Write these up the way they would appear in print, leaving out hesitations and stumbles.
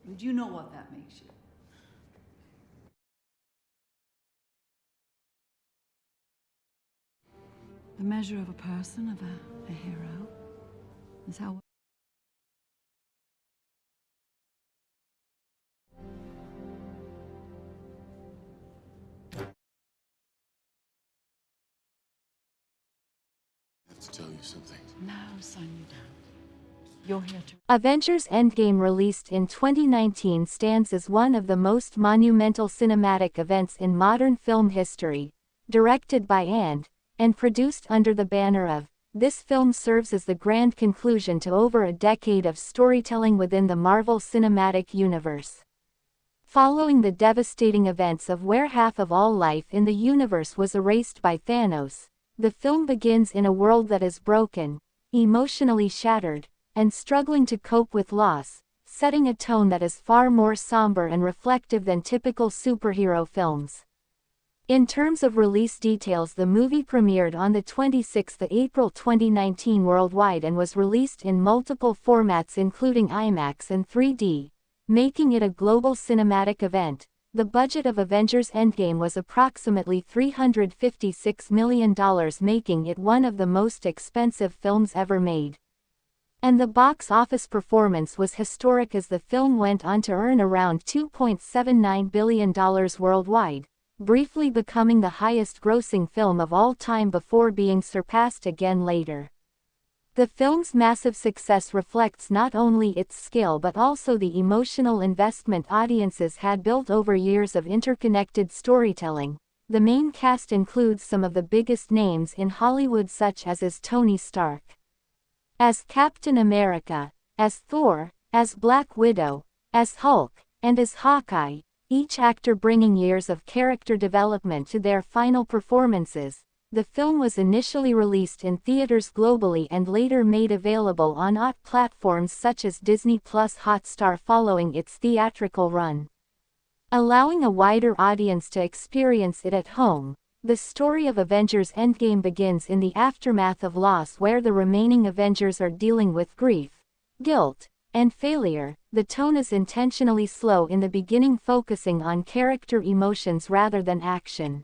And you know what that makes you. The measure of a person, of a hero, is how... I have to tell you something. No, son, you don't. You're here to... Avengers Endgame, released in 2019, stands as one of the most monumental cinematic events in modern film history. Directed by and produced under the banner of, this film serves as the grand conclusion to over a decade of storytelling within the Marvel Cinematic Universe. Following the devastating events of where half of all life in the universe was erased by Thanos, the film begins in a world that is broken, emotionally shattered, and struggling to cope with loss, setting a tone that is far more somber and reflective than typical superhero films. In terms of release details, the movie premiered on the 26th of April 2019 worldwide and was released in multiple formats including IMAX and 3D, making it a global cinematic event. The budget of Avengers Endgame was approximately $356 million, making it one of the most expensive films ever made. And the box office performance was historic, as the film went on to earn around $2.79 billion worldwide, briefly becoming the highest-grossing film of all time before being surpassed again later. The film's massive success reflects not only its scale but also the emotional investment audiences had built over years of interconnected storytelling. The main cast includes some of the biggest names in Hollywood, such as Tony Stark as Captain America, as Thor, as Black Widow, as Hulk, and as Hawkeye, each actor bringing years of character development to their final performances. The film was initially released in theaters globally and later made available on OTT platforms such as Disney Plus Hotstar following its theatrical run, allowing a wider audience to experience it at home. The story of Avengers Endgame begins in the aftermath of loss, where the remaining Avengers are dealing with grief, guilt, and failure. The tone is intentionally slow in the beginning, focusing on character emotions rather than action,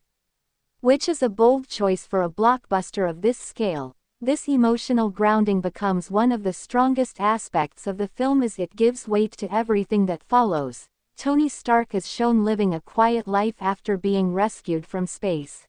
which is a bold choice for a blockbuster of this scale. This emotional grounding becomes one of the strongest aspects of the film, as it gives weight to everything that follows. Tony Stark is shown living a quiet life after being rescued from space,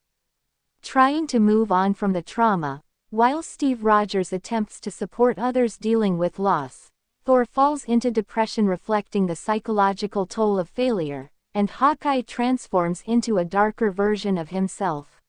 trying to move on from the trauma, while Steve Rogers attempts to support others dealing with loss. Thor falls into depression, reflecting the psychological toll of failure, and Hawkeye transforms into a darker version of himself,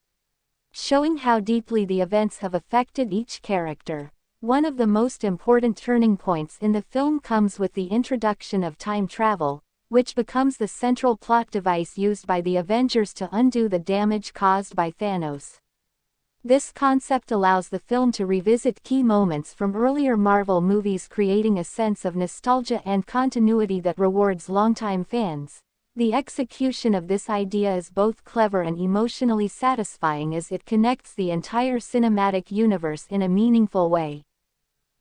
showing how deeply the events have affected each character. One of the most important turning points in the film comes with the introduction of time travel, which becomes the central plot device used by the Avengers to undo the damage caused by Thanos. This concept allows the film to revisit key moments from earlier Marvel movies, creating a sense of nostalgia and continuity that rewards longtime fans. The execution of this idea is both clever and emotionally satisfying, as it connects the entire cinematic universe in a meaningful way.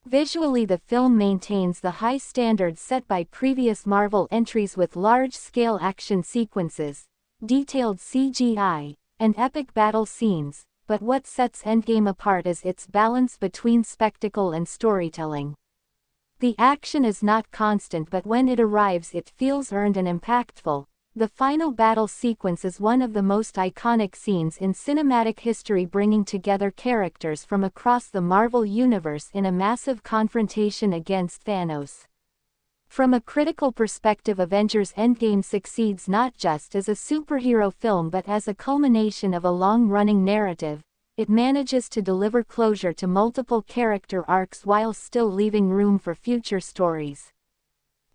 Visually, the film maintains the high standards set by previous Marvel entries, with large-scale action sequences, detailed CGI, and epic battle scenes, but what sets Endgame apart is its balance between spectacle and storytelling. The action is not constant, but when it arrives it feels earned and impactful. The final battle sequence is one of the most iconic scenes in cinematic history, bringing together characters from across the Marvel Universe in a massive confrontation against Thanos. From a critical perspective, Avengers Endgame succeeds not just as a superhero film but as a culmination of a long-running narrative. It manages to deliver closure to multiple character arcs while still leaving room for future stories.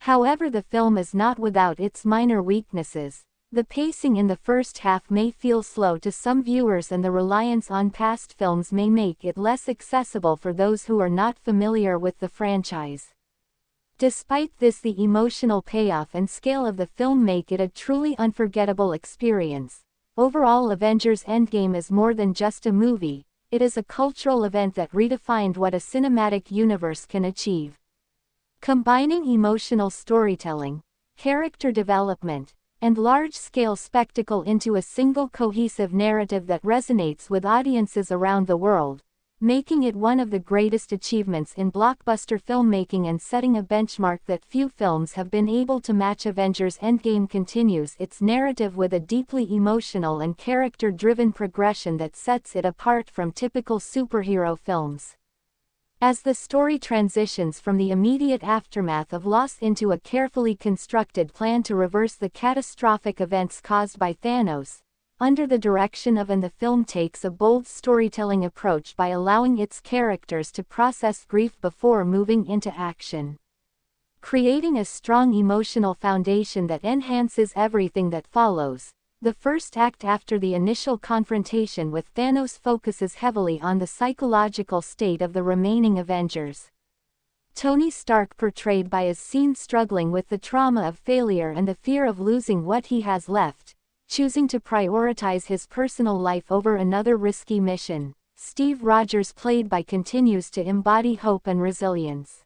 However, the film is not without its minor weaknesses. The pacing in the first half may feel slow to some viewers, and the reliance on past films may make it less accessible for those who are not familiar with the franchise. Despite this, the emotional payoff and scale of the film make it a truly unforgettable experience. Overall, Avengers Endgame is more than just a movie. It is a cultural event that redefined what a cinematic universe can achieve. Combining emotional storytelling, character development, and large-scale spectacle into a single cohesive narrative that resonates with audiences around the world, making it one of the greatest achievements in blockbuster filmmaking and setting a benchmark that few films have been able to match. Avengers Endgame continues its narrative with a deeply emotional and character-driven progression that sets it apart from typical superhero films. As the story transitions from the immediate aftermath of loss into a carefully constructed plan to reverse the catastrophic events caused by Thanos, under the direction of the film takes a bold storytelling approach by allowing its characters to process grief before moving into action, creating a strong emotional foundation that enhances everything that follows. The first act after the initial confrontation with Thanos focuses heavily on the psychological state of the remaining Avengers. Tony Stark, portrayed by is seen struggling with the trauma of failure and the fear of losing what he has left, choosing to prioritize his personal life over another risky mission. Steve Rogers, played by, continues to embody hope and resilience,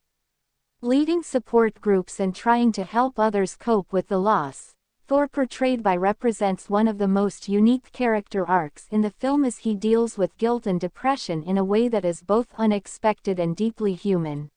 leading support groups and trying to help others cope with the loss. Thor, portrayed by, represents one of the most unique character arcs in the film as he deals with guilt and depression in a way that is both unexpected and deeply human.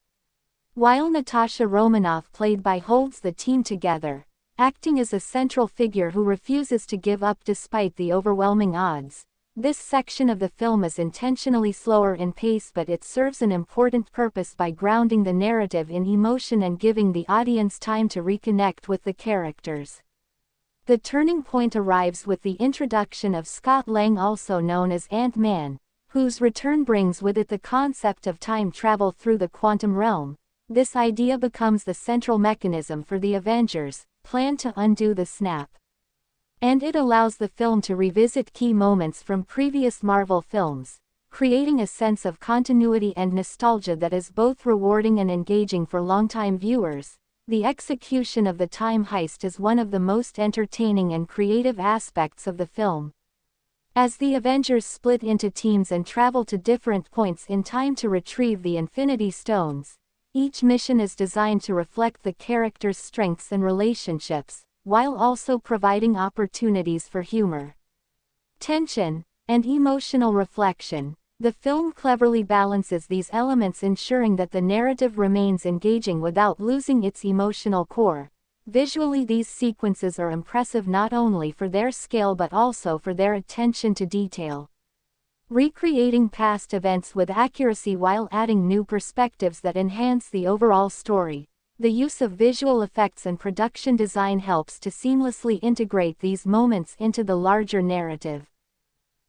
While Natasha Romanoff, played by, holds the team together, acting as a central figure who refuses to give up despite the overwhelming odds. This section of the film is intentionally slower in pace, but it serves an important purpose by grounding the narrative in emotion and giving the audience time to reconnect with the characters. The turning point arrives with the introduction of Scott Lang, also known as Ant-Man, whose return brings with it the concept of time travel through the quantum realm. This idea becomes the central mechanism for the Avengers' plan to undo the snap, and it allows the film to revisit key moments from previous Marvel films, creating a sense of continuity and nostalgia that is both rewarding and engaging for longtime viewers. The execution of the time heist is one of the most entertaining and creative aspects of the film. As the Avengers split into teams and travel to different points in time to retrieve the Infinity Stones, each mission is designed to reflect the characters' strengths and relationships, while also providing opportunities for humor, tension, and emotional reflection. The film cleverly balances these elements, ensuring that the narrative remains engaging without losing its emotional core. Visually, these sequences are impressive not only for their scale but also for their attention to detail, recreating past events with accuracy while adding new perspectives that enhance the overall story. The use of visual effects and production design helps to seamlessly integrate these moments into the larger narrative,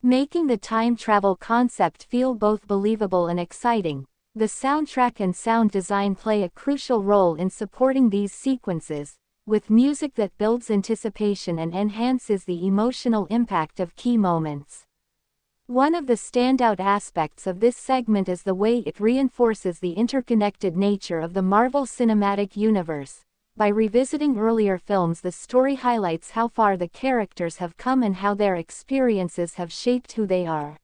making the time travel concept feel both believable and exciting. The soundtrack and sound design play a crucial role in supporting these sequences, with music that builds anticipation and enhances the emotional impact of key moments. One of the standout aspects of this segment is the way it reinforces the interconnected nature of the Marvel Cinematic Universe. By revisiting earlier films, the story highlights how far the characters have come and how their experiences have shaped who they are.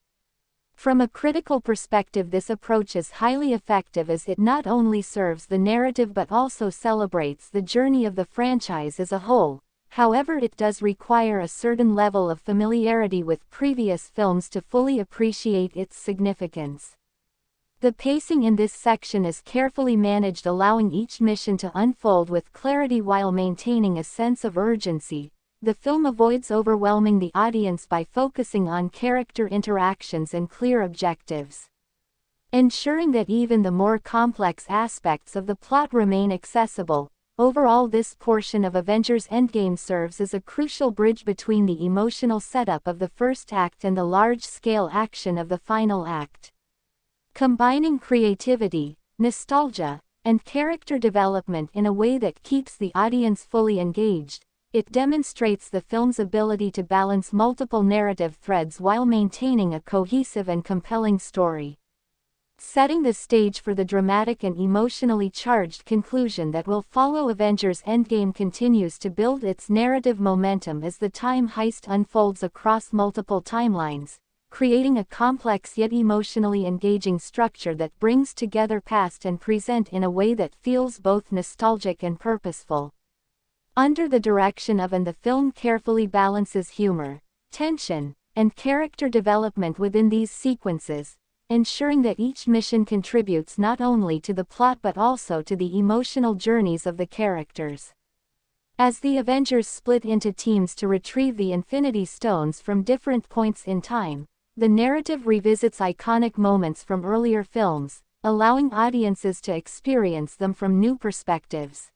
From a critical perspective, this approach is highly effective as it not only serves the narrative but also celebrates the journey of the franchise as a whole. However, it does require a certain level of familiarity with previous films to fully appreciate its significance. The pacing in this section is carefully managed, allowing each mission to unfold with clarity while maintaining a sense of urgency. The film avoids overwhelming the audience by focusing on character interactions and clear objectives, ensuring that even the more complex aspects of the plot remain accessible. Overall, this portion of Avengers Endgame serves as a crucial bridge between the emotional setup of the first act and the large-scale action of the final act, combining creativity, nostalgia, and character development in a way that keeps the audience fully engaged. It demonstrates the film's ability to balance multiple narrative threads while maintaining a cohesive and compelling story, setting the stage for the dramatic and emotionally charged conclusion that will follow. Avengers Endgame continues to build its narrative momentum as the time heist unfolds across multiple timelines, creating a complex yet emotionally engaging structure that brings together past and present in a way that feels both nostalgic and purposeful. Under the direction of and the film carefully balances humor, tension, and character development within these sequences, ensuring that each mission contributes not only to the plot but also to the emotional journeys of the characters. As the Avengers split into teams to retrieve the Infinity Stones from different points in time, the narrative revisits iconic moments from earlier films, allowing audiences to experience them from new perspectives.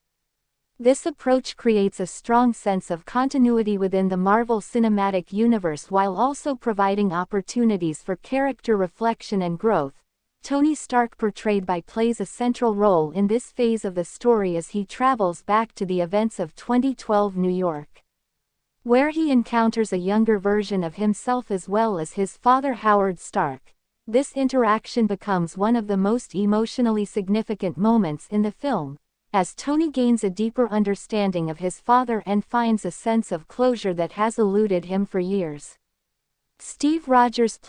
This approach creates a strong sense of continuity within the Marvel Cinematic Universe while also providing opportunities for character reflection and growth. Tony Stark plays a central role in this phase of the story as he travels back to the events of 2012 New York, where he encounters a younger version of himself as well as his father Howard Stark. This interaction becomes one of the most emotionally significant moments in the film, as Tony gains a deeper understanding of his father and finds a sense of closure that has eluded him for years. Steve Rogers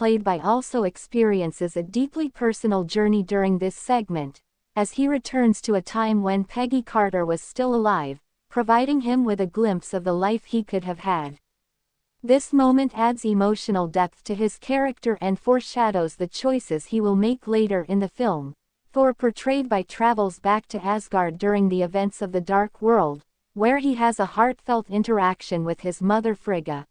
also experiences a deeply personal journey during this segment, as he returns to a time when Peggy Carter was still alive, providing him with a glimpse of the life he could have had. This moment adds emotional depth to his character and foreshadows the choices he will make later in the film. Thor travels back to Asgard during the events of the Dark World, where he has a heartfelt interaction with his mother Frigga.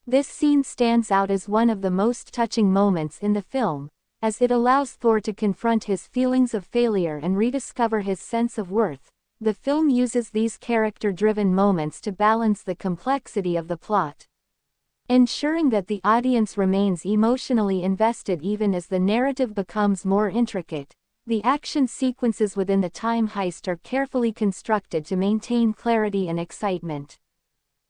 This scene stands out as one of the most touching moments in the film, as it allows Thor to confront his feelings of failure and rediscover his sense of worth. The film uses these character-driven moments to balance the complexity of the plot, ensuring that the audience remains emotionally invested even as the narrative becomes more intricate. The action sequences within the time heist are carefully constructed to maintain clarity and excitement.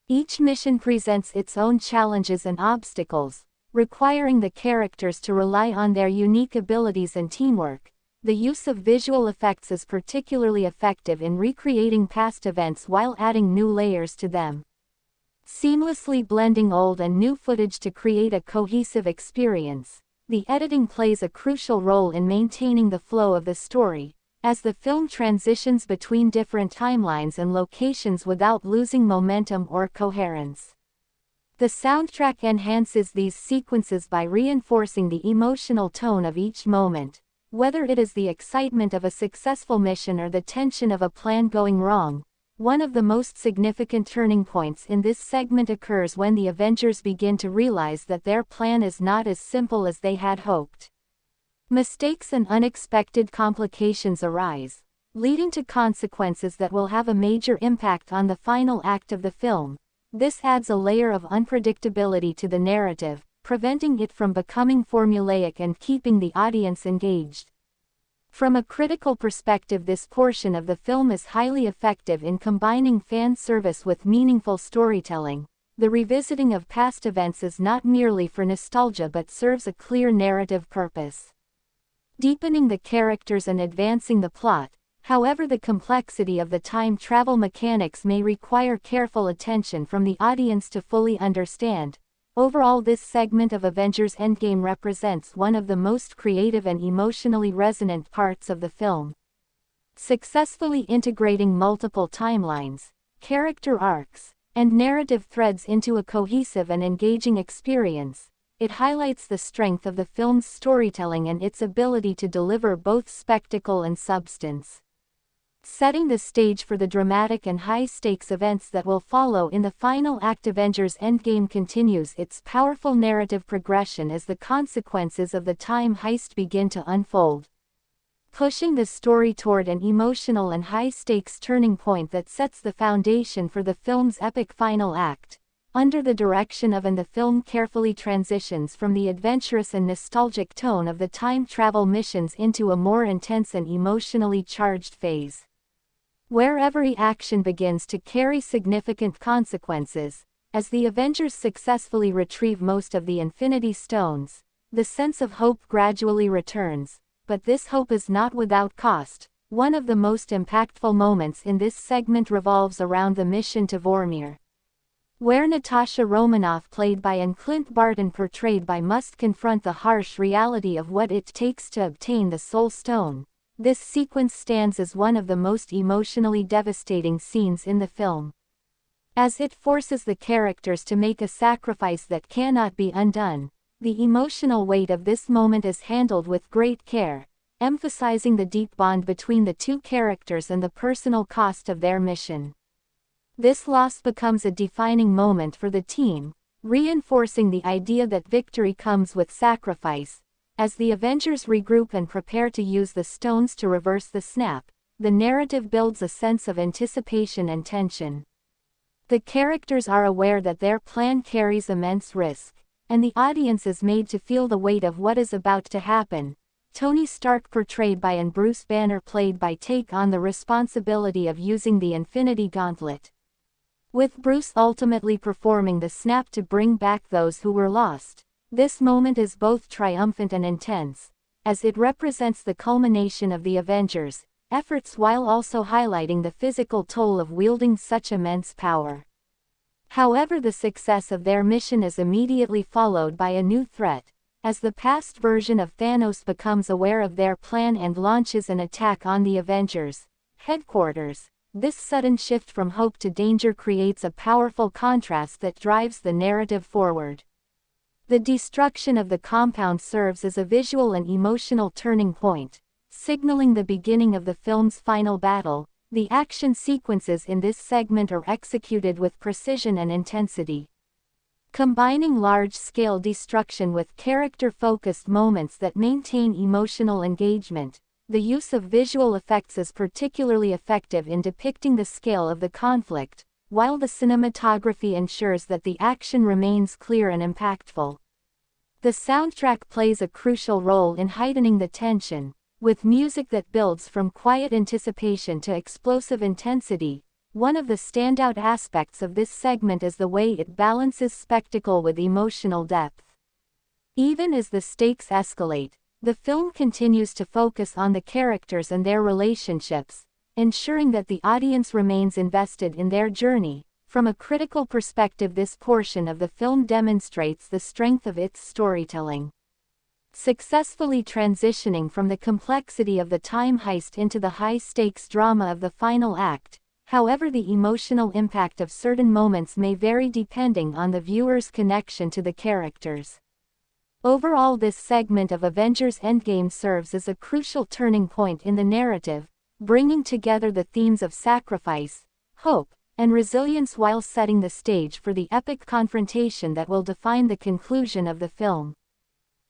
Each mission presents its own challenges and obstacles, requiring the characters to rely on their unique abilities and teamwork. The use of visual effects is particularly effective in recreating past events while adding new layers to them, seamlessly blending old and new footage to create a cohesive experience. The editing plays a crucial role in maintaining the flow of the story, as the film transitions between different timelines and locations without losing momentum or coherence. The soundtrack enhances these sequences by reinforcing the emotional tone of each moment, whether it is the excitement of a successful mission or the tension of a plan going wrong. One of the most significant turning points in this segment occurs when the Avengers begin to realize that their plan is not as simple as they had hoped. Mistakes and unexpected complications arise, leading to consequences that will have a major impact on the final act of the film. This adds a layer of unpredictability to the narrative, preventing it from becoming formulaic and keeping the audience engaged. From a critical perspective, this portion of the film is highly effective in combining fan service with meaningful storytelling. The revisiting of past events is not merely for nostalgia but serves a clear narrative purpose, deepening the characters and advancing the plot. However, the complexity of the time travel mechanics may require careful attention from the audience to fully understand. Overall, this segment of Avengers Endgame represents one of the most creative and emotionally resonant parts of the film, successfully integrating multiple timelines, character arcs, and narrative threads into a cohesive and engaging experience. It highlights the strength of the film's storytelling and its ability to deliver both spectacle and substance, setting the stage for the dramatic and high-stakes events that will follow in the final act. Avengers Endgame continues its powerful narrative progression as the consequences of the time heist begin to unfold, pushing the story toward an emotional and high-stakes turning point that sets the foundation for the film's epic final act. Under the direction of and the film carefully transitions from the adventurous and nostalgic tone of the time travel missions into a more intense and emotionally charged phase, where every action begins to carry significant consequences. As the Avengers successfully retrieve most of the Infinity Stones, the sense of hope gradually returns, but this hope is not without cost. One of the most impactful moments in this segment revolves around the mission to Vormir, where Natasha Romanoff played by and Clint Barton portrayed by must confront the harsh reality of what it takes to obtain the Soul Stone. This sequence stands as one of the most emotionally devastating scenes in the film, as it forces the characters to make a sacrifice that cannot be undone. The emotional weight of this moment is handled with great care, emphasizing the deep bond between the two characters and the personal cost of their mission. This loss becomes a defining moment for the team, reinforcing the idea that victory comes with sacrifice. As the Avengers regroup and prepare to use the stones to reverse the snap, the narrative builds a sense of anticipation and tension. The characters are aware that their plan carries immense risk, and the audience is made to feel the weight of what is about to happen. Tony Stark, portrayed by and Bruce Banner, played by, take on the responsibility of using the Infinity Gauntlet, with Bruce ultimately performing the snap to bring back those who were lost. This moment is both triumphant and intense, as it represents the culmination of the Avengers' efforts while also highlighting the physical toll of wielding such immense power. However, the success of their mission is immediately followed by a new threat, as the past version of Thanos becomes aware of their plan and launches an attack on the Avengers' headquarters. This sudden shift from hope to danger creates a powerful contrast that drives the narrative forward. The destruction of the compound serves as a visual and emotional turning point, signaling the beginning of the film's final battle. The action sequences in this segment are executed with precision and intensity, combining large-scale destruction with character-focused moments that maintain emotional engagement. The use of visual effects is particularly effective in depicting the scale of the conflict, while the cinematography ensures that the action remains clear and impactful. The soundtrack plays a crucial role in heightening the tension, with music that builds from quiet anticipation to explosive intensity. One of the standout aspects of this segment is the way it balances spectacle with emotional depth. Even as the stakes escalate, the film continues to focus on the characters and their relationships, ensuring that the audience remains invested in their journey. From a critical perspective, this portion of the film demonstrates the strength of its storytelling, successfully transitioning from the complexity of the time heist into the high-stakes drama of the final act. However, the emotional impact of certain moments may vary depending on the viewer's connection to the characters. Overall, this segment of Avengers Endgame serves as a crucial turning point in the narrative, bringing together the themes of sacrifice, hope, and resilience while setting the stage for the epic confrontation that will define the conclusion of the film,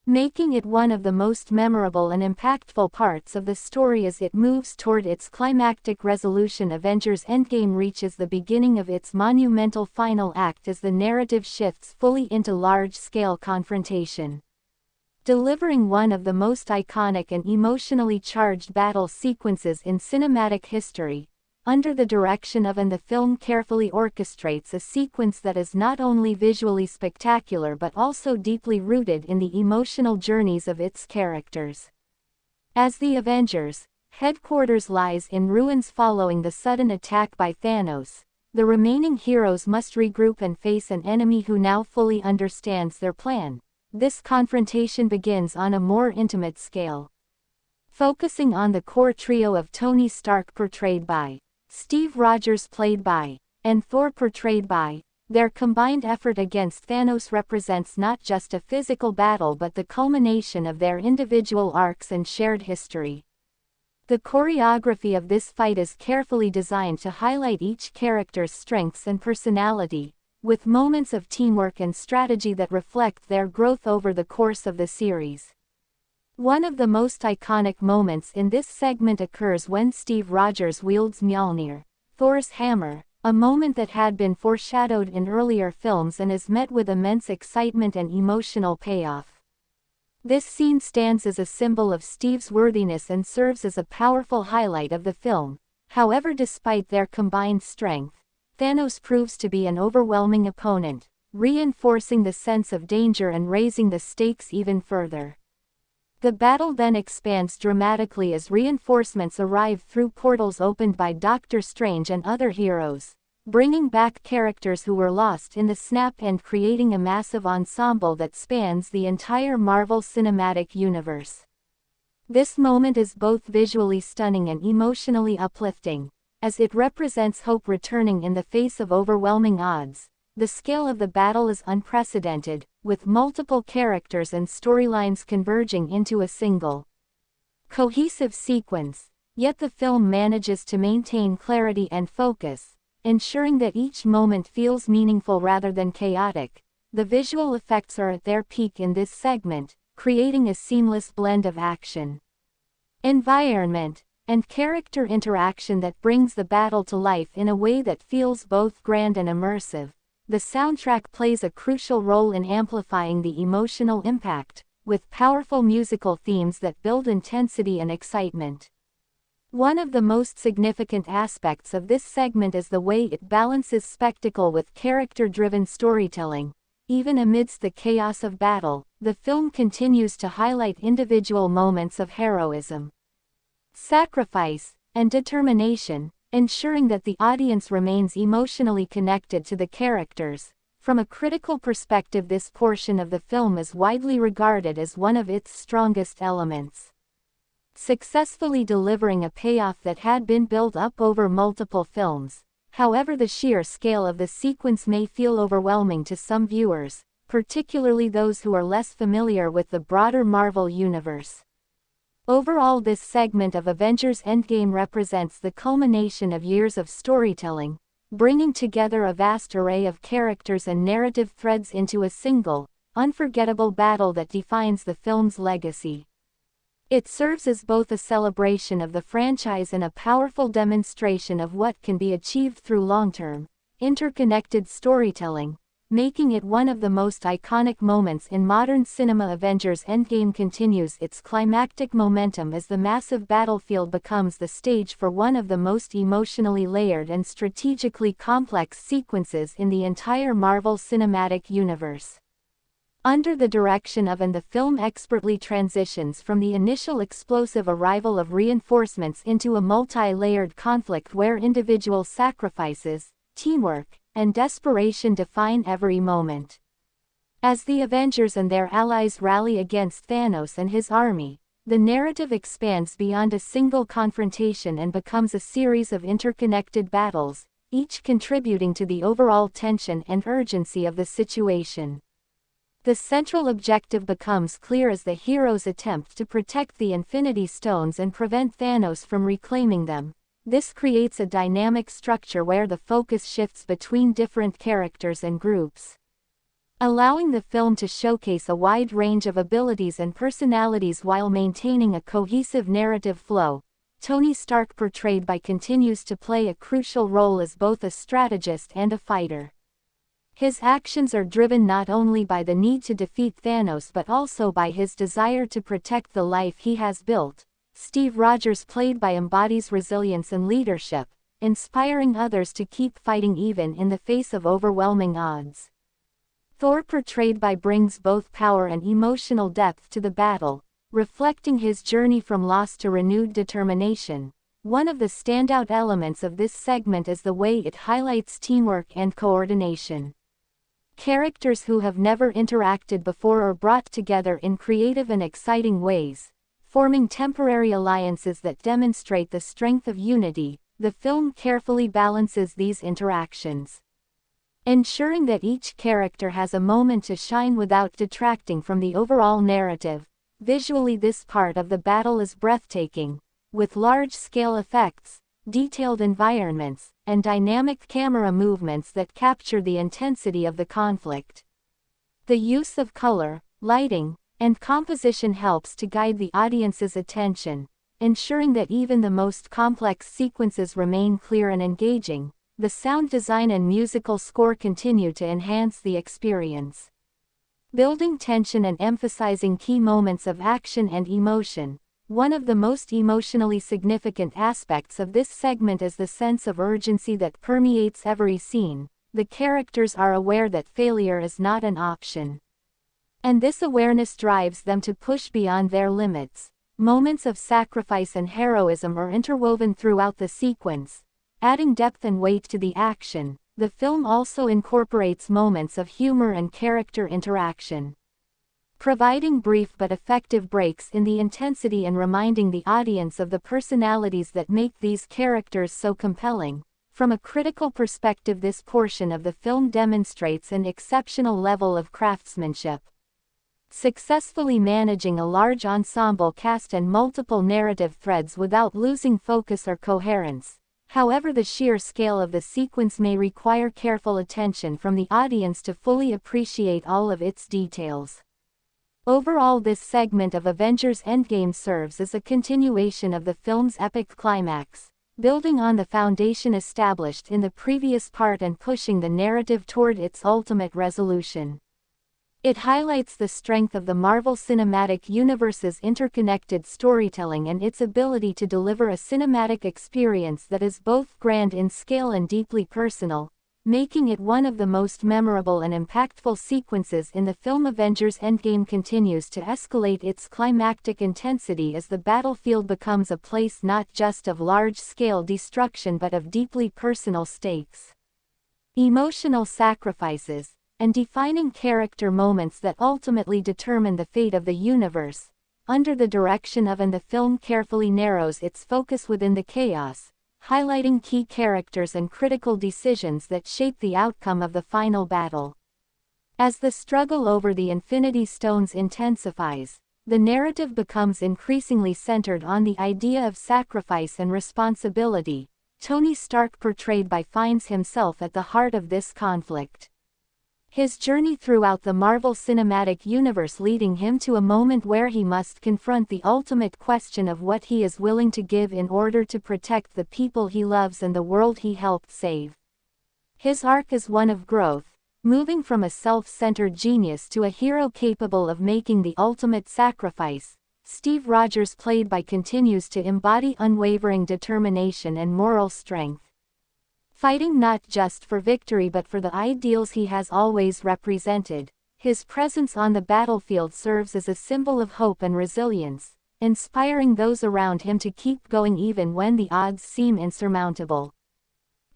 making it one of the most memorable and impactful parts of the story as it moves toward its climactic resolution. Avengers Endgame reaches the beginning of its monumental final act as the narrative shifts fully into large-scale confrontation, delivering one of the most iconic and emotionally charged battle sequences in cinematic history. Under the direction of and the film carefully orchestrates a sequence that is not only visually spectacular but also deeply rooted in the emotional journeys of its characters. As the Avengers' headquarters lies in ruins following the sudden attack by Thanos, the remaining heroes must regroup and face an enemy who now fully understands their plan. This confrontation begins on a more intimate scale, focusing on the core trio of Tony Stark, portrayed by Steve Rogers, played by, and Thor, portrayed by. Their combined effort against Thanos represents not just a physical battle but the culmination of their individual arcs and shared history. The choreography of this fight is carefully designed to highlight each character's strengths and personality, with moments of teamwork and strategy that reflect their growth over the course of the series. One of the most iconic moments in this segment occurs when Steve Rogers wields Mjolnir, Thor's hammer, a moment that had been foreshadowed in earlier films and is met with immense excitement and emotional payoff. This scene stands as a symbol of Steve's worthiness and serves as a powerful highlight of the film. However, despite their combined strength, Thanos proves to be an overwhelming opponent, reinforcing the sense of danger and raising the stakes even further. The battle then expands dramatically as reinforcements arrive through portals opened by Doctor Strange and other heroes, bringing back characters who were lost in the snap and creating a massive ensemble that spans the entire Marvel Cinematic Universe. This moment is both visually stunning and emotionally uplifting, as it represents hope returning in the face of overwhelming odds. The scale of the battle is unprecedented, with multiple characters and storylines converging into a single cohesive sequence. Yet the film manages to maintain clarity and focus, ensuring that each moment feels meaningful rather than chaotic. The visual effects are at their peak in this segment, creating a seamless blend of action, environment, and character interaction that brings the battle to life in a way that feels both grand and immersive. The soundtrack plays a crucial role in amplifying the emotional impact, with powerful musical themes that build intensity and excitement. One of the most significant aspects of this segment is the way it balances spectacle with character-driven storytelling. Even amidst the chaos of battle, the film continues to highlight individual moments of heroism, sacrifice, and determination, ensuring that the audience remains emotionally connected to the characters. From a critical perspective, this portion of the film is widely regarded as one of its strongest elements, successfully delivering a payoff that had been built up over multiple films. However, the sheer scale of the sequence may feel overwhelming to some viewers, particularly those who are less familiar with the broader Marvel universe. Overall, this segment of Avengers Endgame represents the culmination of years of storytelling, bringing together a vast array of characters and narrative threads into a single, unforgettable battle that defines the film's legacy. It serves as both a celebration of the franchise and a powerful demonstration of what can be achieved through long-term, interconnected storytelling, making it one of the most iconic moments in modern cinema. Avengers Endgame continues its climactic momentum as the massive battlefield becomes the stage for one of the most emotionally layered and strategically complex sequences in the entire Marvel Cinematic Universe. Under the direction of the film expertly transitions from the initial explosive arrival of reinforcements into a multi-layered conflict where individual sacrifices, teamwork, and desperation define every moment. As the Avengers and their allies rally against Thanos and his army, the narrative expands beyond a single confrontation and becomes a series of interconnected battles, each contributing to the overall tension and urgency of the situation. The central objective becomes clear as the heroes attempt to protect the Infinity Stones and prevent Thanos from reclaiming them. This creates a dynamic structure where the focus shifts between different characters and groups, allowing the film to showcase a wide range of abilities and personalities while maintaining a cohesive narrative flow. Tony Stark, portrayed by, continues to play a crucial role as both a strategist and a fighter. His actions are driven not only by the need to defeat Thanos but also by his desire to protect the life he has built. Steve Rogers, played by, embodies resilience and leadership, inspiring others to keep fighting even in the face of overwhelming odds. Thor, portrayed by, brings both power and emotional depth to the battle, reflecting his journey from loss to renewed determination. One of the standout elements of this segment is the way it highlights teamwork and coordination. Characters who have never interacted before are brought together in creative and exciting ways, forming temporary alliances that demonstrate the strength of unity. The film carefully balances these interactions, ensuring that each character has a moment to shine without detracting from the overall narrative. Visually, this part of the battle is breathtaking, with large-scale effects, detailed environments, and dynamic camera movements that capture the intensity of the conflict. The use of color, lighting, and composition helps to guide the audience's attention, ensuring that even the most complex sequences remain clear and engaging. The sound design and musical score continue to enhance the experience, building tension and emphasizing key moments of action and emotion. One of the most emotionally significant aspects of this segment is the sense of urgency that permeates every scene. The characters are aware that failure is not an option, and this awareness drives them to push beyond their limits. Moments of sacrifice and heroism are interwoven throughout the sequence, adding depth and weight to the action. The film also incorporates moments of humor and character interaction, providing brief but effective breaks in the intensity and reminding the audience of the personalities that make these characters so compelling. From a critical perspective, this portion of the film demonstrates an exceptional level of craftsmanship. Successfully managing a large ensemble cast and multiple narrative threads without losing focus or coherence. However, the sheer scale of the sequence may require careful attention from the audience to fully appreciate all of its details. Overall, this segment of Avengers Endgame serves as a continuation of the film's epic climax, building on the foundation established in the previous part and pushing the narrative toward its ultimate resolution. It highlights the strength of the Marvel Cinematic Universe's interconnected storytelling and its ability to deliver a cinematic experience that is both grand in scale and deeply personal, making it one of the most memorable and impactful sequences in the film. Avengers Endgame continues to escalate its climactic intensity as the battlefield becomes a place not just of large-scale destruction but of deeply personal stakes, emotional sacrifices, and defining character moments that ultimately determine the fate of the universe. Under the direction of, and the film carefully narrows its focus within the chaos, highlighting key characters and critical decisions that shape the outcome of the final battle. As the struggle over the Infinity Stones intensifies, the narrative becomes increasingly centered on the idea of sacrifice and responsibility. Tony Stark, portrayed by finds himself at the heart of this conflict. His journey throughout the Marvel Cinematic Universe leading him to a moment where he must confront the ultimate question of what he is willing to give in order to protect the people he loves and the world he helped save. His arc is one of growth, moving from a self-centered genius to a hero capable of making the ultimate sacrifice. Steve Rogers, played by, continues to embody unwavering determination and moral strength, fighting not just for victory but for the ideals he has always represented. His presence on the battlefield serves as a symbol of hope and resilience, inspiring those around him to keep going even when the odds seem insurmountable.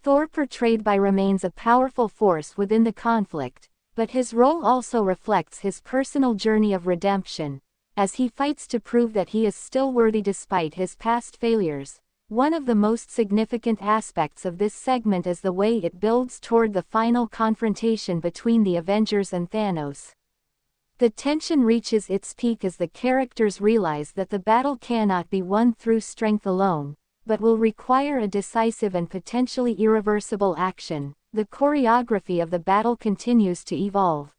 Thor, portrayed by, remains a powerful force within the conflict, but his role also reflects his personal journey of redemption, as he fights to prove that he is still worthy despite his past failures. One of the most significant aspects of this segment is the way it builds toward the final confrontation between the Avengers and Thanos. The tension reaches its peak as the characters realize that the battle cannot be won through strength alone, but will require a decisive and potentially irreversible action. The choreography of the battle continues to evolve,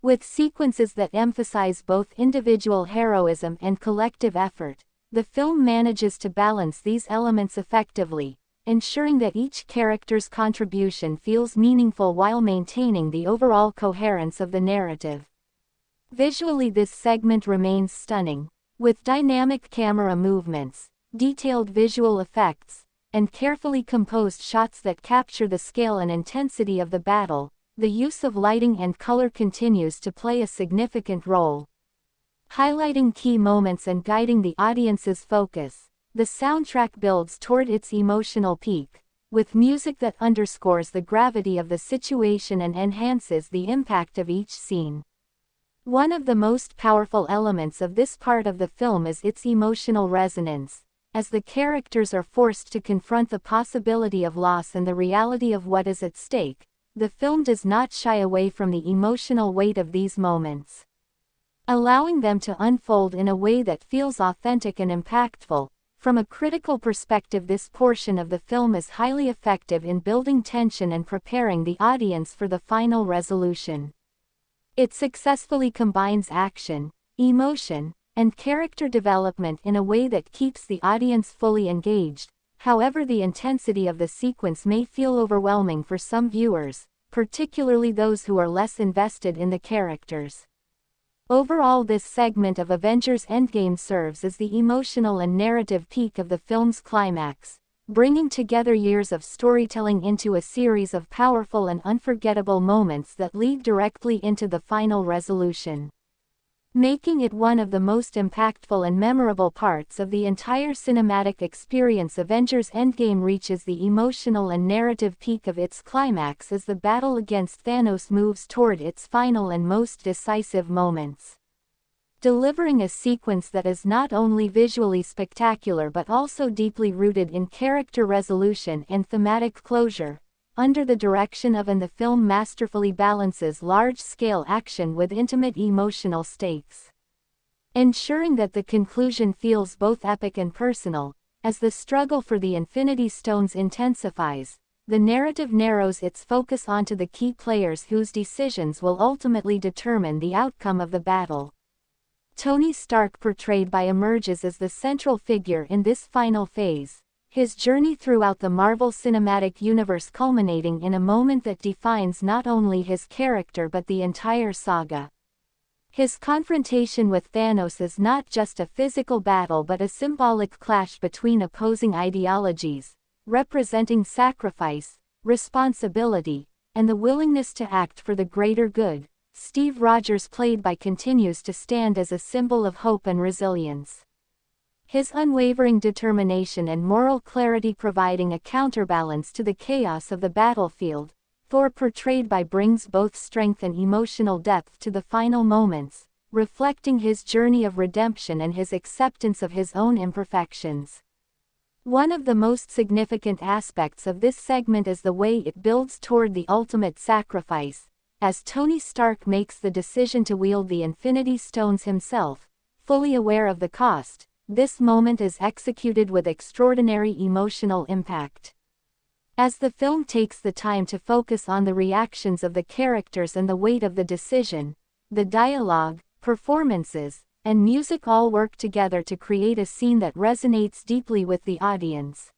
with sequences that emphasize both individual heroism and collective effort. The film manages to balance these elements effectively, ensuring that each character's contribution feels meaningful while maintaining the overall coherence of the narrative. Visually, this segment remains stunning, with dynamic camera movements, detailed visual effects, and carefully composed shots that capture the scale and intensity of the battle. The use of lighting and color continues to play a significant role, highlighting key moments and guiding the audience's focus. The soundtrack builds toward its emotional peak, with music that underscores the gravity of the situation and enhances the impact of each scene. One of the most powerful elements of this part of the film is its emotional resonance. As the characters are forced to confront the possibility of loss and the reality of what is at stake, the film does not shy away from the emotional weight of these moments, allowing them to unfold in a way that feels authentic and impactful. From a critical perspective, this portion of the film is highly effective in building tension and preparing the audience for the final resolution. It successfully combines action, emotion, and character development in a way that keeps the audience fully engaged. However, the intensity of the sequence may feel overwhelming for some viewers, particularly those who are less invested in the characters. Overall, this segment of Avengers Endgame serves as the emotional and narrative peak of the film's climax, bringing together years of storytelling into a series of powerful and unforgettable moments that lead directly into the final resolution, making it one of the most impactful and memorable parts of the entire cinematic experience. Avengers Endgame reaches the emotional and narrative peak of its climax as the battle against Thanos moves toward its final and most decisive moments. delivering a sequence that is not only visually spectacular but also deeply rooted in character resolution and thematic closure. Under the direction of the film masterfully balances large-scale action with intimate emotional stakes, ensuring that the conclusion feels both epic and personal. As the struggle for the Infinity Stones intensifies, the narrative narrows its focus onto the key players whose decisions will ultimately determine the outcome of the battle. Tony Stark, portrayed by emerges as the central figure in this final phase, his journey throughout the Marvel Cinematic Universe culminating in a moment that defines not only his character but the entire saga. His confrontation with Thanos is not just a physical battle but a symbolic clash between opposing ideologies, representing sacrifice, responsibility, and the willingness to act for the greater good. Steve Rogers, played by, continues to stand as a symbol of hope and resilience. His unwavering determination and moral clarity providing a counterbalance to the chaos of the battlefield. Thor, portrayed by, brings both strength and emotional depth to the final moments, reflecting his journey of redemption and his acceptance of his own imperfections. One of the most significant aspects of this segment is the way it builds toward the ultimate sacrifice, as Tony Stark makes the decision to wield the Infinity Stones himself, fully aware of the cost. This moment is executed with extraordinary emotional impact. As the film takes the time to focus on the reactions of the characters and the weight of the decision, the dialogue, performances, and music all work together to create a scene that resonates deeply with the audience.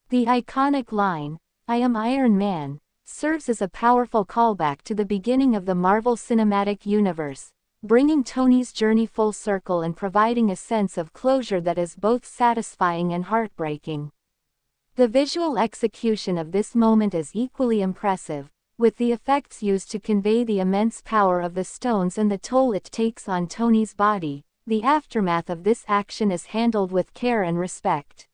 The iconic line, "I am Iron Man," serves as a powerful callback to the beginning of the Marvel Cinematic Universe, bringing Tony's journey full circle and providing a sense of closure that is both satisfying and heartbreaking. The visual execution of this moment is equally impressive, with the effects used to convey the immense power of the stones and the toll it takes on Tony's body. The aftermath of this action is handled with care and respect,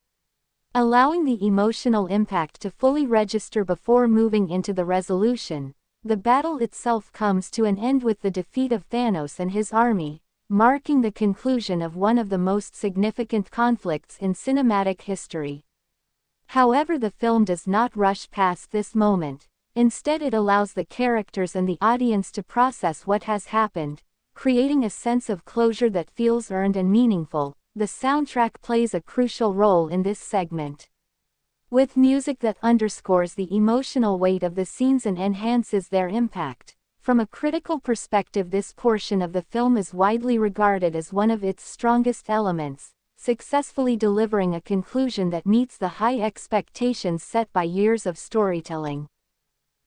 allowing the emotional impact to fully register before moving into the resolution. The battle itself comes to an end with the defeat of Thanos and his army, marking the conclusion of one of the most significant conflicts in cinematic history. However, the film does not rush past this moment. Instead, it allows the characters and the audience to process what has happened, creating a sense of closure that feels earned and meaningful. The soundtrack plays a crucial role in this segment, with music that underscores the emotional weight of the scenes and enhances their impact. From a critical perspective, this portion of the film is widely regarded as one of its strongest elements, successfully delivering a conclusion that meets the high expectations set by years of storytelling.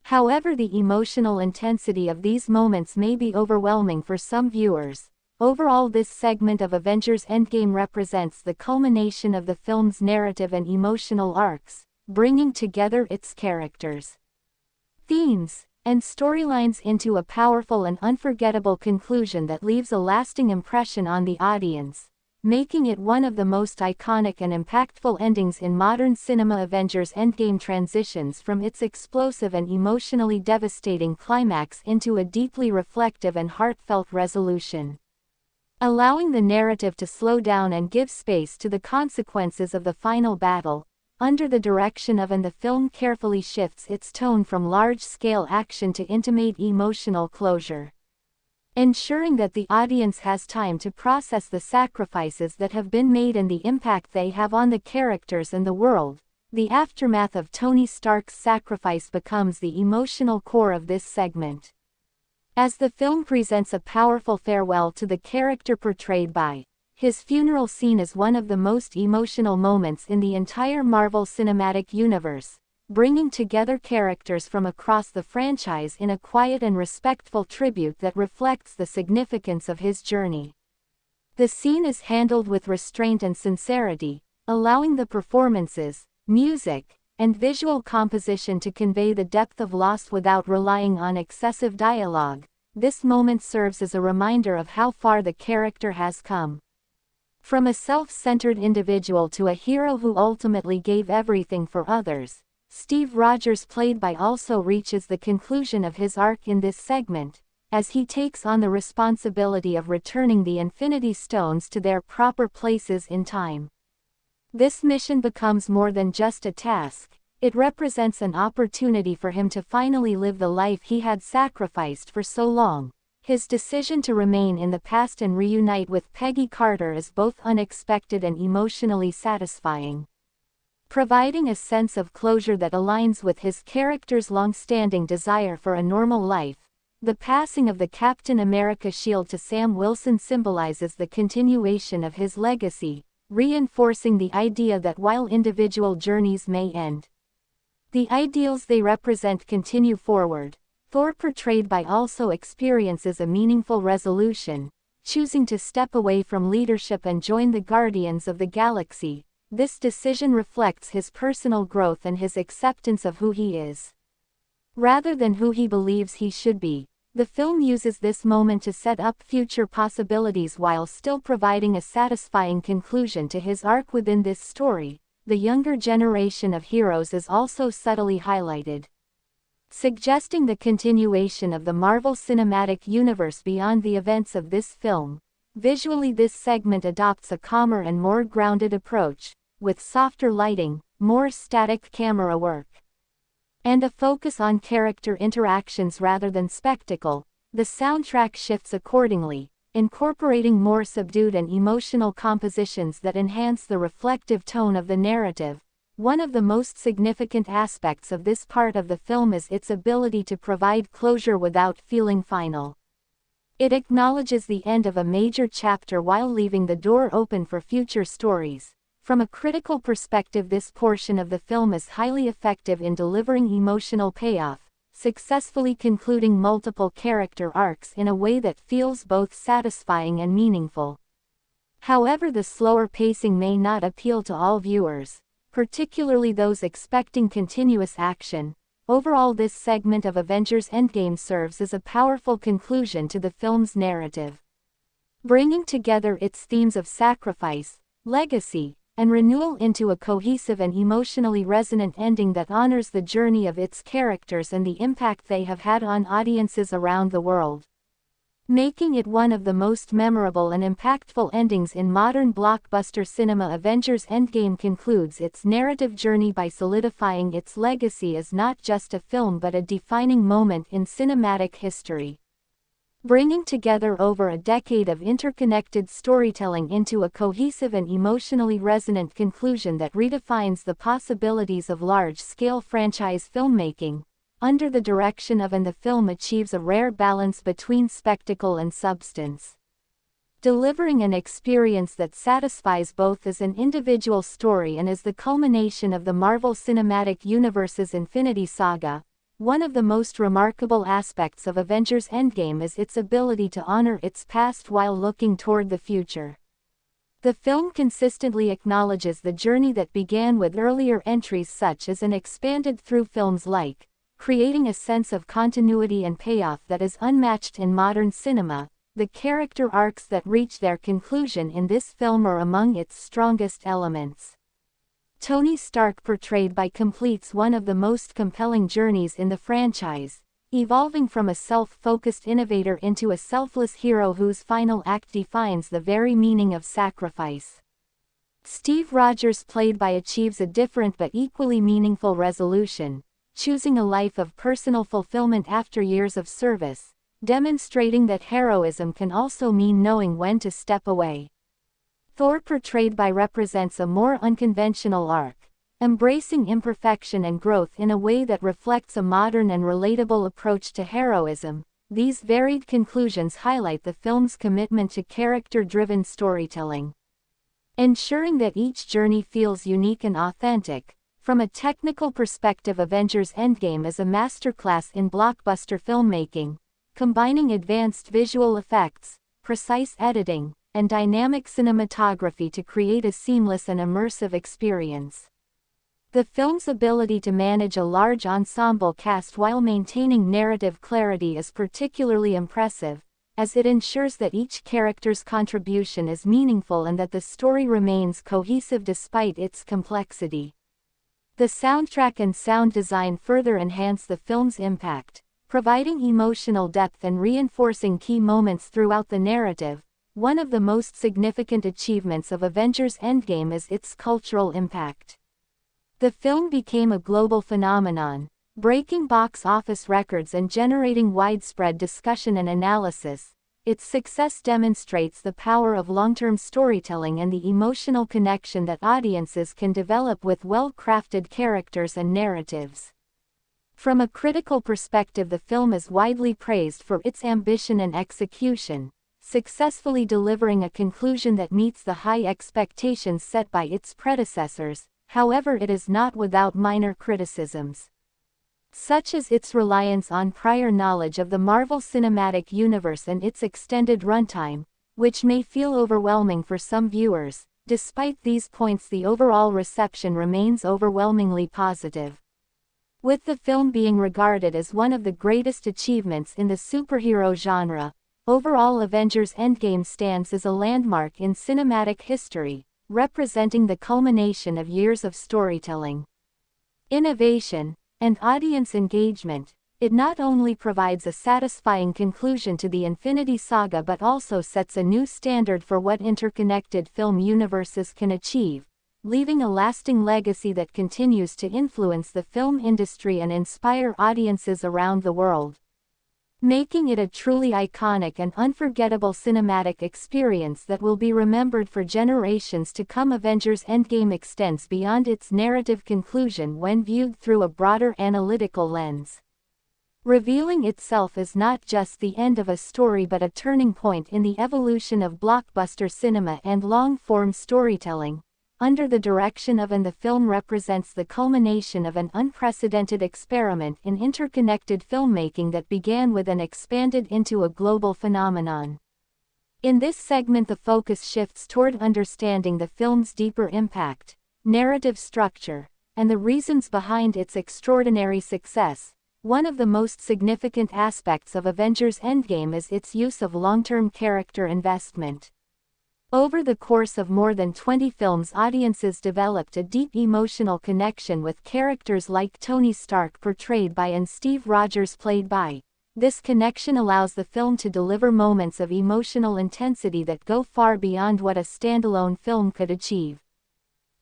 However, the emotional intensity of these moments may be overwhelming for some viewers. Overall, this segment of Avengers Endgame represents the culmination of the film's narrative and emotional arcs, bringing together its characters, themes, and storylines into a powerful and unforgettable conclusion that leaves a lasting impression on the audience, making it one of the most iconic and impactful endings in modern cinema. Avengers Endgame transitions from its explosive and emotionally devastating climax into a deeply reflective and heartfelt resolution, allowing the narrative to slow down and give space to the consequences of the final battle. Under the direction of the film carefully shifts its tone from large-scale action to intimate emotional closure, ensuring that the audience has time to process the sacrifices that have been made and the impact they have on the characters and the world. The aftermath of Tony Stark's sacrifice becomes the emotional core of this segment, as the film presents a powerful farewell to the character portrayed by. His funeral scene is one of the most emotional moments in the entire Marvel Cinematic Universe, bringing together characters from across the franchise in a quiet and respectful tribute that reflects the significance of his journey. The scene is handled with restraint and sincerity, allowing the performances, music, and visual composition to convey the depth of loss without relying on excessive dialogue. This moment serves as a reminder of how far the character has come, from a self-centered individual to a hero who ultimately gave everything for others. Steve Rogers, played by, also reaches the conclusion of his arc in this segment, as he takes on the responsibility of returning the Infinity Stones to their proper places in time. This mission becomes more than just a task, it represents an opportunity for him to finally live the life he had sacrificed for so long. His decision to remain in the past and reunite with Peggy Carter is both unexpected and emotionally satisfying, providing a sense of closure that aligns with his character's long-standing desire for a normal life. The passing of the Captain America shield to Sam Wilson symbolizes the continuation of his legacy, reinforcing the idea that while individual journeys may end, the ideals they represent continue forward. Thor, portrayed by also experiences a meaningful resolution, choosing to step away from leadership and join the Guardians of the Galaxy. This decision reflects his personal growth and his acceptance of who he is, rather than who he believes he should be. The film uses this moment to set up future possibilities while still providing a satisfying conclusion to his arc within this story. The younger generation of heroes is also subtly highlighted, suggesting the continuation of the Marvel Cinematic Universe beyond the events of this film. Visually, this segment adopts a calmer and more grounded approach, with softer lighting, more static camera work, and a focus on character interactions rather than spectacle. The soundtrack shifts accordingly, incorporating more subdued and emotional compositions that enhance the reflective tone of the narrative. One of the most significant aspects of this part of the film is its ability to provide closure without feeling final. It acknowledges the end of a major chapter while leaving the door open for future stories. From a critical perspective, this portion of the film is highly effective in delivering emotional payoff, successfully concluding multiple character arcs in a way that feels both satisfying and meaningful. However, the slower pacing may not appeal to all viewers, particularly those expecting continuous action. Overall, this segment of Avengers Endgame serves as a powerful conclusion to the film's narrative, bringing together its themes of sacrifice, legacy, and renewal into a cohesive and emotionally resonant ending that honors the journey of its characters and the impact they have had on audiences around the world, making it one of the most memorable and impactful endings in modern blockbuster cinema. Avengers Endgame concludes its narrative journey by solidifying its legacy as not just a film but a defining moment in cinematic history, bringing together over a decade of interconnected storytelling into a cohesive and emotionally resonant conclusion that redefines the possibilities of large-scale franchise filmmaking. Under the direction of, and the film achieves a rare balance between spectacle and substance, delivering an experience that satisfies both as an individual story and as the culmination of the Marvel Cinematic Universe's Infinity Saga. One of the most remarkable aspects of Avengers Endgame is its ability to honor its past while looking toward the future. The film consistently acknowledges the journey that began with earlier entries such as and expanded through films like, creating a sense of continuity and payoff that is unmatched in modern cinema. The character arcs that reach their conclusion in this film are among its strongest elements. Tony Stark, portrayed by, completes one of the most compelling journeys in the franchise, evolving from a self-focused innovator into a selfless hero whose final act defines the very meaning of sacrifice. Steve Rogers, played by, achieves a different but equally meaningful resolution, choosing a life of personal fulfillment after years of service, demonstrating that heroism can also mean knowing when to step away. Thor, portrayed by, represents a more unconventional arc, embracing imperfection and growth in a way that reflects a modern and relatable approach to heroism. These varied conclusions highlight the film's commitment to character-driven storytelling, ensuring that each journey feels unique and authentic. From a technical perspective, Avengers Endgame is a masterclass in blockbuster filmmaking, combining advanced visual effects, precise editing, and dynamic cinematography to create a seamless and immersive experience. The film's ability to manage a large ensemble cast while maintaining narrative clarity is particularly impressive, as it ensures that each character's contribution is meaningful and that the story remains cohesive despite its complexity. The soundtrack and sound design further enhance the film's impact, providing emotional depth and reinforcing key moments throughout the narrative. One of the most significant achievements of Avengers Endgame is its cultural impact. The film became a global phenomenon, breaking box office records and generating widespread discussion and analysis. Its success demonstrates the power of long-term storytelling and the emotional connection that audiences can develop with well-crafted characters and narratives. From a critical perspective, the film is widely praised for its ambition and execution, successfully delivering a conclusion that meets the high expectations set by its predecessors. However, it is not without minor criticisms, such as its reliance on prior knowledge of the Marvel Cinematic Universe and its extended runtime, which may feel overwhelming for some viewers. Despite these points, the overall reception remains overwhelmingly positive, with the film being regarded as one of the greatest achievements in the superhero genre. Overall, Avengers Endgame stands as a landmark in cinematic history, representing the culmination of years of storytelling, innovation, and audience engagement. It not only provides a satisfying conclusion to the Infinity Saga but also sets a new standard for what interconnected film universes can achieve, leaving a lasting legacy that continues to influence the film industry and inspire audiences around the world, making it a truly iconic and unforgettable cinematic experience that will be remembered for generations to come. Avengers Endgame extends beyond its narrative conclusion when viewed through a broader analytical lens, revealing itself as not just the end of a story but a turning point in the evolution of blockbuster cinema and long-form storytelling. Under the direction of the film represents the culmination of an unprecedented experiment in interconnected filmmaking that began with and expanded into a global phenomenon. In this segment, the focus shifts toward understanding the film's deeper impact, narrative structure, and the reasons behind its extraordinary success. One of the most significant aspects of Avengers Endgame is its use of long-term character investment. Over the course of more than 20 films, audiences developed a deep emotional connection with characters like Tony Stark, portrayed by, and Steve Rogers, played by. This connection allows the film to deliver moments of emotional intensity that go far beyond what a standalone film could achieve.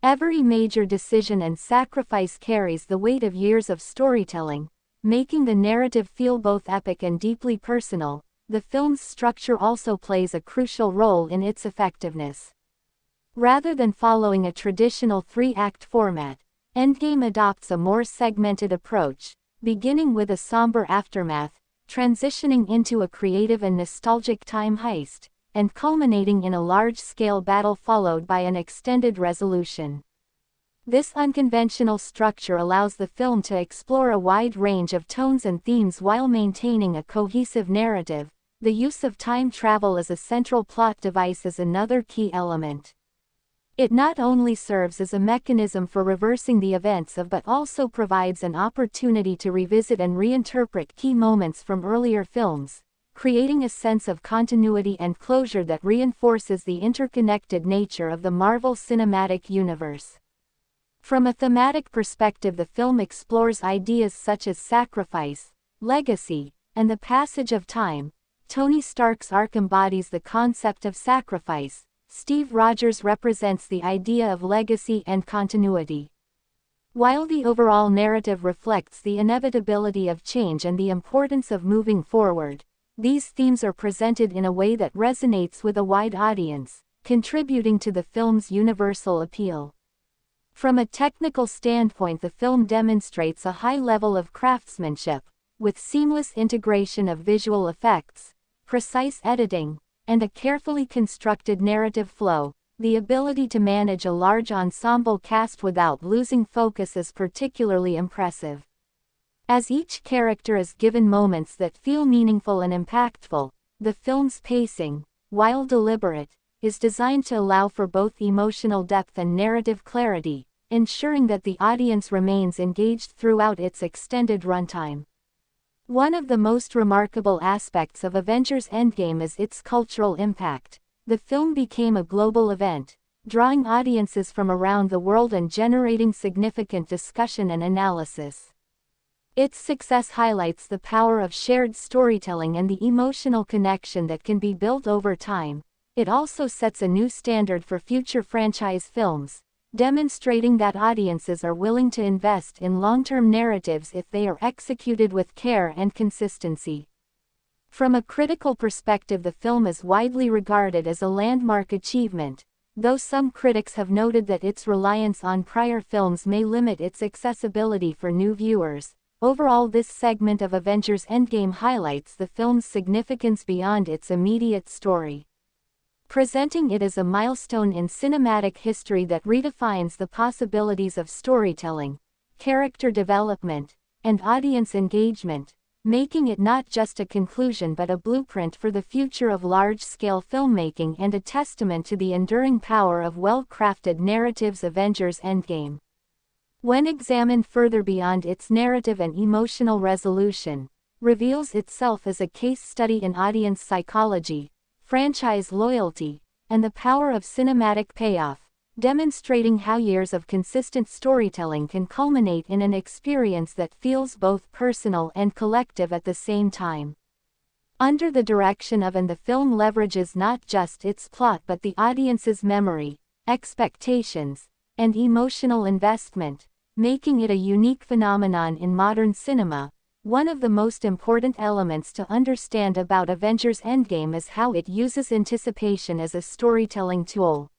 Every major decision and sacrifice carries the weight of years of storytelling, making the narrative feel both epic and deeply personal. The film's structure also plays a crucial role in its effectiveness. Rather than following a traditional three-act format, Endgame adopts a more segmented approach, beginning with a somber aftermath, transitioning into a creative and nostalgic time heist, and culminating in a large-scale battle followed by an extended resolution. This unconventional structure allows the film to explore a wide range of tones and themes while maintaining a cohesive narrative. The use of time travel as a central plot device is another key element. It not only serves as a mechanism for reversing the events of but also provides an opportunity to revisit and reinterpret key moments from earlier films, creating a sense of continuity and closure that reinforces the interconnected nature of the Marvel Cinematic Universe. From a thematic perspective, the film explores ideas such as sacrifice, legacy, and the passage of time. Tony Stark's arc embodies the concept of sacrifice. Steve Rogers represents the idea of legacy and continuity. While the overall narrative reflects the inevitability of change and the importance of moving forward, these themes are presented in a way that resonates with a wide audience, contributing to the film's universal appeal. From a technical standpoint, the film demonstrates a high level of craftsmanship, with seamless integration of visual effects, precise editing, and a carefully constructed narrative flow. The ability to manage a large ensemble cast without losing focus is particularly impressive, as each character is given moments that feel meaningful and impactful. The film's pacing, while deliberate, is designed to allow for both emotional depth and narrative clarity, ensuring that the audience remains engaged throughout its extended runtime. One of the most remarkable aspects of Avengers Endgame is its cultural impact. The film became a global event, drawing audiences from around the world and generating significant discussion and analysis. Its success highlights the power of shared storytelling and the emotional connection that can be built over time. It also sets a new standard for future franchise films, demonstrating that audiences are willing to invest in long-term narratives if they are executed with care and consistency. From a critical perspective, the film is widely regarded as a landmark achievement, though some critics have noted that its reliance on prior films may limit its accessibility for new viewers. Overall, this segment of Avengers Endgame highlights the film's significance beyond its immediate story, presenting it as a milestone in cinematic history that redefines the possibilities of storytelling, character development, and audience engagement, making it not just a conclusion but a blueprint for the future of large-scale filmmaking and a testament to the enduring power of well-crafted narratives. Avengers Endgame, when examined further beyond its narrative and emotional resolution, reveals itself as a case study in audience psychology, franchise loyalty, and the power of cinematic payoff, demonstrating how years of consistent storytelling can culminate in an experience that feels both personal and collective at the same time. Under the direction of the film leverages not just its plot but the audience's memory, expectations, and emotional investment, making it a unique phenomenon in modern cinema. One of the most important elements to understand about Avengers Endgame is how it uses anticipation as a storytelling tool.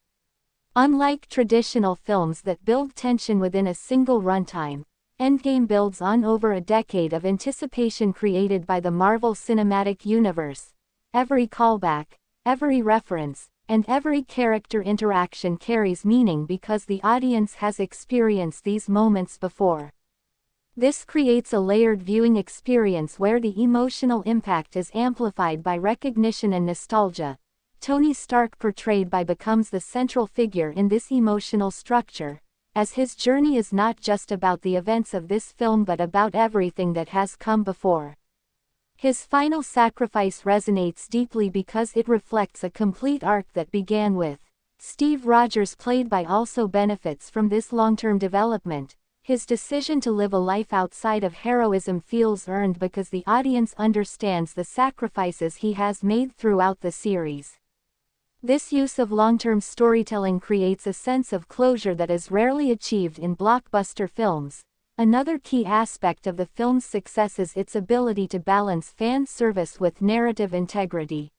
Unlike traditional films that build tension within a single runtime, Endgame builds on over a decade of anticipation created by the Marvel Cinematic Universe. Every callback, every reference, and every character interaction carries meaning because the audience has experienced these moments before. This creates a layered viewing experience where the emotional impact is amplified by recognition and nostalgia. Tony Stark, portrayed by, becomes the central figure in this emotional structure, as his journey is not just about the events of this film but about everything that has come before. His final sacrifice resonates deeply because it reflects a complete arc that began with Steve Rogers, played by, also benefits from this long-term development. His decision to live a life outside of heroism feels earned because the audience understands the sacrifices he has made throughout the series. This use of long-term storytelling creates a sense of closure that is rarely achieved in blockbuster films. Another key aspect of the film's success is its ability to balance fan service with narrative integrity.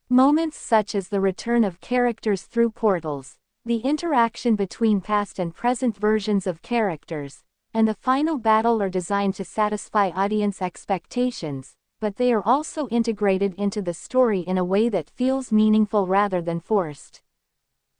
Moments such as the return of characters through portals, the interaction between past and present versions of characters, and the final battle are designed to satisfy audience expectations, but they are also integrated into the story in a way that feels meaningful rather than forced.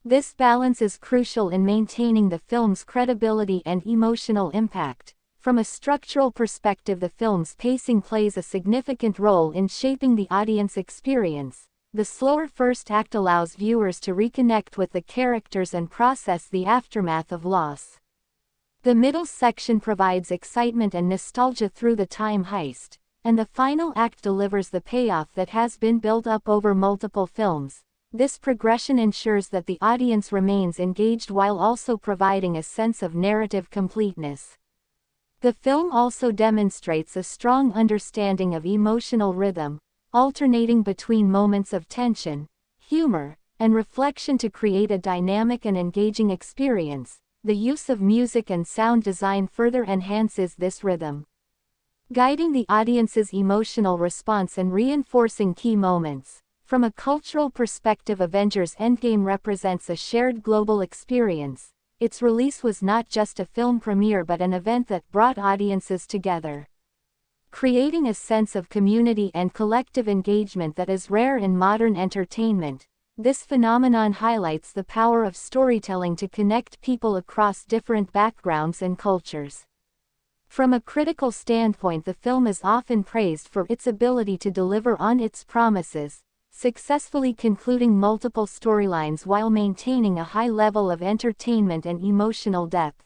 This balance is crucial in maintaining the film's credibility and emotional impact. From a structural perspective, the film's pacing plays a significant role in shaping the audience experience. The slower first act allows viewers to reconnect with the characters and process the aftermath of loss. The middle section provides excitement and nostalgia through the time heist, and the final act delivers the payoff that has been built up over multiple films. This progression ensures that the audience remains engaged while also providing a sense of narrative completeness. The film also demonstrates a strong understanding of emotional rhythm, alternating between moments of tension, humor, and reflection to create a dynamic and engaging experience. The use of music and sound design further enhances this rhythm, guiding the audience's emotional response and reinforcing key moments. From a cultural perspective, Avengers Endgame represents a shared global experience. Its release was not just a film premiere but an event that brought audiences together, creating a sense of community and collective engagement that is rare in modern entertainment. This phenomenon highlights the power of storytelling to connect people across different backgrounds and cultures. From a critical standpoint, the film is often praised for its ability to deliver on its promises, successfully concluding multiple storylines while maintaining a high level of entertainment and emotional depth.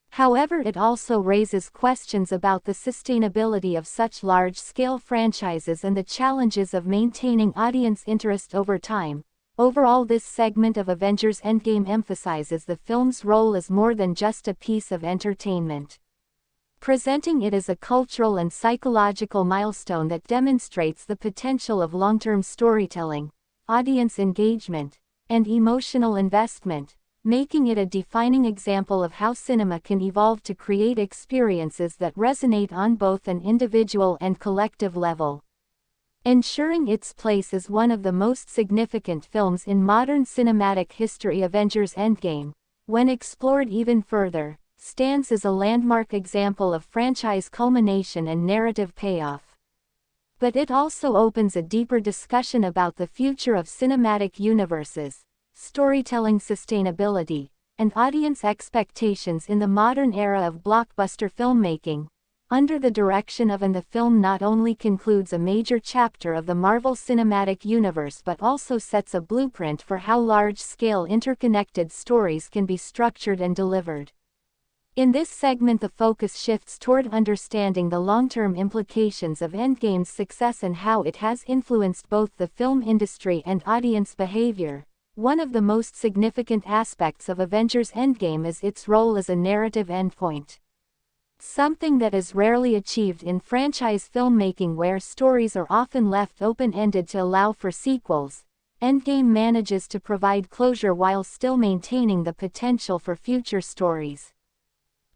However, it also raises questions about the sustainability of such large-scale franchises and the challenges of maintaining audience interest over time. Overall, this segment of Avengers Endgame emphasizes the film's role as more than just a piece of entertainment, presenting it as a cultural and psychological milestone that demonstrates the potential of long-term storytelling, audience engagement, and emotional investment, making it a defining example of how cinema can evolve to create experiences that resonate on both an individual and collective level. Ensuring its place as one of the most significant films in modern cinematic history, Avengers Endgame, when explored even further, stands as a landmark example of franchise culmination and narrative payoff. But it also opens a deeper discussion about the future of cinematic universes, storytelling sustainability, and audience expectations in the modern era of blockbuster filmmaking. Under the direction of the film not only concludes a major chapter of the Marvel Cinematic Universe but also sets a blueprint for how large-scale interconnected stories can be structured and delivered. In this segment the focus shifts toward understanding the long-term implications of Endgame's success and how it has influenced both the film industry and audience behavior. One of the most significant aspects of Avengers Endgame is its role as a narrative endpoint. Something that is rarely achieved in franchise filmmaking, where stories are often left open-ended to allow for sequels. Endgame manages to provide closure while still maintaining the potential for future stories.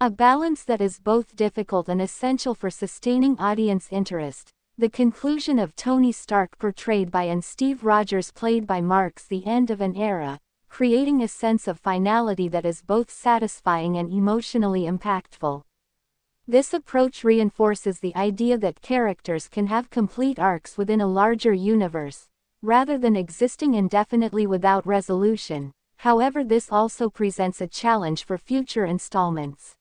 A balance that is both difficult and essential for sustaining audience interest. The conclusion of Tony Stark, portrayed by and Steve Rogers played by, marks the end of an era, creating a sense of finality that is both satisfying and emotionally impactful. This approach reinforces the idea that characters can have complete arcs within a larger universe, rather than existing indefinitely without resolution. However, this also presents a challenge for future installments,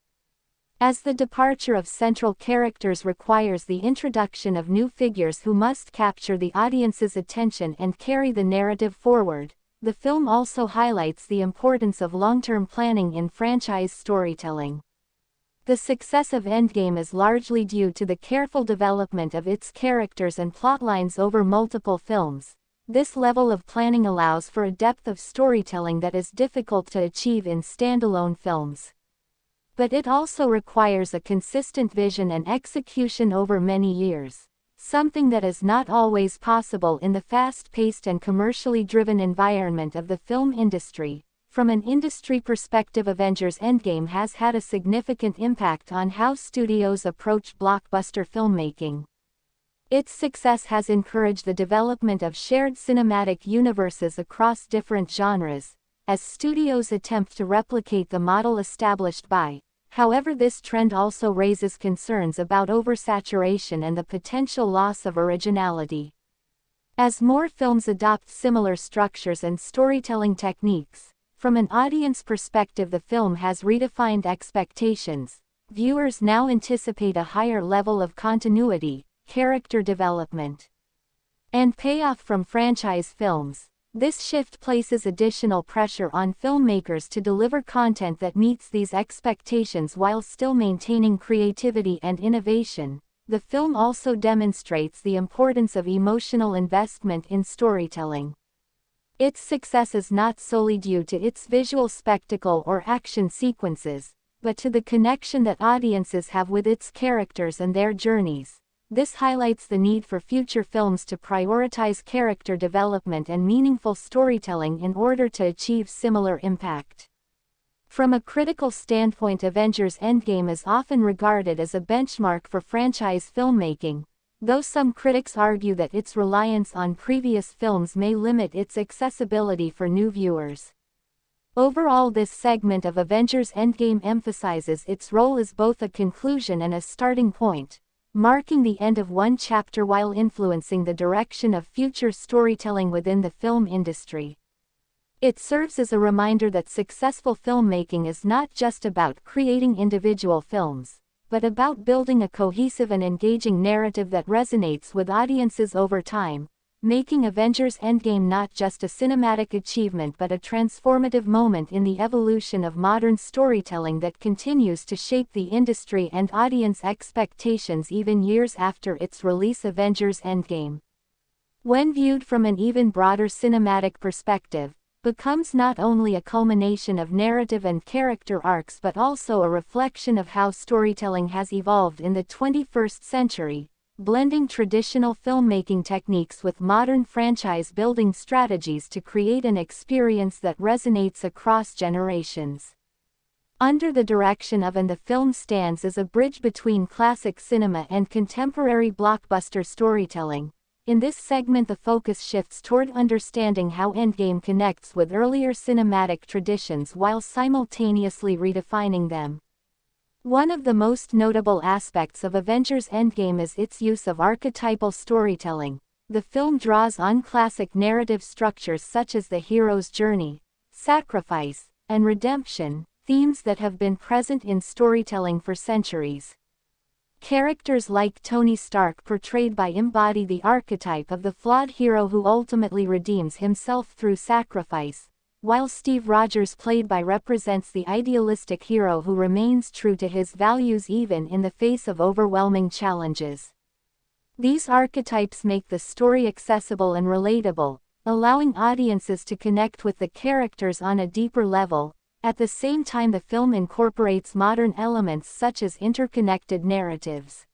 as the departure of central characters requires the introduction of new figures who must capture the audience's attention and carry the narrative forward. The film also highlights the importance of long-term planning in franchise storytelling. The success of Endgame is largely due to the careful development of its characters and plotlines over multiple films. This level of planning allows for a depth of storytelling that is difficult to achieve in standalone films. But it also requires a consistent vision and execution over many years, something that is not always possible in the fast-paced and commercially driven environment of the film industry. From an industry perspective, Avengers Endgame has had a significant impact on how studios approach blockbuster filmmaking. Its success has encouraged the development of shared cinematic universes across different genres, as studios attempt to replicate the model established by. However, this trend also raises concerns about oversaturation and the potential loss of originality. As more films adopt similar structures and storytelling techniques, from an audience perspective, the film has redefined expectations. Viewers now anticipate a higher level of continuity, character development, and payoff from franchise films. This shift places additional pressure on filmmakers to deliver content that meets these expectations while still maintaining creativity and innovation. The film also demonstrates the importance of emotional investment in storytelling. Its success is not solely due to its visual spectacle or action sequences, but to the connection that audiences have with its characters and their journeys. This highlights the need for future films to prioritize character development and meaningful storytelling in order to achieve similar impact. From a critical standpoint, Avengers Endgame is often regarded as a benchmark for franchise filmmaking, though some critics argue that its reliance on previous films may limit its accessibility for new viewers. Overall, this segment of Avengers Endgame emphasizes its role as both a conclusion and a starting point, marking the end of one chapter while influencing the direction of future storytelling within the film industry. It serves as a reminder that successful filmmaking is not just about creating individual films, but about building a cohesive and engaging narrative that resonates with audiences over time, making Avengers Endgame not just a cinematic achievement but a transformative moment in the evolution of modern storytelling that continues to shape the industry and audience expectations even years after its release. Avengers Endgame, when viewed from an even broader cinematic perspective, becomes not only a culmination of narrative and character arcs but also a reflection of how storytelling has evolved in the 21st century, blending traditional filmmaking techniques with modern franchise-building strategies to create an experience that resonates across generations. Under the direction of and the film stands as a bridge between classic cinema and contemporary blockbuster storytelling. In this segment the focus shifts toward understanding how Endgame connects with earlier cinematic traditions while simultaneously redefining them. One of the most notable aspects of Avengers Endgame is its use of archetypal storytelling. The film draws on classic narrative structures such as the hero's journey, sacrifice, and redemption, themes that have been present in storytelling for centuries. Characters like Tony Stark portrayed by embody the archetype of the flawed hero who ultimately redeems himself through sacrifice, while Steve Rogers played by represents the idealistic hero who remains true to his values even in the face of overwhelming challenges. These archetypes make the story accessible and relatable, allowing audiences to connect with the characters on a deeper level. At the same time the film incorporates modern elements such as interconnected narratives,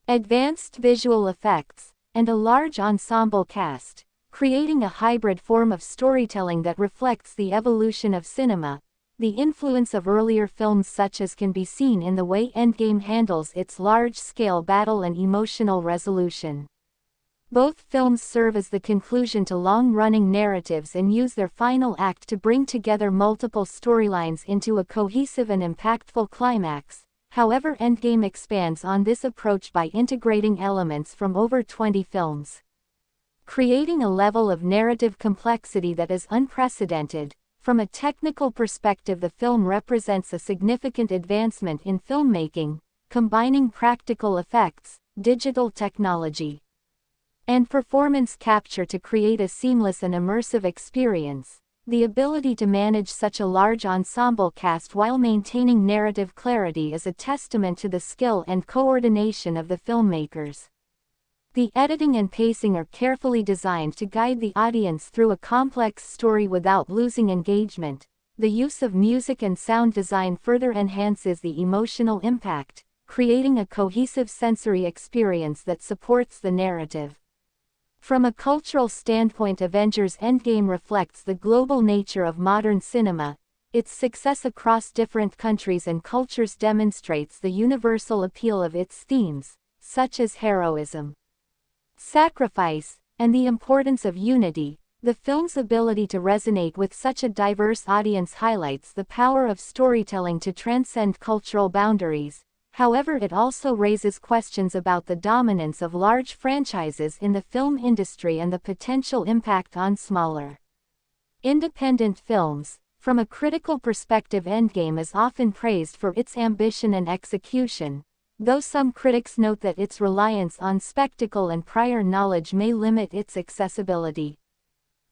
advanced visual effects, and a large ensemble cast, creating a hybrid form of storytelling that reflects the evolution of cinema. The influence of earlier films such as can be seen in the way Endgame handles its large-scale battle and emotional resolution. Both films serve as the conclusion to long-running narratives and use their final act to bring together multiple storylines into a cohesive and impactful climax. However, Endgame expands on this approach by integrating elements from over 20 films, creating a level of narrative complexity that is unprecedented. From a technical perspective, the film represents a significant advancement in filmmaking, combining practical effects, digital technology, and performance capture to create a seamless and immersive experience. The ability to manage such a large ensemble cast while maintaining narrative clarity is a testament to the skill and coordination of the filmmakers. The editing and pacing are carefully designed to guide the audience through a complex story without losing engagement. The use of music and sound design further enhances the emotional impact, creating a cohesive sensory experience that supports the narrative. From a cultural standpoint, Avengers Endgame reflects the global nature of modern cinema. Its success across different countries and cultures demonstrates the universal appeal of its themes, such as heroism, sacrifice, and the importance of unity. The film's ability to resonate with such a diverse audience highlights the power of storytelling to transcend cultural boundaries. However, it also raises questions about the dominance of large franchises in the film industry and the potential impact on smaller, independent films. From a critical perspective, Endgame is often praised for its ambition and execution, though some critics note that its reliance on spectacle and prior knowledge may limit its accessibility.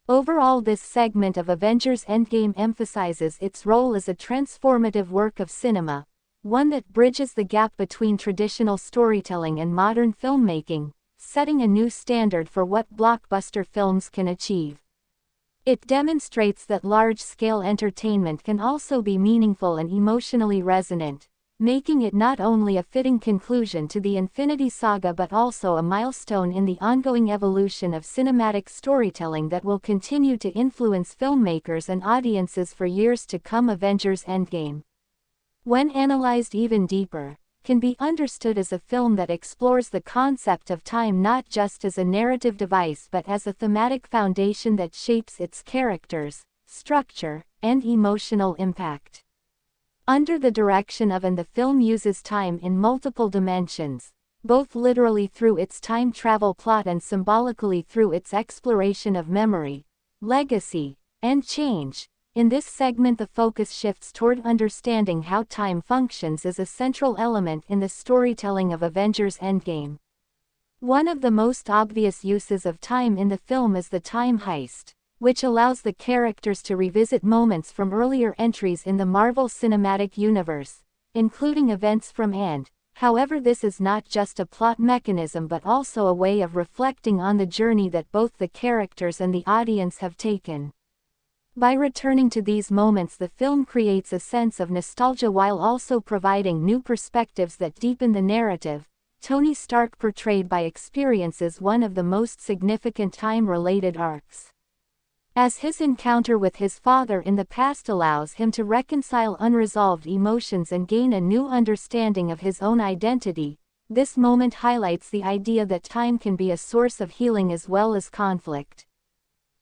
Overall, this segment of Avengers Endgame emphasizes its role as a transformative work of cinema, one that bridges the gap between traditional storytelling and modern filmmaking, setting a new standard for what blockbuster films can achieve. It demonstrates that large-scale entertainment can also be meaningful and emotionally resonant, making it not only a fitting conclusion to the Infinity Saga but also a milestone in the ongoing evolution of cinematic storytelling that will continue to influence filmmakers and audiences for years to come. Avengers Endgame, when analyzed even deeper, can be understood as a film that explores the concept of time not just as a narrative device but as a thematic foundation that shapes its characters, structure, and emotional impact. Under the direction of and the film uses time in multiple dimensions, both literally through its time travel plot and symbolically through its exploration of memory, legacy, and change. In this segment, the focus shifts toward understanding how time functions as a central element in the storytelling of Avengers Endgame. One of the most obvious uses of time in the film is the time heist, which allows the characters to revisit moments from earlier entries in the Marvel Cinematic Universe, including events from and. However, this is not just a plot mechanism but also a way of reflecting on the journey that both the characters and the audience have taken. By returning to these moments, the film creates a sense of nostalgia while also providing new perspectives that deepen the narrative. Tony Stark portrayed by experiences one of the most significant time-related arcs. As his encounter with his father in the past allows him to reconcile unresolved emotions and gain a new understanding of his own identity, this moment highlights the idea that time can be a source of healing as well as conflict.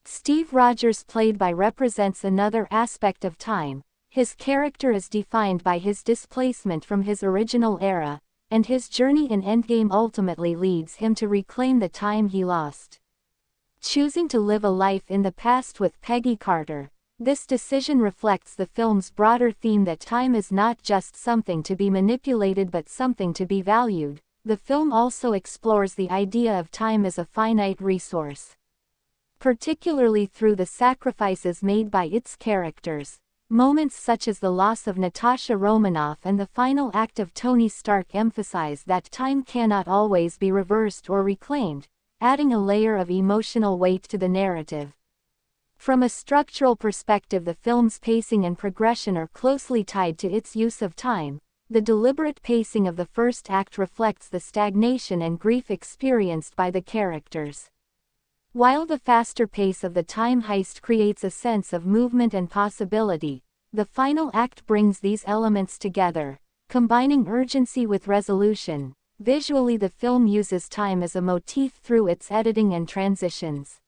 Steve Rogers played by represents another aspect of time. His character is defined by his displacement from his original era, and his journey in Endgame ultimately leads him to reclaim the time he lost. Choosing to live a life in the past with Peggy Carter, this decision reflects the film's broader theme that time is not just something to be manipulated but something to be valued. The film also explores the idea of time as a finite resource, particularly through the sacrifices made by its characters. Moments such as the loss of Natasha Romanoff and the final act of Tony Stark emphasize that time cannot always be reversed or reclaimed, adding a layer of emotional weight to the narrative. From a structural perspective, the film's pacing and progression are closely tied to its use of time. The deliberate pacing of the first act reflects the stagnation and grief experienced by the characters, while the faster pace of the time heist creates a sense of movement and possibility. The final act brings these elements together, combining urgency with resolution. Visually, the film uses time as a motif through its editing and transitions,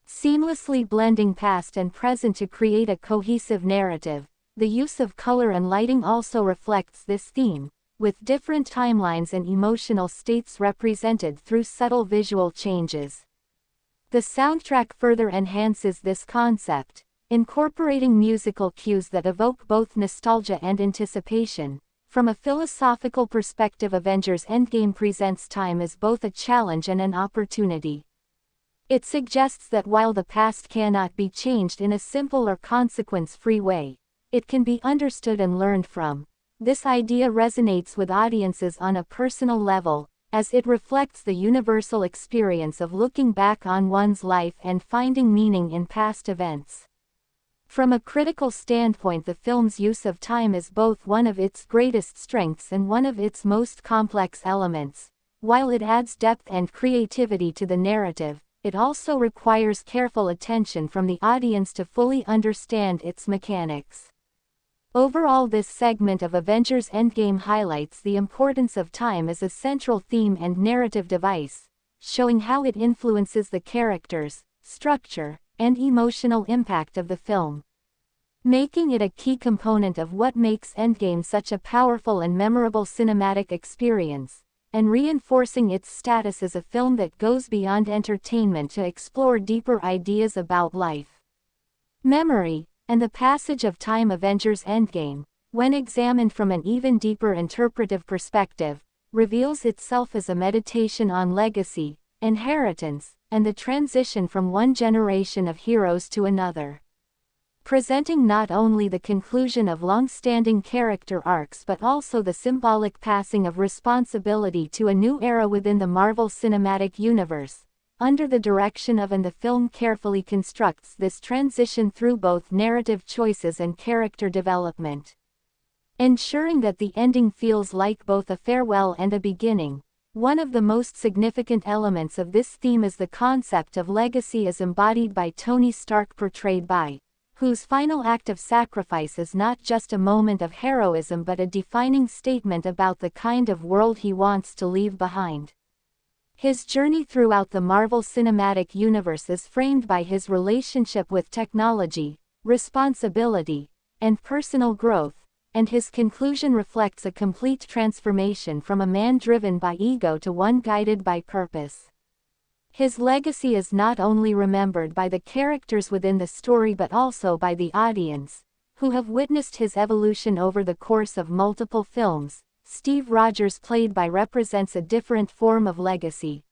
seamlessly blending past and present to create a cohesive narrative. The use of color and lighting also reflects this theme, with different timelines and emotional states represented through subtle visual changes. The soundtrack further enhances this concept, incorporating musical cues that evoke both nostalgia and anticipation. From a philosophical perspective, Avengers Endgame presents time as both a challenge and an opportunity. It suggests that while the past cannot be changed in a simple or consequence-free way, it can be understood and learned from. This idea resonates with audiences on a personal level, as it reflects the universal experience of looking back on one's life and finding meaning in past events. From a critical standpoint, the film's use of time is both one of its greatest strengths and one of its most complex elements. While it adds depth and creativity to the narrative, it also requires careful attention from the audience to fully understand its mechanics. Overall, this segment of Avengers Endgame highlights the importance of time as a central theme and narrative device, showing how it influences the characters, structure, and emotional impact of the film, making it a key component of what makes Endgame such a powerful and memorable cinematic experience, and reinforcing its status as a film that goes beyond entertainment to explore deeper ideas about life, memory, and the passage of time. Avengers Endgame, when examined from an even deeper interpretive perspective, reveals itself as a meditation on legacy, inheritance, and the transition from one generation of heroes to another, presenting not only the conclusion of long-standing character arcs but also the symbolic passing of responsibility to a new era within the Marvel Cinematic Universe. Under the direction of, and the film carefully constructs this transition through both narrative choices and character development, ensuring that the ending feels like both a farewell and a beginning. One of the most significant elements of this theme is the concept of legacy as embodied by Tony Stark, portrayed by, whose final act of sacrifice is not just a moment of heroism but a defining statement about the kind of world he wants to leave behind. His journey throughout the Marvel Cinematic Universe is framed by his relationship with technology, responsibility, and personal growth, and his conclusion reflects a complete transformation from a man driven by ego to one guided by purpose. His legacy is not only remembered by the characters within the story but also by the audience, who have witnessed his evolution over the course of multiple films. Steve Rogers, played by represents a different form of legacy,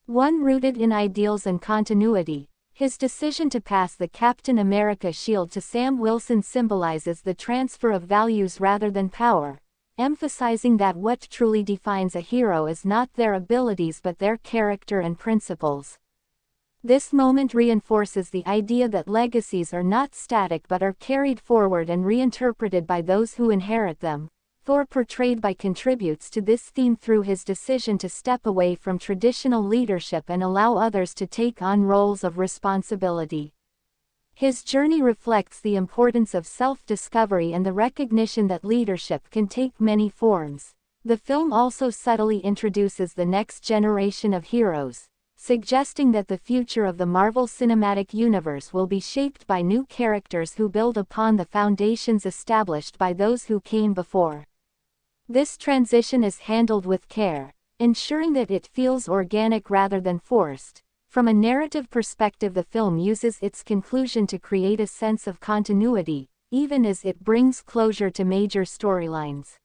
one rooted in ideals and continuity. His decision to pass the Captain America shield to Sam Wilson symbolizes the transfer of values rather than power, emphasizing that what truly defines a hero is not their abilities but their character and principles. This moment reinforces the idea that legacies are not static but are carried forward and reinterpreted by those who inherit them. Thor, portrayed by, contributes to this theme through his decision to step away from traditional leadership and allow others to take on roles of responsibility. His journey reflects the importance of self-discovery and the recognition that leadership can take many forms. The film also subtly introduces the next generation of heroes, suggesting that the future of the Marvel Cinematic Universe will be shaped by new characters who build upon the foundations established by those who came before. This transition is handled with care, ensuring that it feels organic rather than forced. From a narrative perspective, the film uses its conclusion to create a sense of continuity, even as it brings closure to major storylines.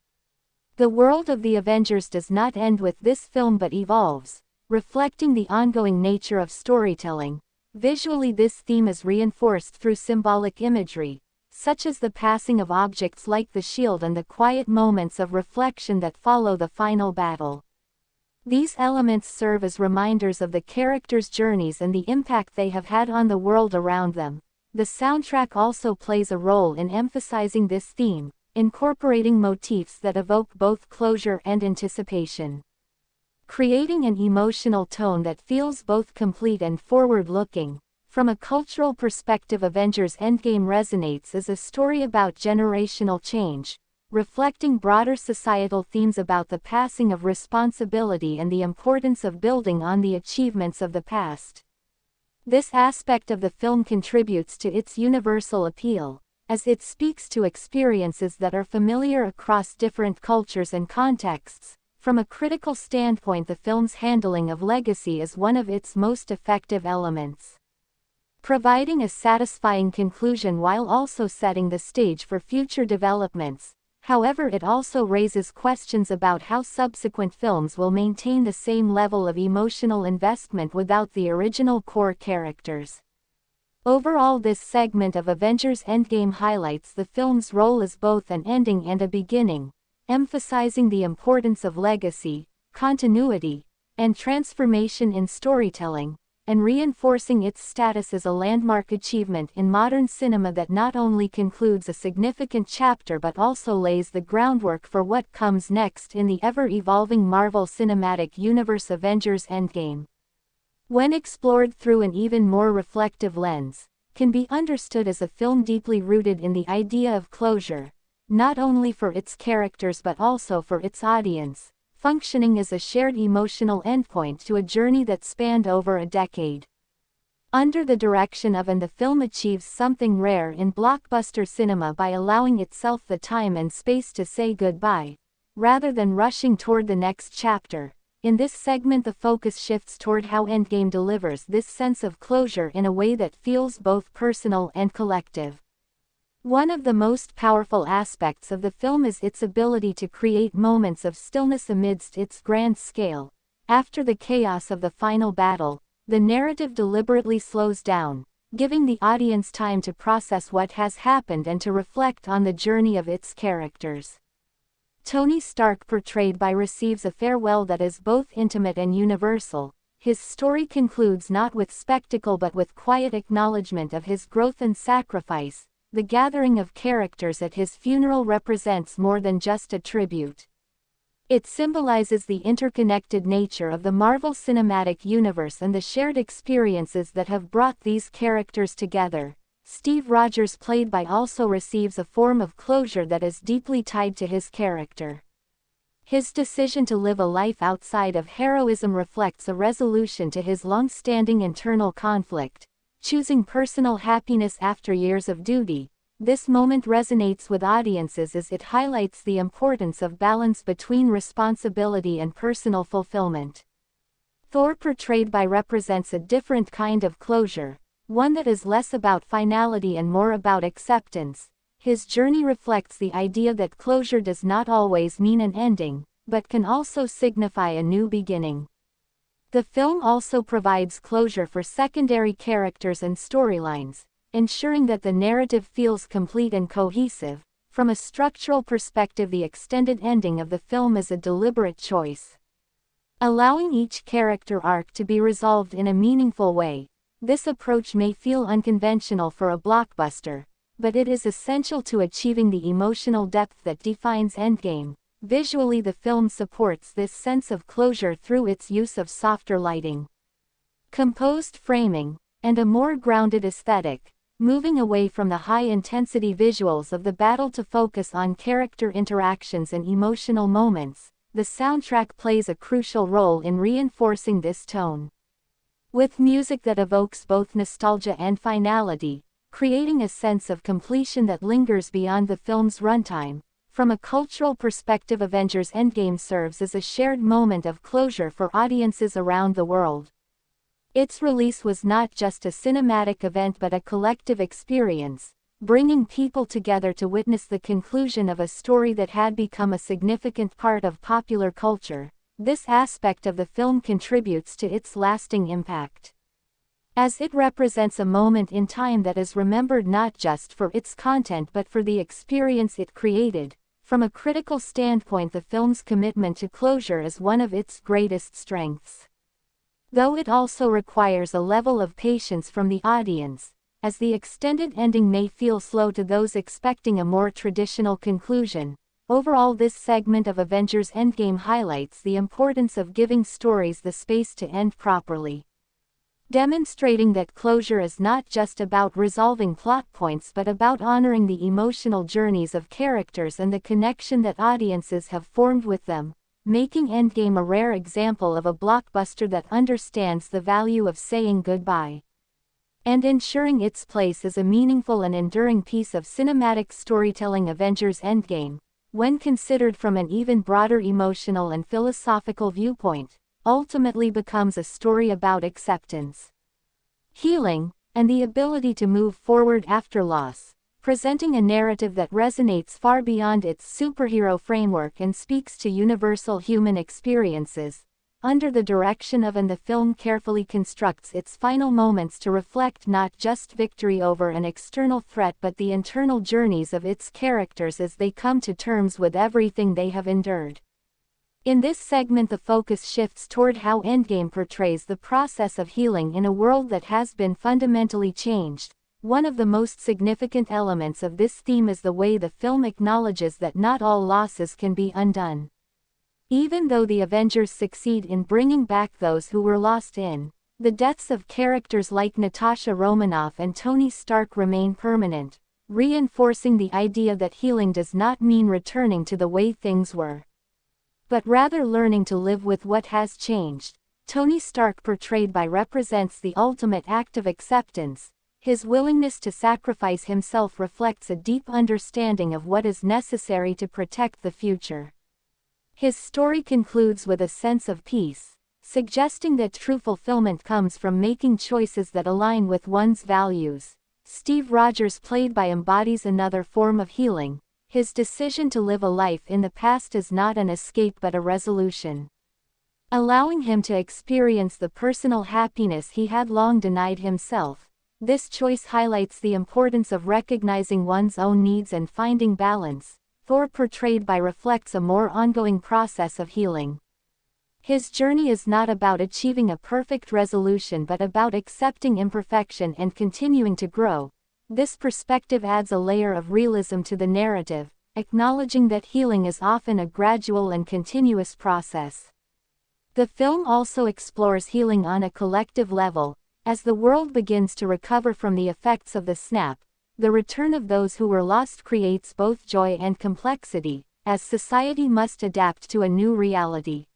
The world of the Avengers does not end with this film but evolves, reflecting the ongoing nature of storytelling. Visually, this theme is reinforced through symbolic imagery, such as the passing of objects like the shield and the quiet moments of reflection that follow the final battle. These elements serve as reminders of the characters' journeys and the impact they have had on the world around them. The soundtrack also plays a role in emphasizing this theme, incorporating motifs that evoke both closure and anticipation, creating an emotional tone that feels both complete and forward-looking. From a cultural perspective, Avengers Endgame resonates as a story about generational change, reflecting broader societal themes about the passing of responsibility and the importance of building on the achievements of the past. This aspect of the film contributes to its universal appeal, as it speaks to experiences that are familiar across different cultures and contexts. From a critical standpoint, the film's handling of legacy is one of its most effective elements, providing a satisfying conclusion while also setting the stage for future developments. However, it also raises questions about how subsequent films will maintain the same level of emotional investment without the original core characters. Overall, this segment of Avengers Endgame highlights the film's role as both an ending and a beginning, emphasizing the importance of legacy, continuity, and transformation in storytelling, and reinforcing its status as a landmark achievement in modern cinema that not only concludes a significant chapter but also lays the groundwork for what comes next in the ever-evolving Marvel Cinematic Universe. Avengers Endgame, when explored through an even more reflective lens, can be understood as a film deeply rooted in the idea of closure, not only for its characters but also for its audience, functioning as a shared emotional endpoint to a journey that spanned over a decade. Under the direction of the film achieves something rare in blockbuster cinema by allowing itself the time and space to say goodbye, rather than rushing toward the next chapter. In this segment, the focus shifts toward how Endgame delivers this sense of closure in a way that feels both personal and collective. One of the most powerful aspects of the film is its ability to create moments of stillness amidst its grand scale. After the chaos of the final battle, the narrative deliberately slows down, giving the audience time to process what has happened and to reflect on the journey of its characters. Tony Stark, portrayed by, receives a farewell that is both intimate and universal. His story concludes not with spectacle but with quiet acknowledgement of his growth and sacrifice. The gathering of characters at his funeral represents more than just a tribute. It symbolizes the interconnected nature of the Marvel Cinematic Universe and the shared experiences that have brought these characters together. Steve Rogers, played by, also receives a form of closure that is deeply tied to his character. His decision to live a life outside of heroism reflects a resolution to his long-standing internal conflict, choosing personal happiness after years of duty. This moment resonates with audiences as it highlights the importance of balance between responsibility and personal fulfillment. Thor, portrayed by, represents a different kind of closure, one that is less about finality and more about acceptance. His journey reflects the idea that closure does not always mean an ending, but can also signify a new beginning. The film also provides closure for secondary characters and storylines, ensuring that the narrative feels complete and cohesive. From a structural perspective, the extended ending of the film is a deliberate choice, allowing each character arc to be resolved in a meaningful way. This approach may feel unconventional for a blockbuster, but it is essential to achieving the emotional depth that defines Endgame. Visually, the film supports this sense of closure through its use of softer lighting, composed framing, and a more grounded aesthetic, moving away from the high-intensity visuals of the battle to focus on character interactions and emotional moments. The soundtrack plays a crucial role in reinforcing this tone, with music that evokes both nostalgia and finality, creating a sense of completion that lingers beyond the film's runtime. From a cultural perspective, Avengers Endgame serves as a shared moment of closure for audiences around the world. Its release was not just a cinematic event but a collective experience, bringing people together to witness the conclusion of a story that had become a significant part of popular culture. This aspect of the film contributes to its lasting impact, as it represents a moment in time that is remembered not just for its content but for the experience it created. From a critical standpoint, the film's commitment to closure is one of its greatest strengths, though it also requires a level of patience from the audience, as the extended ending may feel slow to those expecting a more traditional conclusion. Overall, this segment of Avengers Endgame highlights the importance of giving stories the space to end properly, demonstrating that closure is not just about resolving plot points but about honoring the emotional journeys of characters and the connection that audiences have formed with them, making Endgame a rare example of a blockbuster that understands the value of saying goodbye and ensuring its place as a meaningful and enduring piece of cinematic storytelling. Avengers Endgame, when considered from an even broader emotional and philosophical viewpoint, ultimately becomes a story about acceptance, healing, and the ability to move forward after loss, presenting a narrative that resonates far beyond its superhero framework and speaks to universal human experiences. Under the direction of the film carefully constructs its final moments to reflect not just victory over an external threat but the internal journeys of its characters as they come to terms with everything they have endured. In this segment, the focus shifts toward how Endgame portrays the process of healing in a world that has been fundamentally changed. One of the most significant elements of this theme is the way the film acknowledges that not all losses can be undone. Even though the Avengers succeed in bringing back those who were lost in the deaths of characters like Natasha Romanoff and Tony Stark remain permanent, reinforcing the idea that healing does not mean returning to the way things were, but rather learning to live with what has changed. Tony Stark, portrayed by represents the ultimate act of acceptance. His willingness to sacrifice himself reflects a deep understanding of what is necessary to protect the future. His story concludes with a sense of peace, suggesting that true fulfillment comes from making choices that align with one's values. Steve Rogers, played by embodies another form of healing. His decision to live a life in the past is not an escape but a resolution, allowing him to experience the personal happiness he had long denied himself. This choice highlights the importance of recognizing one's own needs and finding balance. Thor, portrayed by reflects a more ongoing process of healing. His journey is not about achieving a perfect resolution but about accepting imperfection and continuing to grow. This perspective adds a layer of realism to the narrative, acknowledging that healing is often a gradual and continuous process. The film also explores healing on a collective level. As the world begins to recover from the effects of the snap, the return of those who were lost creates both joy and complexity, as society must adapt to a new reality.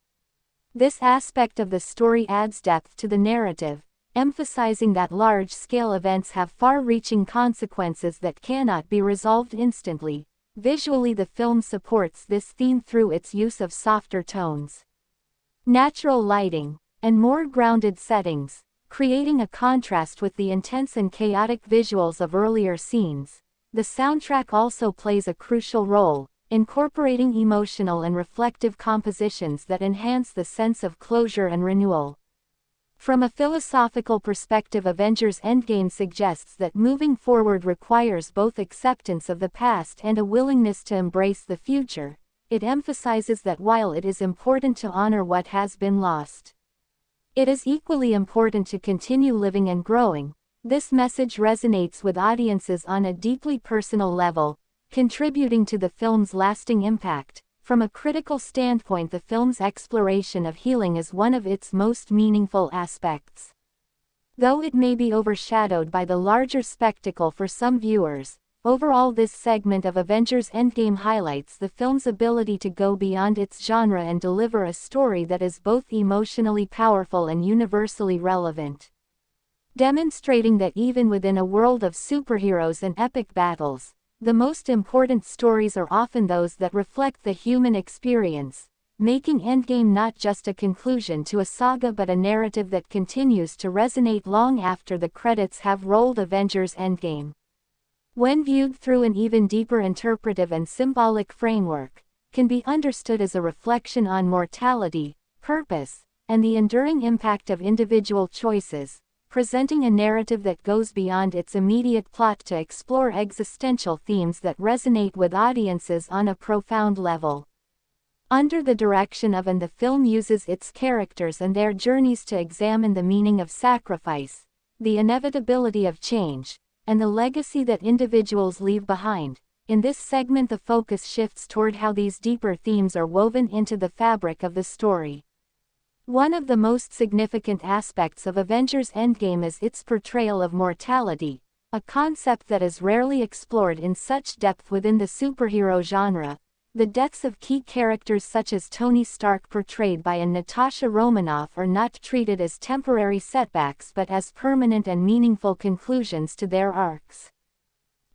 This aspect of the story adds depth to the narrative, emphasizing that large-scale events have far-reaching consequences that cannot be resolved instantly. Visually, the film supports this theme through its use of softer tones, natural lighting, and more grounded settings, creating a contrast with the intense and chaotic visuals of earlier scenes. The soundtrack also plays a crucial role, incorporating emotional and reflective compositions that enhance the sense of closure and renewal. From a philosophical perspective, Avengers Endgame suggests that moving forward requires both acceptance of the past and a willingness to embrace the future. It emphasizes that while it is important to honor what has been lost, It is equally important to continue living and growing. This message resonates with audiences on a deeply personal level, contributing to the film's lasting impact. From a critical standpoint, the film's exploration of healing is one of its most meaningful aspects. Though it may be overshadowed by the larger spectacle for some viewers, overall this segment of Avengers Endgame highlights the film's ability to go beyond its genre and deliver a story that is both emotionally powerful and universally relevant. Demonstrating that even within a world of superheroes and epic battles, the most important stories are often those that reflect the human experience, making Endgame not just a conclusion to a saga but a narrative that continues to resonate long after the credits have rolled. Avengers Endgame, when viewed through an even deeper interpretive and symbolic framework, can be understood as a reflection on mortality, purpose, and the enduring impact of individual choices, presenting a narrative that goes beyond its immediate plot to explore existential themes that resonate with audiences on a profound level. Under the direction of, and the film uses its characters and their journeys to examine the meaning of sacrifice, the inevitability of change, and the legacy that individuals leave behind. In this segment, the focus shifts toward how these deeper themes are woven into the fabric of the story. One of the most significant aspects of Avengers Endgame is its portrayal of mortality, a concept that is rarely explored in such depth within the superhero genre. The deaths of key characters such as Tony Stark, portrayed by Natasha Romanoff, are not treated as temporary setbacks but as permanent and meaningful conclusions to their arcs.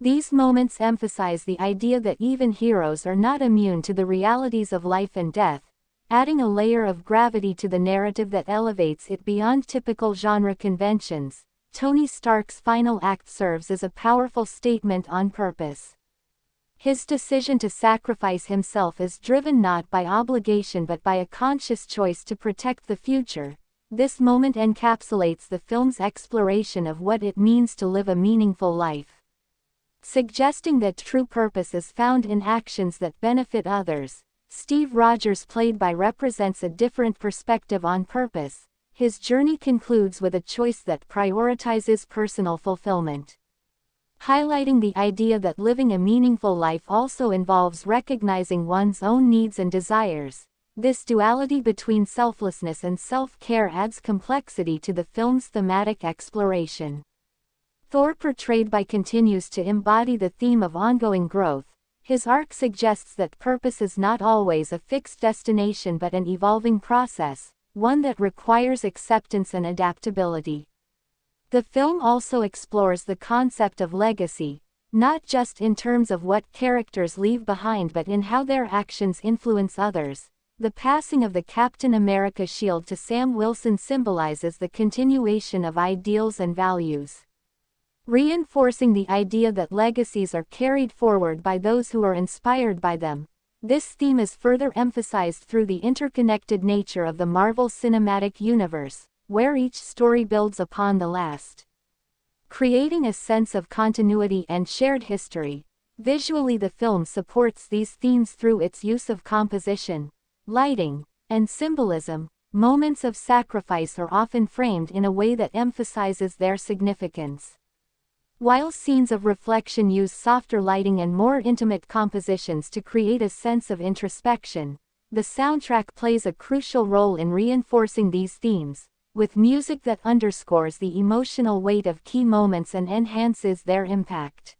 These moments emphasize the idea that even heroes are not immune to the realities of life and death, adding a layer of gravity to the narrative that elevates it beyond typical genre conventions. Tony Stark's final act serves as a powerful statement on purpose. His decision to sacrifice himself is driven not by obligation but by a conscious choice to protect the future. This moment encapsulates the film's exploration of what it means to live a meaningful life, suggesting that true purpose is found in actions that benefit others. Steve Rogers, played by, represents a different perspective on purpose. His journey concludes with a choice that prioritizes personal fulfillment, highlighting the idea that living a meaningful life also involves recognizing one's own needs and desires. This duality between selflessness and self-care adds complexity to the film's thematic exploration. Thor, portrayed by, continues to embody the theme of ongoing growth. His arc suggests that purpose is not always a fixed destination but an evolving process, one that requires acceptance and adaptability. The film also explores the concept of legacy, not just in terms of what characters leave behind but in how their actions influence others. The passing of the Captain America shield to Sam Wilson symbolizes the continuation of ideals and values, reinforcing the idea that legacies are carried forward by those who are inspired by them. This theme is further emphasized through the interconnected nature of the Marvel Cinematic Universe, where each story builds upon the last, creating a sense of continuity and shared history. Visually, the film supports these themes through its use of composition, lighting, and symbolism. Moments of sacrifice are often framed in a way that emphasizes their significance, while scenes of reflection use softer lighting and more intimate compositions to create a sense of introspection. The soundtrack plays a crucial role in reinforcing these themes, with music that underscores the emotional weight of key moments and enhances their impact.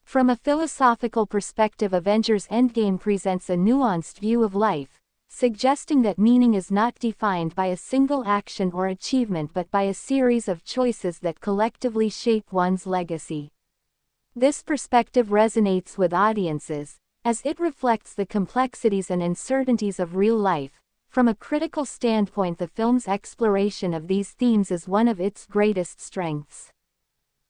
From a philosophical perspective, Avengers Endgame presents a nuanced view of life, suggesting that meaning is not defined by a single action or achievement but by a series of choices that collectively shape one's legacy. This perspective resonates with audiences, as it reflects the complexities and uncertainties of real life. From a critical standpoint, the film's exploration of these themes is one of its greatest strengths.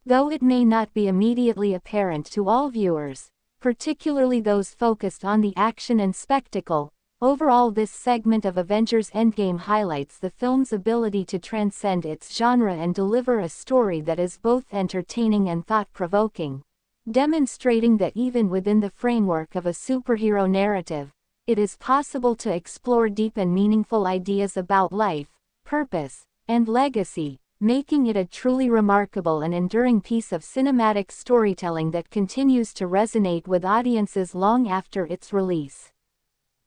Though it may not be immediately apparent to all viewers, particularly those focused on the action and spectacle, overall this segment of Avengers Endgame highlights the film's ability to transcend its genre and deliver a story that is both entertaining and thought-provoking, demonstrating that even within the framework of a superhero narrative, it is possible to explore deep and meaningful ideas about life, purpose, and legacy, making it a truly remarkable and enduring piece of cinematic storytelling that continues to resonate with audiences long after its release.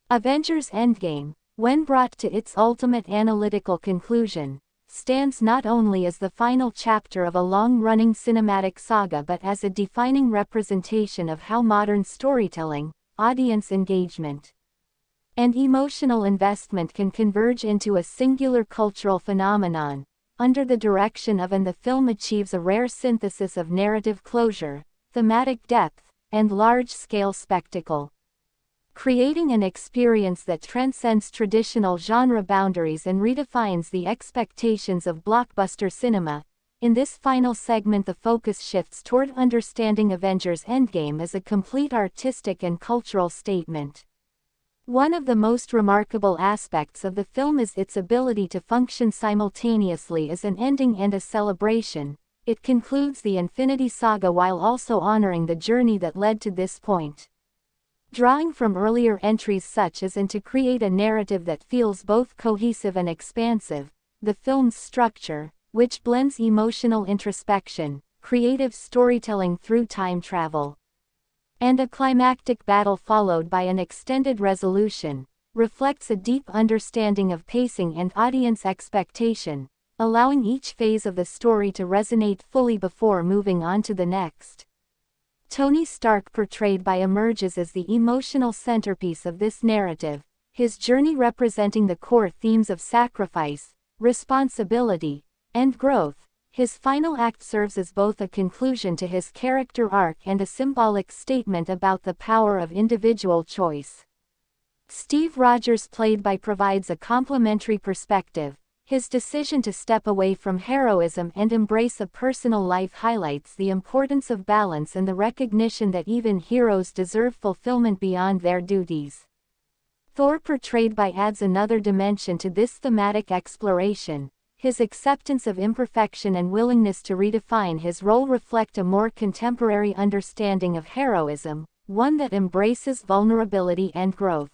Avengers Endgame, when brought to its ultimate analytical conclusion, stands not only as the final chapter of a long-running cinematic saga but as a defining representation of how modern storytelling, audience engagement, and emotional investment can converge into a singular cultural phenomenon, under the direction of and the film achieves a rare synthesis of narrative closure, thematic depth, and large-scale spectacle, creating an experience that transcends traditional genre boundaries and redefines the expectations of blockbuster cinema. In this final segment, the focus shifts toward understanding Avengers Endgame as a complete artistic and cultural statement. One of the most remarkable aspects of the film is its ability to function simultaneously as an ending and a celebration. It concludes the Infinity Saga while also honoring the journey that led to this point, drawing from earlier entries such as and to create a narrative that feels both cohesive and expansive. The film's structure, which blends emotional introspection, creative storytelling through time travel, and a climactic battle followed by an extended resolution, reflects a deep understanding of pacing and audience expectation, allowing each phase of the story to resonate fully before moving on to the next. Tony Stark, portrayed by emerges as the emotional centerpiece of this narrative, his journey representing the core themes of sacrifice, responsibility, and growth. His final act serves as both a conclusion to his character arc and a symbolic statement about the power of individual choice. Steve Rogers, played by provides a complementary perspective. His decision to step away from heroism and embrace a personal life highlights the importance of balance and the recognition that even heroes deserve fulfillment beyond their duties. Thor, portrayed by adds another dimension to this thematic exploration. His acceptance of imperfection and willingness to redefine his role reflect a more contemporary understanding of heroism, one that embraces vulnerability and growth.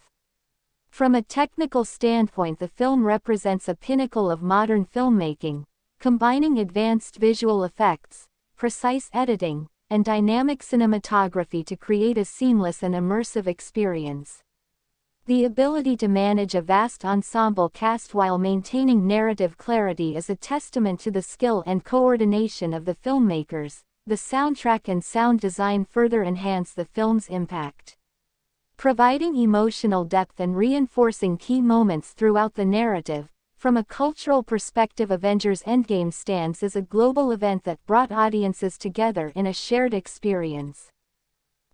From a technical standpoint, the film represents a pinnacle of modern filmmaking, combining advanced visual effects, precise editing, and dynamic cinematography to create a seamless and immersive experience. The ability to manage a vast ensemble cast while maintaining narrative clarity is a testament to the skill and coordination of the filmmakers. The soundtrack and sound design further enhance the film's impact, providing emotional depth and reinforcing key moments throughout the narrative. From a cultural perspective, Avengers Endgame stands as a global event that brought audiences together in a shared experience.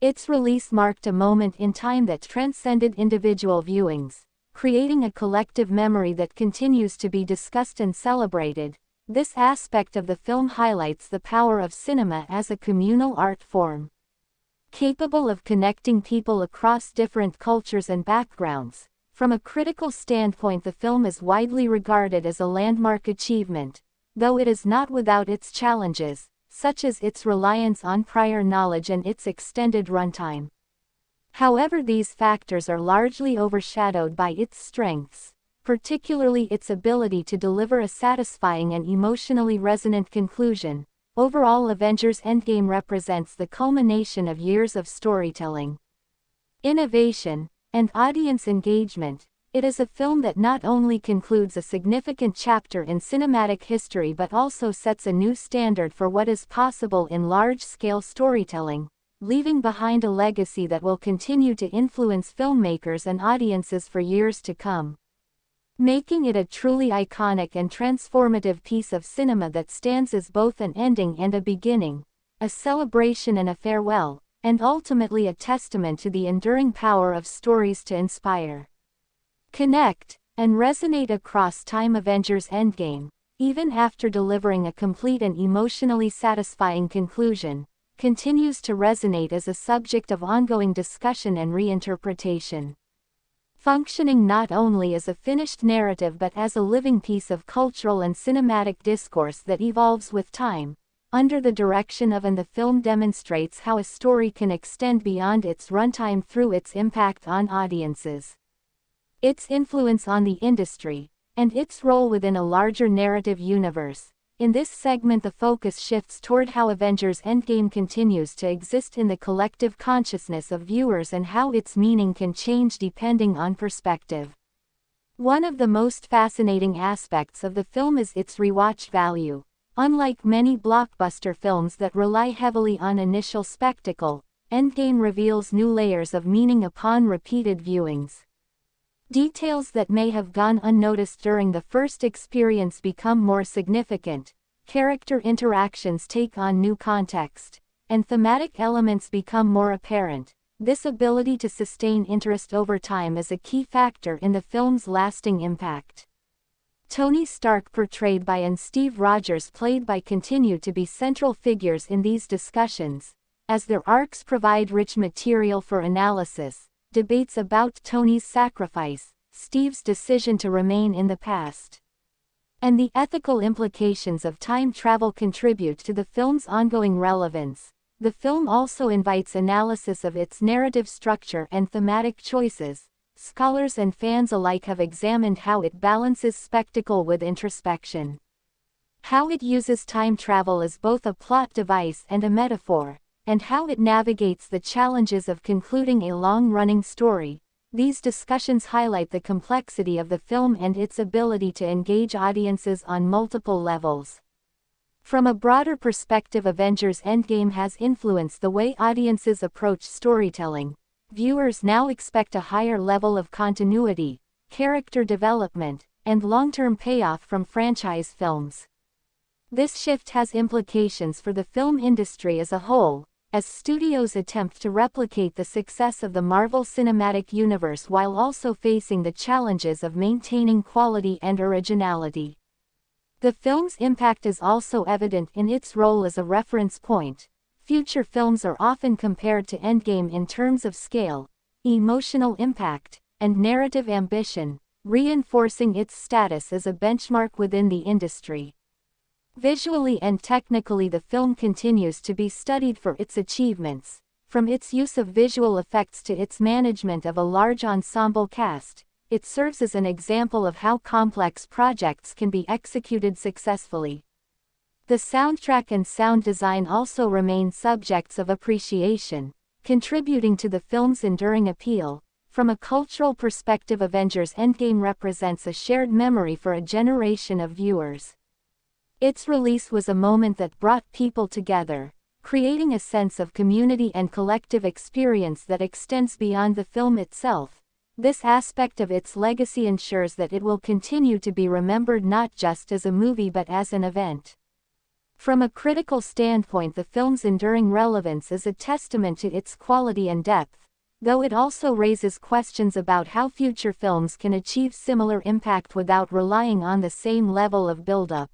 Its release marked a moment in time that transcended individual viewings, creating a collective memory that continues to be discussed and celebrated. This aspect of the film highlights the power of cinema as a communal art form, capable of connecting people across different cultures and backgrounds. From a critical standpoint, the film is widely regarded as a landmark achievement, though it is not without its challenges, such as its reliance on prior knowledge and its extended runtime. However, these factors are largely overshadowed by its strengths, particularly its ability to deliver a satisfying and emotionally resonant conclusion. Overall, Avengers Endgame represents the culmination of years of storytelling, innovation, and audience engagement. It is a film that not only concludes a significant chapter in cinematic history but also sets a new standard for what is possible in large-scale storytelling, leaving behind a legacy that will continue to influence filmmakers and audiences for years to come, making it a truly iconic and transformative piece of cinema that stands as both an ending and a beginning, a celebration and a farewell, and ultimately a testament to the enduring power of stories to inspire, connect, and resonate across time. Avengers Endgame, even after delivering a complete and emotionally satisfying conclusion, continues to resonate as a subject of ongoing discussion and reinterpretation, functioning not only as a finished narrative but as a living piece of cultural and cinematic discourse that evolves with time, under the direction of, and the film demonstrates how a story can extend beyond its runtime through its impact on audiences, its influence on the industry, and its role within a larger narrative universe. In this segment, the focus shifts toward how Avengers Endgame continues to exist in the collective consciousness of viewers and how its meaning can change depending on perspective. One of the most fascinating aspects of the film is its rewatch value. Unlike many blockbuster films that rely heavily on initial spectacle, Endgame reveals new layers of meaning upon repeated viewings. Details that may have gone unnoticed during the first experience become more significant, character interactions take on new context, and thematic elements become more apparent. This ability to sustain interest over time is a key factor in the film's lasting impact. Tony Stark portrayed by and Steve Rogers played by continue to be central figures in these discussions, as their arcs provide rich material for analysis. Debates about Tony's sacrifice, Steve's decision to remain in the past, and the ethical implications of time travel contribute to the film's ongoing relevance. The film also invites analysis of its narrative structure and thematic choices. Scholars and fans alike have examined how it balances spectacle with introspection, how it uses time travel as both a plot device and a metaphor, and how it navigates the challenges of concluding a long-running story. These discussions highlight the complexity of the film and its ability to engage audiences on multiple levels. From a broader perspective, Avengers Endgame has influenced the way audiences approach storytelling. Viewers now expect a higher level of continuity, character development, and long-term payoff from franchise films. This shift has implications for the film industry as a whole, as studios attempt to replicate the success of the Marvel Cinematic Universe while also facing the challenges of maintaining quality and originality. The film's impact is also evident in its role as a reference point. Future films are often compared to Endgame in terms of scale, emotional impact, and narrative ambition, reinforcing its status as a benchmark within the industry. Visually and technically, the film continues to be studied for its achievements, from its use of visual effects to its management of a large ensemble cast. It serves as an example of how complex projects can be executed successfully. The soundtrack and sound design also remain subjects of appreciation, contributing to the film's enduring appeal. From a cultural perspective, Avengers Endgame represents a shared memory for a generation of viewers. Its release was a moment that brought people together, creating a sense of community and collective experience that extends beyond the film itself. This aspect of its legacy ensures that it will continue to be remembered not just as a movie but as an event. From a critical standpoint, the film's enduring relevance is a testament to its quality and depth, though it also raises questions about how future films can achieve similar impact without relying on the same level of build-up.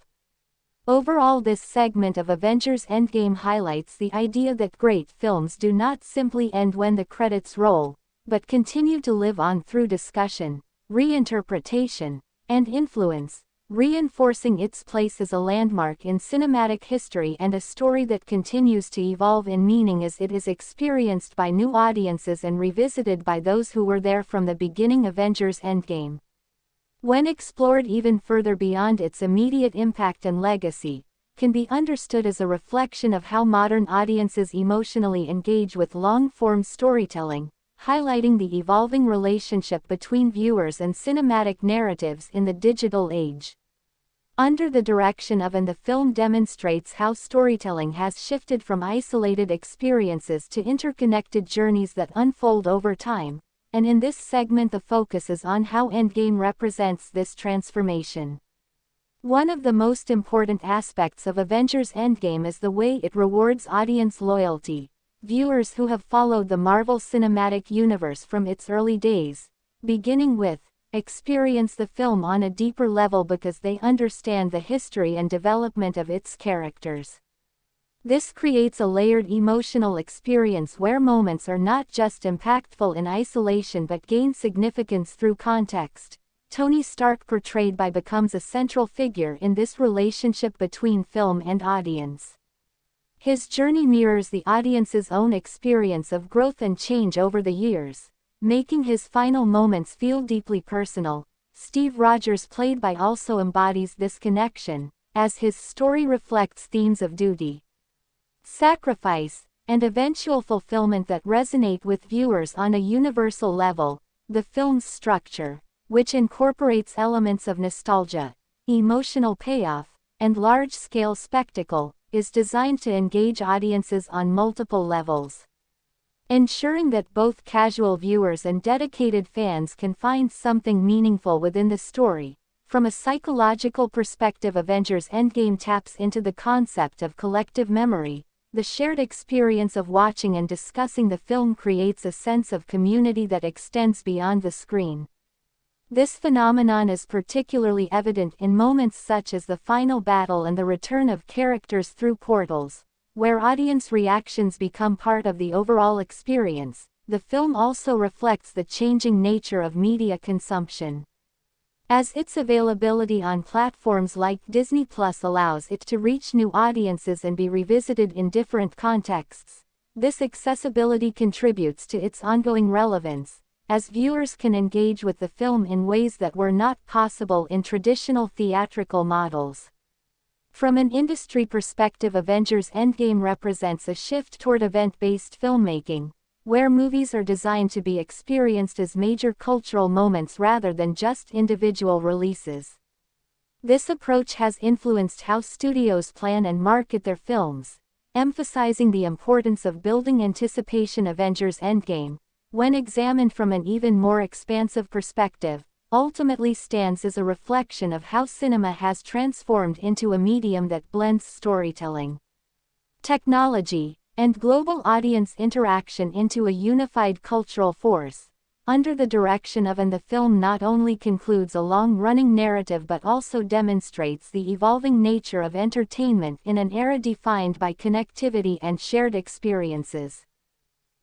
Overall, this segment of Avengers Endgame highlights the idea that great films do not simply end when the credits roll, but continue to live on through discussion, reinterpretation, and influence, reinforcing its place as a landmark in cinematic history and a story that continues to evolve in meaning as it is experienced by new audiences and revisited by those who were there from the beginning. Avengers Endgame, when explored even further beyond its immediate impact and legacy, can be understood as a reflection of how modern audiences emotionally engage with long-form storytelling, highlighting the evolving relationship between viewers and cinematic narratives in the digital age. Under the direction of the film demonstrates how storytelling has shifted from isolated experiences to interconnected journeys that unfold over time, and in this segment the focus is on how Endgame represents this transformation. One of the most important aspects of Avengers Endgame is the way it rewards audience loyalty. Viewers who have followed the Marvel Cinematic Universe from its early days, beginning with, experience the film on a deeper level because they understand the history and development of its characters. This creates a layered emotional experience where moments are not just impactful in isolation but gain significance through context. Tony Stark portrayed by becomes a central figure in this relationship between film and audience. His journey mirrors the audience's own experience of growth and change over the years, making his final moments feel deeply personal. Steve Rogers played by also embodies this connection, as his story reflects themes of duty, sacrifice, and eventual fulfillment that resonate with viewers on a universal level. The film's structure, which incorporates elements of nostalgia, emotional payoff, and large-scale spectacle, is designed to engage audiences on multiple levels, ensuring that both casual viewers and dedicated fans can find something meaningful within the story. From a psychological perspective, Avengers Endgame taps into the concept of collective memory. The shared experience of watching and discussing the film creates a sense of community that extends beyond the screen. This phenomenon is particularly evident in moments such as the final battle and the return of characters through portals, where audience reactions become part of the overall experience. The film also reflects the changing nature of media consumption, as its availability on platforms like Disney Plus allows it to reach new audiences and be revisited in different contexts. This accessibility contributes to its ongoing relevance, as viewers can engage with the film in ways that were not possible in traditional theatrical models. From an industry perspective, Avengers Endgame represents a shift toward event-based filmmaking, where movies are designed to be experienced as major cultural moments rather than just individual releases. This approach has influenced how studios plan and market their films, emphasizing the importance of building anticipation. Avengers Endgame, when examined from an even more expansive perspective, ultimately stands as a reflection of how cinema has transformed into a medium that blends storytelling, technology, and global audience interaction into a unified cultural force. Under the direction of the film not only concludes a long-running narrative but also demonstrates the evolving nature of entertainment in an era defined by connectivity and shared experiences.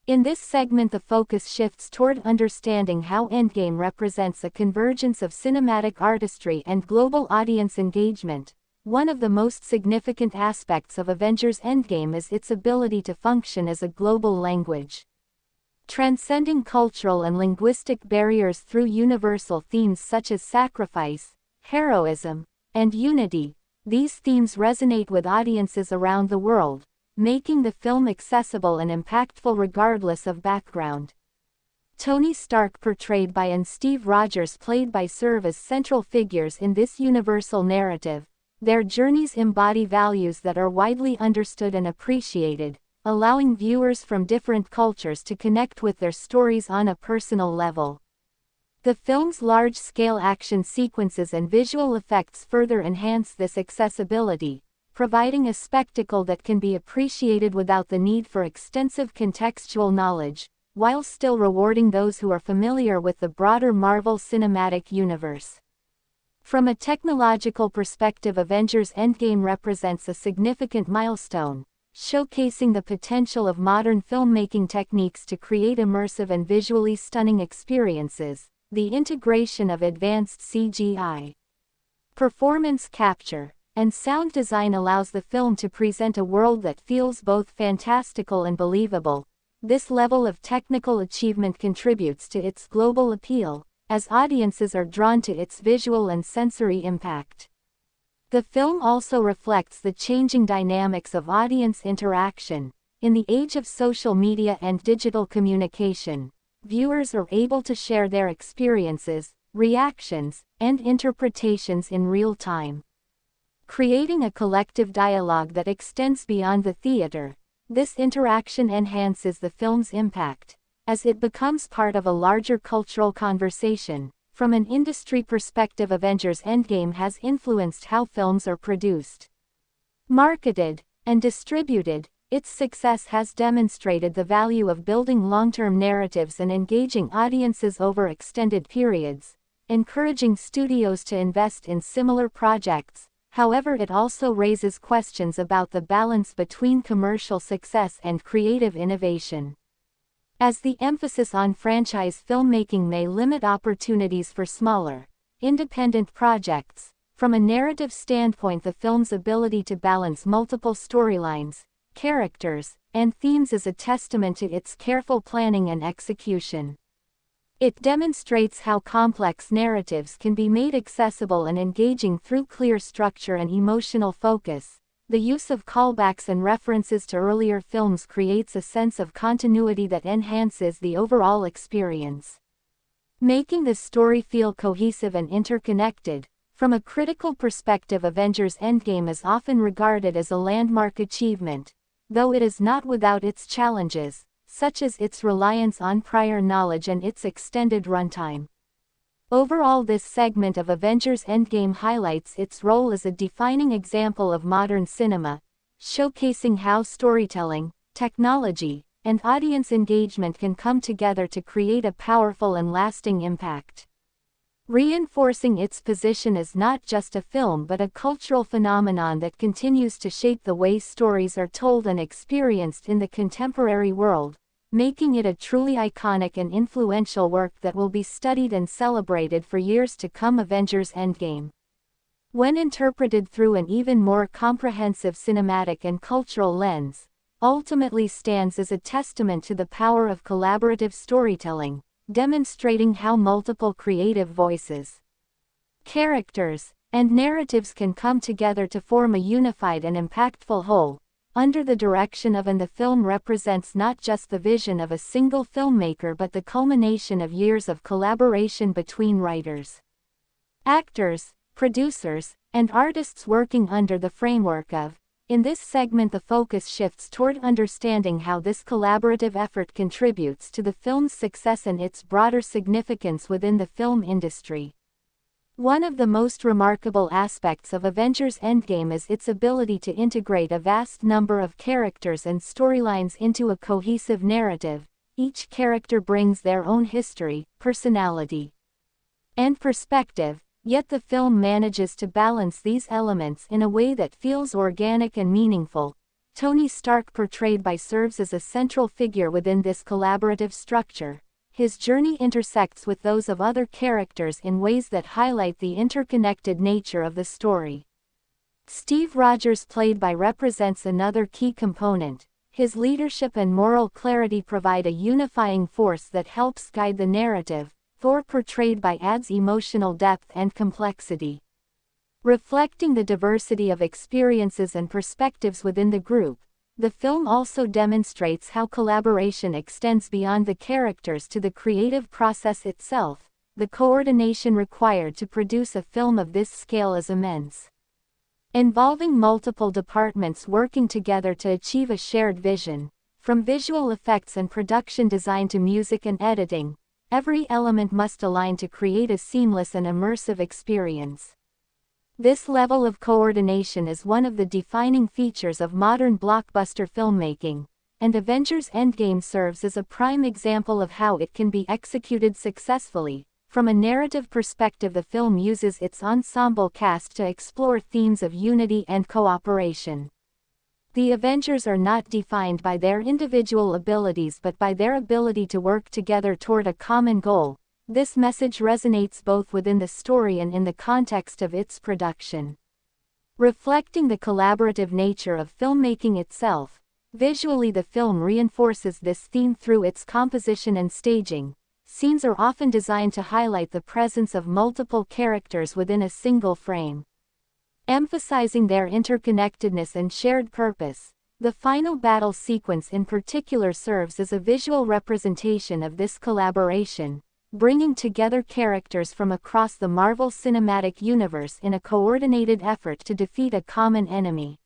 In this segment, the focus shifts toward understanding how Endgame represents a convergence of cinematic artistry and global audience engagement. One of the most significant aspects of Avengers Endgame is its ability to function as a global language, transcending cultural and linguistic barriers through universal themes such as sacrifice, heroism, and unity. These themes resonate with audiences around the world, making the film accessible and impactful regardless of background. Tony Stark portrayed by and Steve Rogers played by serve as central figures in this universal narrative. Their journeys embody values that are widely understood and appreciated, allowing viewers from different cultures to connect with their stories on a personal level. The film's large-scale action sequences and visual effects further enhance this accessibility, providing a spectacle that can be appreciated without the need for extensive contextual knowledge, while still rewarding those who are familiar with the broader Marvel Cinematic Universe. From a technological perspective, Avengers Endgame represents a significant milestone, showcasing the potential of modern filmmaking techniques to create immersive and visually stunning experiences. The integration of advanced CGI, performance capture, and sound design allows the film to present a world that feels both fantastical and believable. This level of technical achievement contributes to its global appeal, as audiences are drawn to its visual and sensory impact. The film also reflects the changing dynamics of audience interaction. In the age of social media and digital communication, viewers are able to share their experiences, reactions, and interpretations in real time, creating a collective dialogue that extends beyond the theater. This interaction enhances the film's impact, as it becomes part of a larger cultural conversation. From an industry perspective, Avengers Endgame has influenced how films are produced, marketed, and distributed. Its success has demonstrated the value of building long-term narratives and engaging audiences over extended periods, encouraging studios to invest in similar projects. However, it also raises questions about the balance between commercial success and creative innovation, as the emphasis on franchise filmmaking may limit opportunities for smaller, independent projects. From a narrative standpoint, the film's ability to balance multiple storylines, characters, and themes is a testament to its careful planning and execution. It demonstrates how complex narratives can be made accessible and engaging through clear structure and emotional focus. The use of callbacks and references to earlier films creates a sense of continuity that enhances the overall experience, making the story feel cohesive and interconnected. From a critical perspective, Avengers Endgame is often regarded as a landmark achievement, though it is not without its challenges, such as its reliance on prior knowledge and its extended runtime. Overall, this segment of Avengers Endgame highlights its role as a defining example of modern cinema, showcasing how storytelling, technology, and audience engagement can come together to create a powerful and lasting impact, reinforcing its position as not just a film but a cultural phenomenon that continues to shape the way stories are told and experienced in the contemporary world, making it a truly iconic and influential work that will be studied and celebrated for years to come. Avengers Endgame, when interpreted through an even more comprehensive cinematic and cultural lens, ultimately stands as a testament to the power of collaborative storytelling, demonstrating how multiple creative voices, characters, and narratives can come together to form a unified and impactful whole, under the direction of, and the film represents not just the vision of a single filmmaker but the culmination of years of collaboration between writers, actors, producers, and artists working under the framework of. In this segment, the focus shifts toward understanding how this collaborative effort contributes to the film's success and its broader significance within the film industry. One of the most remarkable aspects of Avengers Endgame is its ability to integrate a vast number of characters and storylines into a cohesive narrative. Each character brings their own history, personality, and perspective, yet the film manages to balance these elements in a way that feels organic and meaningful. Tony Stark, portrayed by serves as a central figure within this collaborative structure. His journey intersects with those of other characters in ways that highlight the interconnected nature of the story. Steve Rogers, played by represents another key component. His leadership and moral clarity provide a unifying force that helps guide the narrative. Thor, portrayed by adds emotional depth and complexity, reflecting the diversity of experiences and perspectives within the group. The film also demonstrates how collaboration extends beyond the characters to the creative process itself. The coordination required to produce a film of this scale is immense, involving multiple departments working together to achieve a shared vision. From visual effects and production design to music and editing, every element must align to create a seamless and immersive experience. This level of coordination is one of the defining features of modern blockbuster filmmaking, and Avengers Endgame serves as a prime example of how it can be executed successfully. From a narrative perspective, the film uses its ensemble cast to explore themes of unity and cooperation. The Avengers are not defined by their individual abilities but by their ability to work together toward a common goal. This message resonates both within the story and in the context of its production, reflecting the collaborative nature of filmmaking itself. Visually, the film reinforces this theme through its composition and staging. Scenes are often designed to highlight the presence of multiple characters within a single frame, emphasizing their interconnectedness and shared purpose. The final battle sequence in particular serves as a visual representation of this collaboration, bringing together characters from across the Marvel Cinematic Universe in a coordinated effort to defeat a common enemy.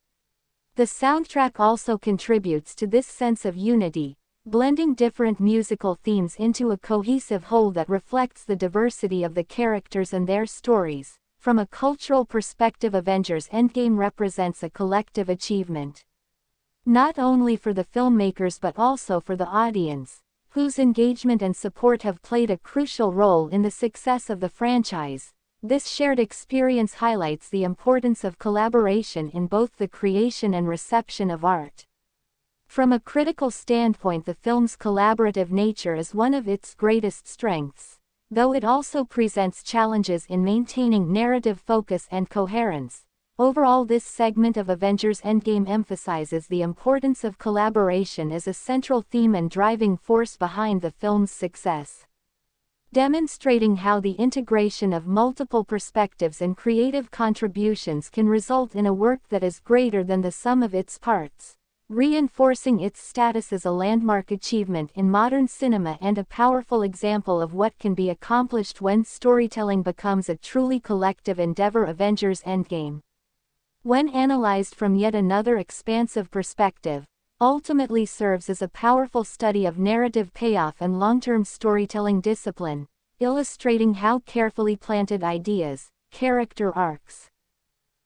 The soundtrack also contributes to this sense of unity, blending different musical themes into a cohesive whole that reflects the diversity of the characters and their stories. From a cultural perspective, Avengers Endgame represents a collective achievement, not only for the filmmakers but also for the audience, whose engagement and support have played a crucial role in the success of the franchise. This shared experience highlights the importance of collaboration in both the creation and reception of art. From a critical standpoint, the film's collaborative nature is one of its greatest strengths, though it also presents challenges in maintaining narrative focus and coherence. Overall, this segment of Avengers Endgame emphasizes the importance of collaboration as a central theme and driving force behind the film's success. demonstrating how the integration of multiple perspectives and creative contributions can result in a work that is greater than the sum of its parts, reinforcing its status as a landmark achievement in modern cinema and a powerful example of what can be accomplished when storytelling becomes a truly collective endeavor. Avengers Endgame, when analyzed from yet another expansive perspective, ultimately serves as a powerful study of narrative payoff and long-term storytelling discipline, illustrating how carefully planted ideas, character arcs,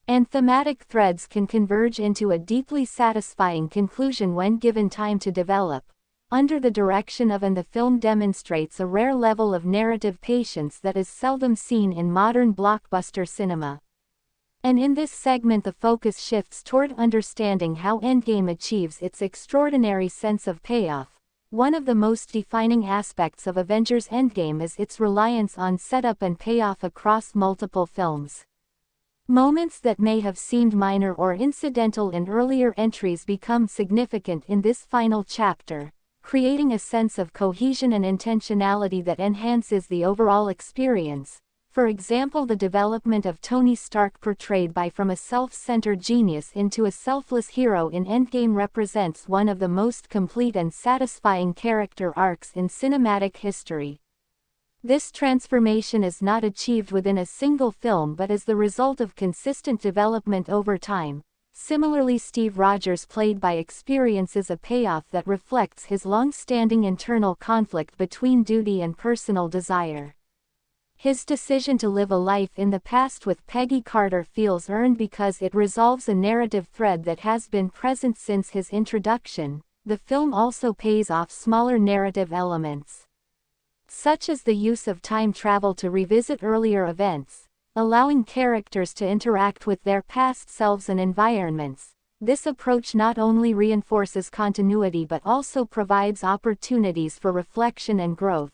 and thematic threads can converge into a deeply satisfying conclusion when given time to develop, under the direction of, and the film demonstrates a rare level of narrative patience that is seldom seen in modern blockbuster cinema. And in this segment the focus shifts toward understanding how Endgame achieves its extraordinary sense of payoff. One of the most defining aspects of Avengers Endgame is its reliance on setup and payoff across multiple films. Moments that may have seemed minor or incidental in earlier entries become significant in this final chapter, creating a sense of cohesion and intentionality that enhances the overall experience. For example, the development of Tony Stark portrayed from a self-centered genius into a selfless hero in Endgame represents one of the most complete and satisfying character arcs in cinematic history. This transformation is not achieved within a single film but is the result of consistent development over time. Similarly, Steve Rogers' played by experiences a payoff that reflects his long-standing internal conflict between duty and personal desire. His decision to live a life in the past with Peggy Carter feels earned because it resolves a narrative thread that has been present since his introduction. The film also pays off smaller narrative elements, such as the use of time travel to revisit earlier events, allowing characters to interact with their past selves and environments. This approach not only reinforces continuity but also provides opportunities for reflection and growth.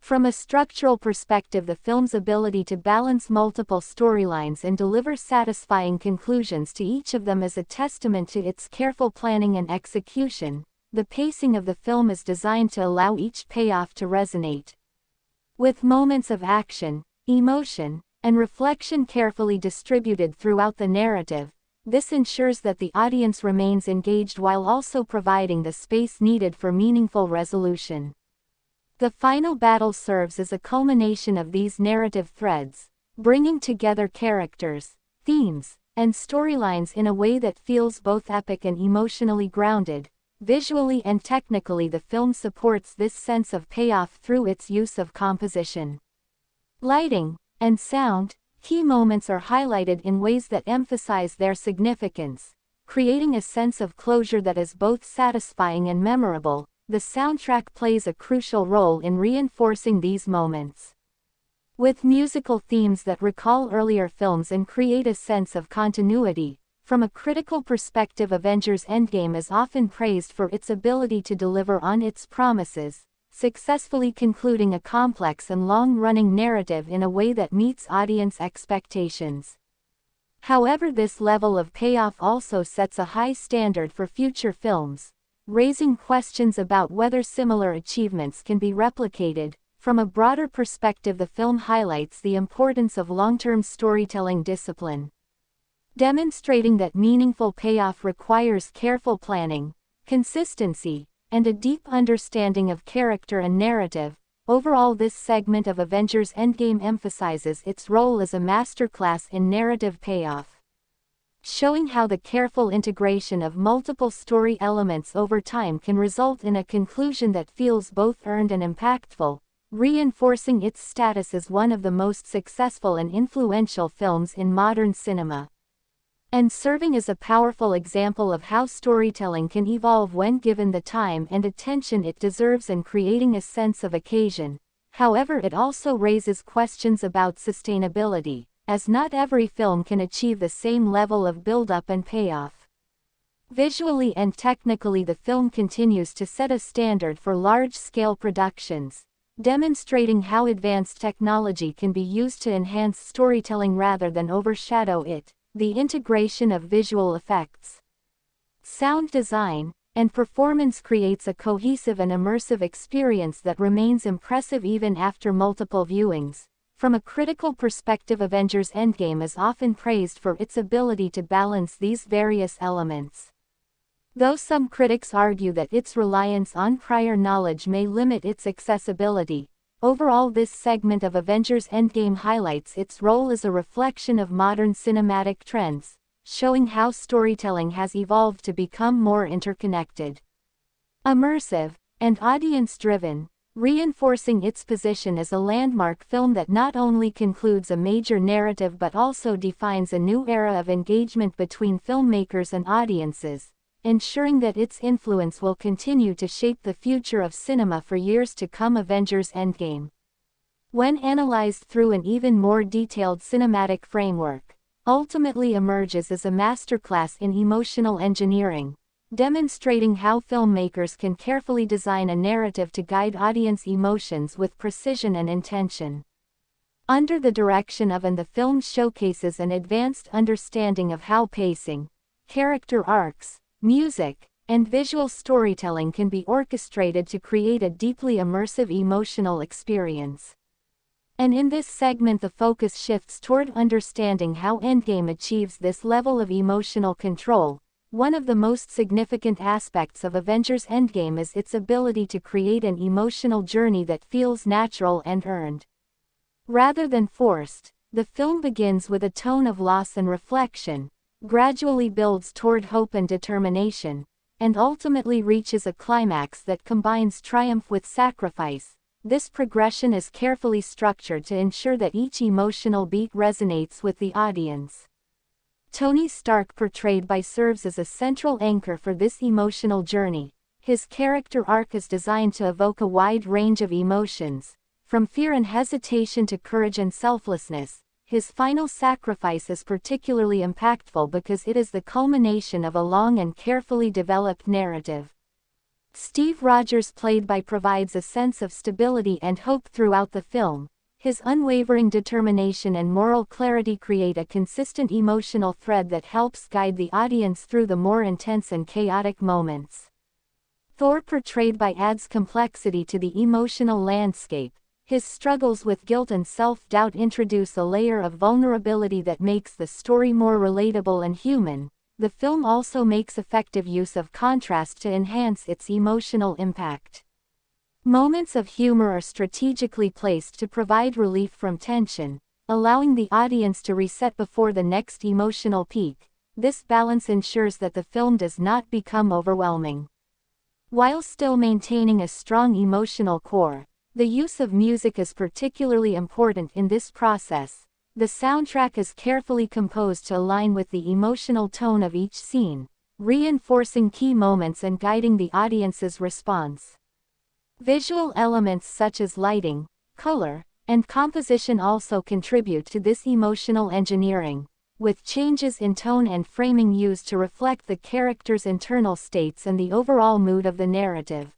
From a structural perspective, the film's ability to balance multiple storylines and deliver satisfying conclusions to each of them is a testament to its careful planning and execution. The pacing of the film is designed to allow each payoff to resonate, with moments of action, emotion, and reflection carefully distributed throughout the narrative. This ensures that the audience remains engaged while also providing the space needed for meaningful resolution. The final battle serves as a culmination of these narrative threads, bringing together characters, themes, and storylines in a way that feels both epic and emotionally grounded. Visually and technically, the film supports this sense of payoff through its use of composition, lighting, and sound. Key moments are highlighted in ways that emphasize their significance, creating a sense of closure that is both satisfying and memorable. The soundtrack plays a crucial role in reinforcing these moments, with musical themes that recall earlier films and create a sense of continuity. From a critical perspective, Avengers Endgame is often praised for its ability to deliver on its promises, successfully concluding a complex and long-running narrative in a way that meets audience expectations. However, this level of payoff also sets a high standard for future films, raising questions about whether similar achievements can be replicated. From a broader perspective, the film highlights the importance of long-term storytelling discipline, demonstrating that meaningful payoff requires careful planning, consistency, and a deep understanding of character and narrative. Overall, this segment of Avengers Endgame emphasizes its role as a masterclass in narrative payoff, showing how the careful integration of multiple story elements over time can result in a conclusion that feels both earned and impactful, reinforcing its status as one of the most successful and influential films in modern cinema, and serving as a powerful example of how storytelling can evolve when given the time and attention it deserves and creating a sense of occasion. However, it also raises questions about sustainability, as not every film can achieve the same level of build-up and payoff. Visually and technically, the film continues to set a standard for large-scale productions, demonstrating how advanced technology can be used to enhance storytelling rather than overshadow it. The integration of visual effects, sound design, and performance creates a cohesive and immersive experience that remains impressive even after multiple viewings. From a critical perspective, Avengers Endgame is often praised for its ability to balance these various elements. Though some critics argue that its reliance on prior knowledge may limit its accessibility, overall this segment of Avengers Endgame highlights its role as a reflection of modern cinematic trends, showing how storytelling has evolved to become more interconnected, immersive, and audience-driven, reinforcing its position as a landmark film that not only concludes a major narrative but also defines a new era of engagement between filmmakers and audiences, ensuring that its influence will continue to shape the future of cinema for years to come. Avengers Endgame, when analyzed through an even more detailed cinematic framework, ultimately emerges as a masterclass in emotional engineering, demonstrating how filmmakers can carefully design a narrative to guide audience emotions with precision and intention. Under the direction of the film showcases an advanced understanding of how pacing, character arcs, music, and visual storytelling can be orchestrated to create a deeply immersive emotional experience. And in this segment the focus shifts toward understanding how Endgame achieves this level of emotional control. One of the most significant aspects of Avengers Endgame is its ability to create an emotional journey that feels natural and earned. Rather than forced, the film begins with a tone of loss and reflection, gradually builds toward hope and determination, and ultimately reaches a climax that combines triumph with sacrifice. This progression is carefully structured to ensure that each emotional beat resonates with the audience. Tony Stark, portrayed by serves as a central anchor for this emotional journey. His character arc is designed to evoke a wide range of emotions, from fear and hesitation to courage and selflessness. His final sacrifice is particularly impactful because it is the culmination of a long and carefully developed narrative. Steve Rogers, played by provides a sense of stability and hope throughout the film. His unwavering determination and moral clarity create a consistent emotional thread that helps guide the audience through the more intense and chaotic moments. Thor, portrayed by adds complexity to the emotional landscape. His struggles with guilt and self-doubt introduce a layer of vulnerability that makes the story more relatable and human. The film also makes effective use of contrast to enhance its emotional impact. Moments of humor are strategically placed to provide relief from tension, allowing the audience to reset before the next emotional peak. This balance ensures that the film does not become overwhelming, while still maintaining a strong emotional core. The use of music is particularly important in this process. The soundtrack is carefully composed to align with the emotional tone of each scene, reinforcing key moments and guiding the audience's response. Visual elements such as lighting, color, and composition also contribute to this emotional engineering, with changes in tone and framing used to reflect the characters' internal states and the overall mood of the narrative.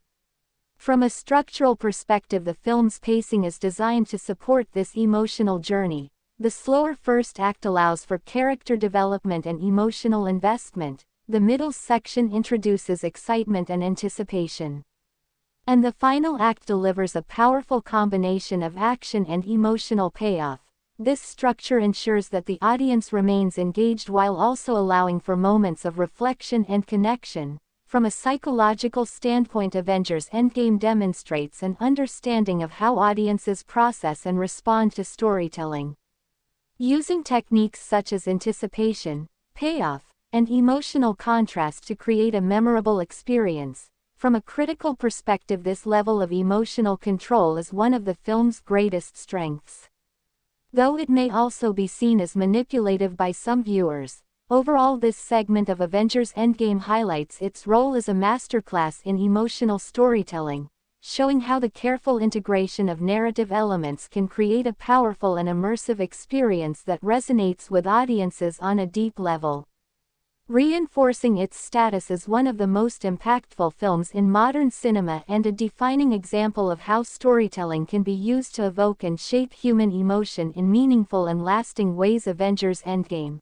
From a structural perspective, the film's pacing is designed to support this emotional journey. The slower first act allows for character development and emotional investment. The middle section introduces excitement and anticipation, and the final act delivers a powerful combination of action and emotional payoff. This structure ensures that the audience remains engaged while also allowing for moments of reflection and connection. From a psychological standpoint, Avengers Endgame demonstrates an understanding of how audiences process and respond to storytelling. Using techniques such as anticipation, payoff, and emotional contrast to create a memorable experience. From a critical perspective, this level of emotional control is one of the film's greatest strengths, though it may also be seen as manipulative by some viewers. Overall, this segment of Avengers Endgame highlights its role as a masterclass in emotional storytelling, showing how the careful integration of narrative elements can create a powerful and immersive experience that resonates with audiences on a deep level, reinforcing its status as one of the most impactful films in modern cinema and a defining example of how storytelling can be used to evoke and shape human emotion in meaningful and lasting ways. Avengers Endgame,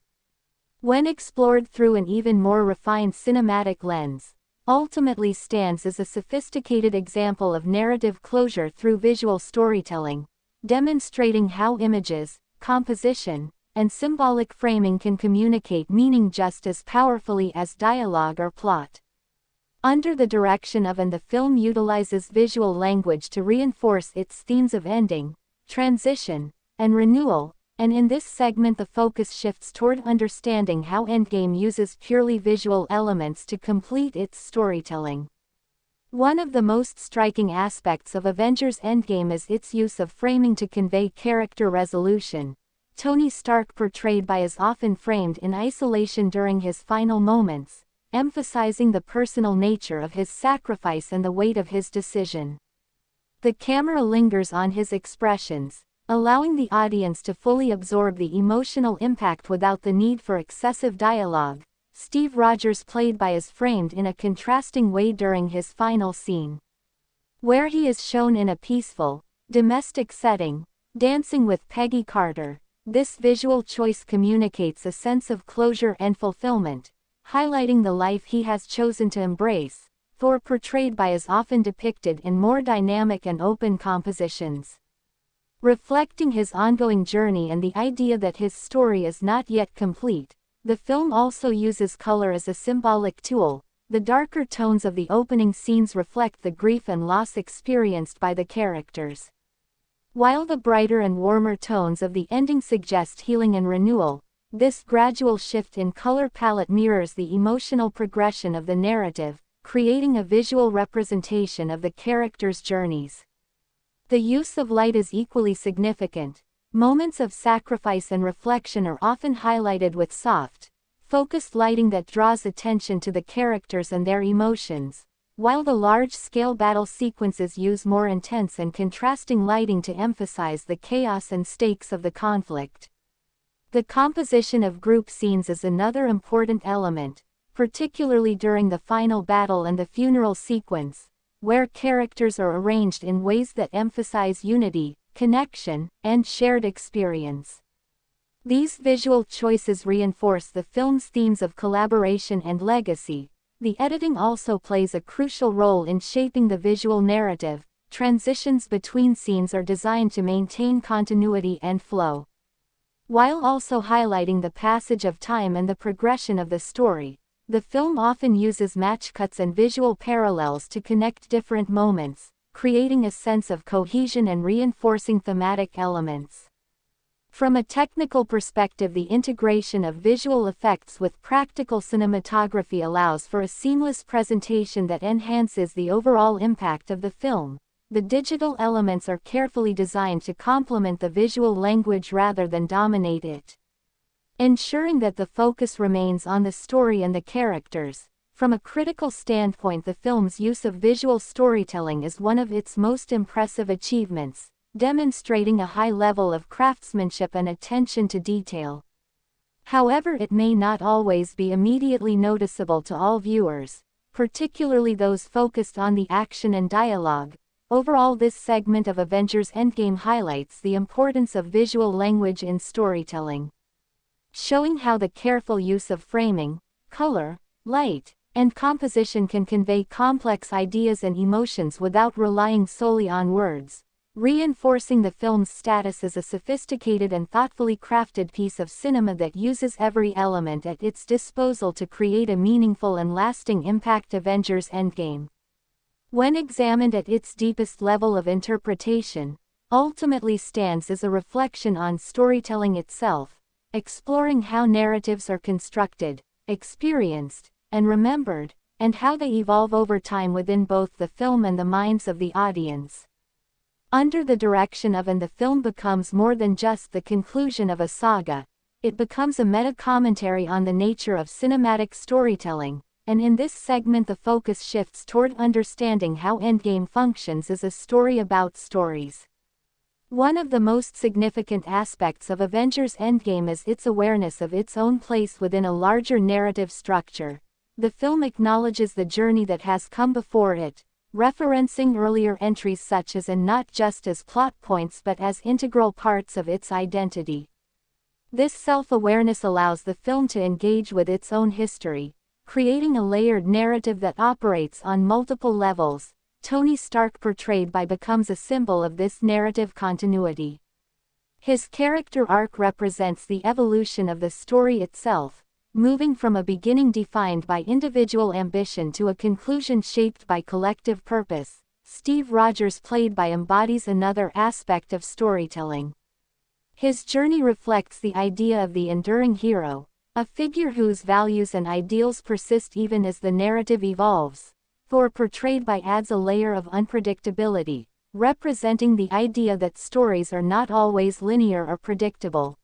when explored through an even more refined cinematic lens, ultimately stands as a sophisticated example of narrative closure through visual storytelling, demonstrating how images, composition, and symbolic framing can communicate meaning just as powerfully as dialogue or plot. Under the direction of the film utilizes visual language to reinforce its themes of ending, transition, and renewal, and in this segment the focus shifts toward understanding how Endgame uses purely visual elements to complete its storytelling. One of the most striking aspects of Avengers Endgame is its use of framing to convey character resolution. Tony Stark portrayed by is often framed in isolation during his final moments, emphasizing the personal nature of his sacrifice and the weight of his decision. The camera lingers on his expressions, allowing the audience to fully absorb the emotional impact without the need for excessive dialogue. Steve Rogers played by is framed in a contrasting way during his final scene, where he is shown in a peaceful, domestic setting, dancing with Peggy Carter. This visual choice communicates a sense of closure and fulfillment, highlighting the life he has chosen to embrace. Thor portrayed by is often depicted in more dynamic and open compositions, reflecting his ongoing journey and the idea that his story is not yet complete. The film also uses color as a symbolic tool. The darker tones of the opening scenes reflect the grief and loss experienced by the characters, while the brighter and warmer tones of the ending suggest healing and renewal. This gradual shift in color palette mirrors the emotional progression of the narrative, creating a visual representation of the characters' journeys. The use of light is equally significant. Moments of sacrifice and reflection are often highlighted with soft, focused lighting that draws attention to the characters and their emotions, while the large-scale battle sequences use more intense and contrasting lighting to emphasize the chaos and stakes of the conflict. The composition of group scenes is another important element, particularly during the final battle and the funeral sequence, where characters are arranged in ways that emphasize unity, connection, and shared experience. These visual choices reinforce the film's themes of collaboration and legacy. The editing also plays a crucial role in shaping the visual narrative. Transitions between scenes are designed to maintain continuity and flow, while also highlighting the passage of time and the progression of the story. The film often uses match cuts and visual parallels to connect different moments, creating a sense of cohesion and reinforcing thematic elements. From a technical perspective, the integration of visual effects with practical cinematography allows for a seamless presentation that enhances the overall impact of the film. The digital elements are carefully designed to complement the visual language rather than dominate it, ensuring that the focus remains on the story and the characters. From a critical standpoint, the film's use of visual storytelling is one of its most impressive achievements, demonstrating a high level of craftsmanship and attention to detail. However, it may not always be immediately noticeable to all viewers, particularly those focused on the action and dialogue. Overall, this segment of Avengers Endgame highlights the importance of visual language in storytelling, showing how the careful use of framing, color, light, and composition can convey complex ideas and emotions without relying solely on words, reinforcing the film's status as a sophisticated and thoughtfully crafted piece of cinema that uses every element at its disposal to create a meaningful and lasting impact. Avengers Endgame, when examined at its deepest level of interpretation, ultimately stands as a reflection on storytelling itself, exploring how narratives are constructed, experienced, and remembered, and how they evolve over time within both the film and the minds of the audience. Under the direction of the film becomes more than just the conclusion of a saga. It becomes a meta-commentary on the nature of cinematic storytelling, and in this segment the focus shifts toward understanding how Endgame functions as a story about stories. One of the most significant aspects of Avengers Endgame is its awareness of its own place within a larger narrative structure. The film acknowledges the journey that has come before it, referencing earlier entries such as and not just as plot points but as integral parts of its identity. This self-awareness allows the film to engage with its own history, creating a layered narrative that operates on multiple levels. Tony Stark portrayed by becomes a symbol of this narrative continuity. His character arc represents the evolution of the story itself, moving from a beginning defined by individual ambition to a conclusion shaped by collective purpose. Steve Rogers played by embodies another aspect of storytelling. His journey reflects the idea of the enduring hero, a figure whose values and ideals persist even as the narrative evolves. Thor portrayed by adds a layer of unpredictability, representing the idea that stories are not always linear or predictable,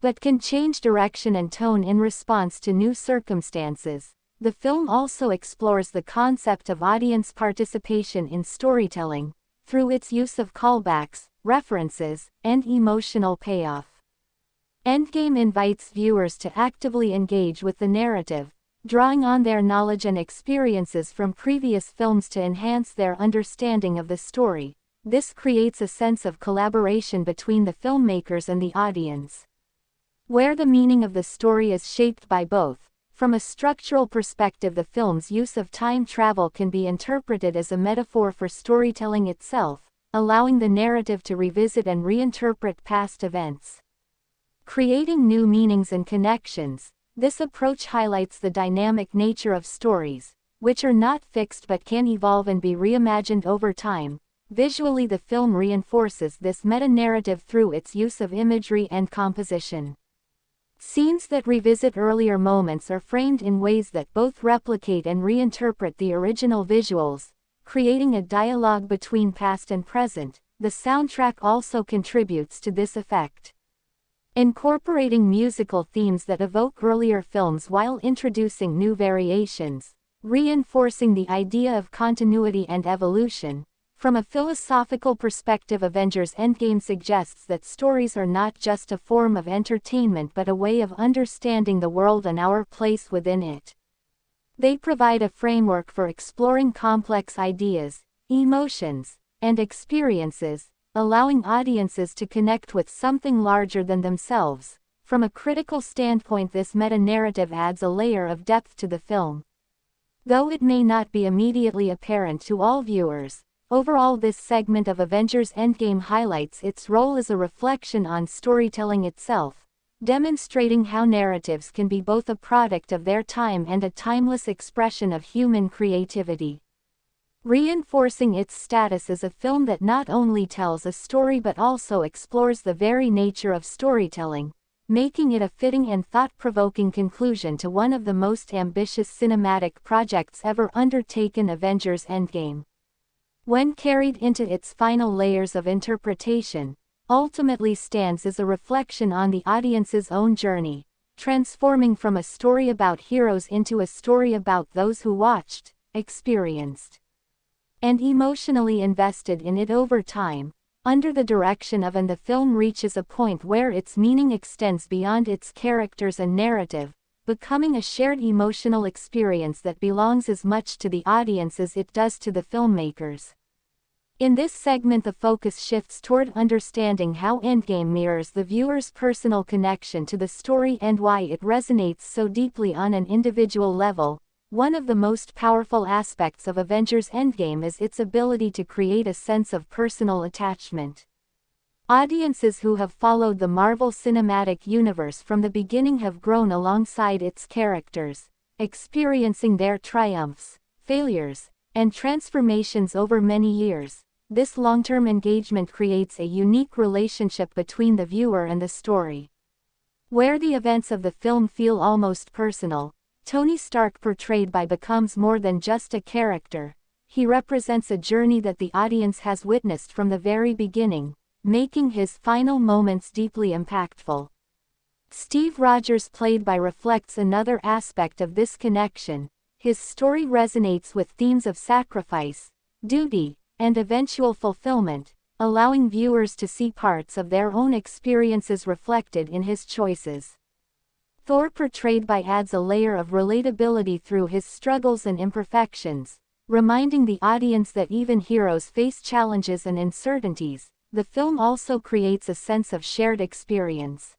but can change direction and tone in response to new circumstances. The film also explores the concept of audience participation in storytelling, through its use of callbacks, references, and emotional payoff. Endgame invites viewers to actively engage with the narrative, drawing on their knowledge and experiences from previous films to enhance their understanding of the story. This creates a sense of collaboration between the filmmakers and the audience, where the meaning of the story is shaped by both. From a structural perspective, the film's use of time travel can be interpreted as a metaphor for storytelling itself, allowing the narrative to revisit and reinterpret past events, creating new meanings and connections. This approach highlights the dynamic nature of stories, which are not fixed but can evolve and be reimagined over time. Visually, the film reinforces this meta-narrative through its use of imagery and composition. Scenes that revisit earlier moments are framed in ways that both replicate and reinterpret the original visuals, creating a dialogue between past and present. The soundtrack also contributes to this effect, incorporating musical themes that evoke earlier films while introducing new variations, reinforcing the idea of continuity and evolution. From a philosophical perspective, Avengers Endgame suggests that stories are not just a form of entertainment but a way of understanding the world and our place within it. They provide a framework for exploring complex ideas, emotions, and experiences, allowing audiences to connect with something larger than themselves. From a critical standpoint, this meta-narrative adds a layer of depth to the film, though it may not be immediately apparent to all viewers. Overall, this segment of Avengers Endgame highlights its role as a reflection on storytelling itself, demonstrating how narratives can be both a product of their time and a timeless expression of human creativity, reinforcing its status as a film that not only tells a story but also explores the very nature of storytelling, making it a fitting and thought-provoking conclusion to one of the most ambitious cinematic projects ever undertaken. Avengers Endgame, when carried into its final layers of interpretation, ultimately stands as a reflection on the audience's own journey, transforming from a story about heroes into a story about those who watched, experienced, and emotionally invested in it over time. Under the direction of the film reaches a point where its meaning extends beyond its characters and narrative, becoming a shared emotional experience that belongs as much to the audience as it does to the filmmakers. In this segment, the focus shifts toward understanding how Endgame mirrors the viewer's personal connection to the story and why it resonates so deeply on an individual level. One of the most powerful aspects of Avengers Endgame is its ability to create a sense of personal attachment. Audiences who have followed the Marvel Cinematic Universe from the beginning have grown alongside its characters, experiencing their triumphs, failures, and transformations over many years. This long-term engagement creates a unique relationship between the viewer and the story, where the events of the film feel almost personal. Tony Stark portrayed by becomes more than just a character. He represents a journey that the audience has witnessed from the very beginning, making his final moments deeply impactful. Steve Rogers played by reflects another aspect of this connection. His story resonates with themes of sacrifice, duty, and eventual fulfillment, allowing viewers to see parts of their own experiences reflected in his choices. Thor portrayed by adds a layer of relatability through his struggles and imperfections, reminding the audience that even heroes face challenges and uncertainties. The film also creates a sense of shared experience,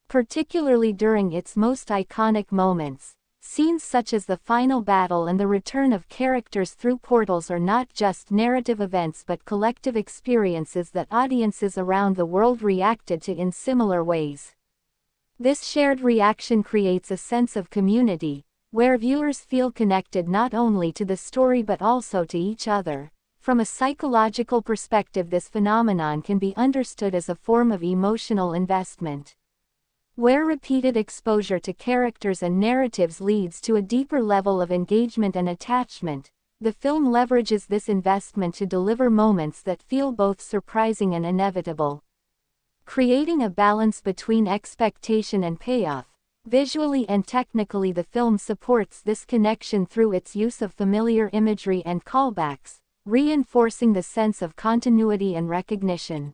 particularly during its most iconic moments. Scenes such as the final battle and the return of characters through portals are not just narrative events but collective experiences that audiences around the world reacted to in similar ways. This shared reaction creates a sense of community, where viewers feel connected not only to the story but also to each other. From a psychological perspective, this phenomenon can be understood as a form of emotional investment, where repeated exposure to characters and narratives leads to a deeper level of engagement and attachment. The film leverages this investment to deliver moments that feel both surprising and inevitable, creating a balance between expectation and payoff. Visually and technically, the film supports this connection through its use of familiar imagery and callbacks, reinforcing the sense of continuity and recognition.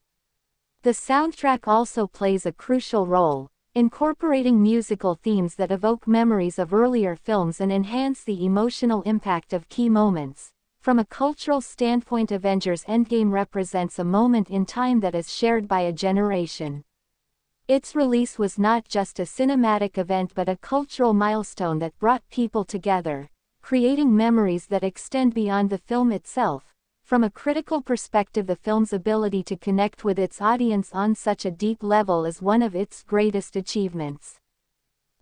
The soundtrack also plays a crucial role, incorporating musical themes that evoke memories of earlier films and enhance the emotional impact of key moments. From a cultural standpoint, Avengers Endgame represents a moment in time that is shared by a generation. Its release was not just a cinematic event but a cultural milestone that brought people together, creating memories that extend beyond the film itself. From a critical perspective, the film's ability to connect with its audience on such a deep level is one of its greatest achievements.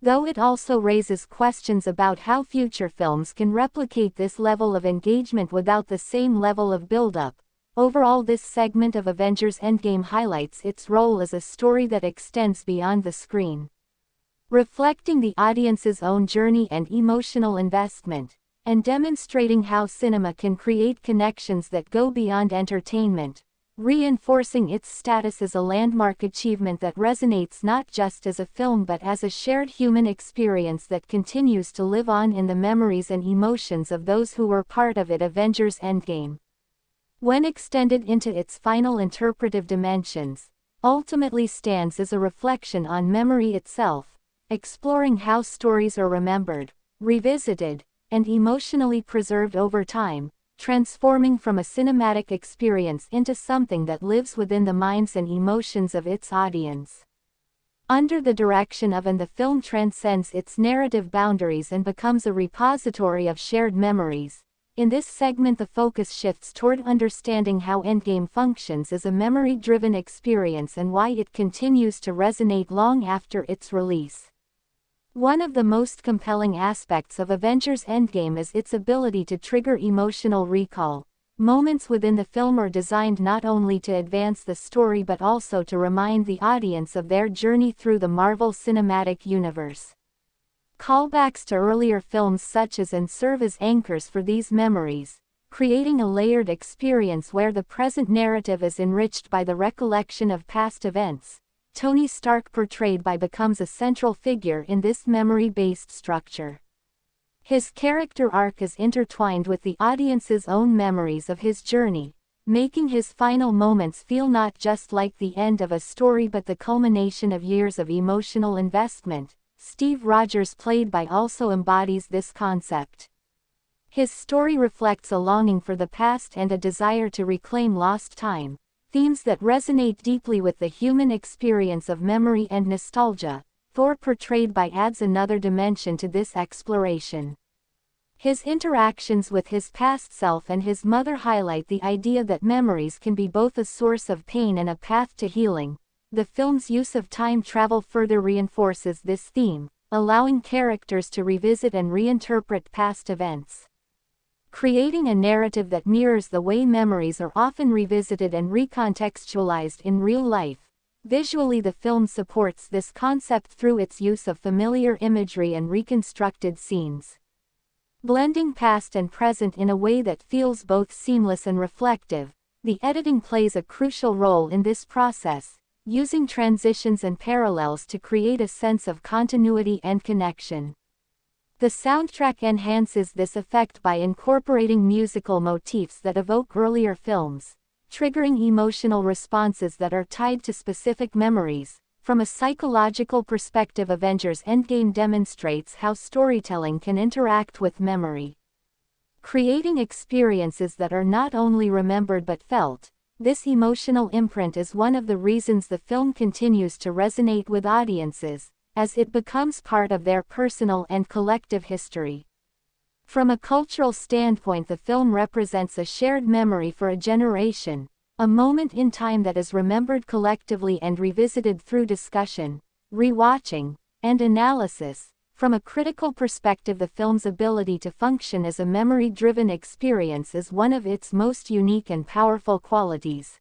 Though it also raises questions about how future films can replicate this level of engagement without the same level of build-up. Overall, this segment of Avengers Endgame highlights its role as a story that extends beyond the screen, reflecting the audience's own journey and emotional investment, and demonstrating how cinema can create connections that go beyond entertainment, reinforcing its status as a landmark achievement that resonates not just as a film but as a shared human experience that continues to live on in the memories and emotions of those who were part of it. Avengers Endgame, when extended into its final interpretive dimensions, ultimately stands as a reflection on memory itself, exploring how stories are remembered, revisited, and emotionally preserved over time, transforming from a cinematic experience into something that lives within the minds and emotions of its audience. Under the direction of the film transcends its narrative boundaries and becomes a repository of shared memories. In this segment, the focus shifts toward understanding how Endgame functions as a memory-driven experience and why it continues to resonate long after its release. One of the most compelling aspects of Avengers Endgame is its ability to trigger emotional recall. Moments within the film are designed not only to advance the story but also to remind the audience of their journey through the Marvel Cinematic Universe. Callbacks to earlier films such as and serve as anchors for these memories, creating a layered experience where the present narrative is enriched by the recollection of past events. Tony Stark, portrayed by, becomes a central figure in this memory-based structure. His character arc is intertwined with the audience's own memories of his journey, making his final moments feel not just like the end of a story but the culmination of years of emotional investment. Steve Rogers, played by, also embodies this concept. His story reflects a longing for the past and a desire to reclaim lost time, themes that resonate deeply with the human experience of memory and nostalgia. Thor, portrayed by, adds another dimension to this exploration. His interactions with his past self and his mother highlight the idea that memories can be both a source of pain and a path to healing. The film's use of time travel further reinforces this theme, allowing characters to revisit and reinterpret past events, creating a narrative that mirrors the way memories are often revisited and recontextualized in real life. Visually, the film supports this concept through its use of familiar imagery and reconstructed scenes, blending past and present in a way that feels both seamless and reflective. The editing plays a crucial role in this process, using transitions and parallels to create a sense of continuity and connection. The soundtrack enhances this effect by incorporating musical motifs that evoke earlier films, triggering emotional responses that are tied to specific memories. From a psychological perspective, Avengers Endgame demonstrates how storytelling can interact with memory, creating experiences that are not only remembered but felt. This emotional imprint is one of the reasons the film continues to resonate with audiences, as it becomes part of their personal and collective history. From a cultural standpoint, the film represents a shared memory for a generation, a moment in time that is remembered collectively and revisited through discussion, rewatching, and analysis. From a critical perspective, the film's ability to function as a memory-driven experience is one of its most unique and powerful qualities.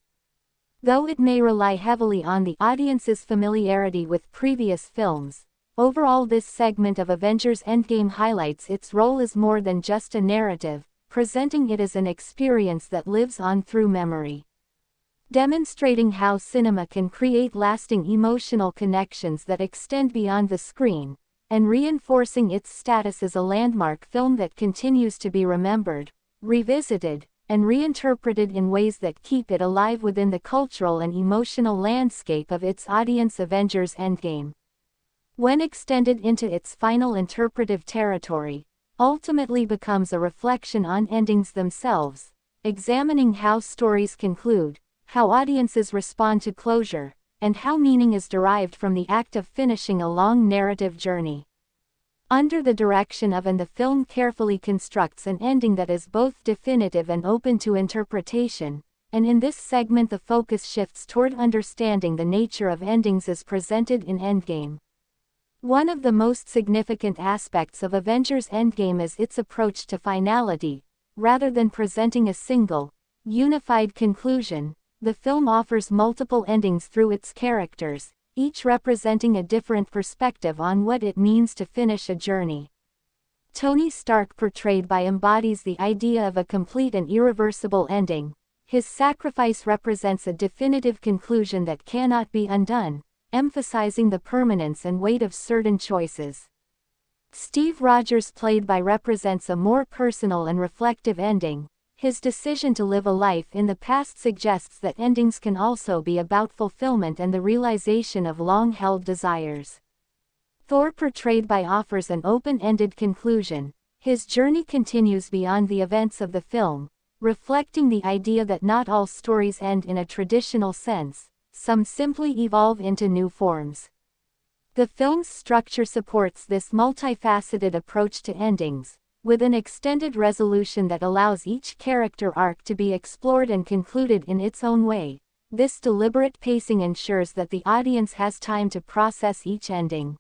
Though it may rely heavily on the audience's familiarity with previous films, overall this segment of Avengers Endgame highlights its role as more than just a narrative, presenting it as an experience that lives on through memory. Demonstrating how cinema can create lasting emotional connections that extend beyond the screen, and reinforcing its status as a landmark film that continues to be remembered, revisited, and reinterpreted in ways that keep it alive within the cultural and emotional landscape of its audience. Avengers Endgame, when extended into its final interpretive territory, ultimately becomes a reflection on endings themselves, examining how stories conclude, how audiences respond to closure, and how meaning is derived from the act of finishing a long narrative journey. Under the direction of the film carefully constructs an ending that is both definitive and open to interpretation, and in this segment the focus shifts toward understanding the nature of endings as presented in Endgame. One of the most significant aspects of Avengers Endgame is its approach to finality. Rather than presenting a single, unified conclusion, the film offers multiple endings through its characters, each representing a different perspective on what it means to finish a journey. Tony Stark, portrayed by, embodies the idea of a complete and irreversible ending. His sacrifice represents a definitive conclusion that cannot be undone, emphasizing the permanence and weight of certain choices. Steve Rogers, played by, represents a more personal and reflective ending. His decision to live a life in the past suggests that endings can also be about fulfillment and the realization of long-held desires. Thor, portrayed by, offers an open-ended conclusion. His journey continues beyond the events of the film, reflecting the idea that not all stories end in a traditional sense, some simply evolve into new forms. The film's structure supports this multifaceted approach to endings, with an extended resolution that allows each character arc to be explored and concluded in its own way. This deliberate pacing ensures that the audience has time to process each ending,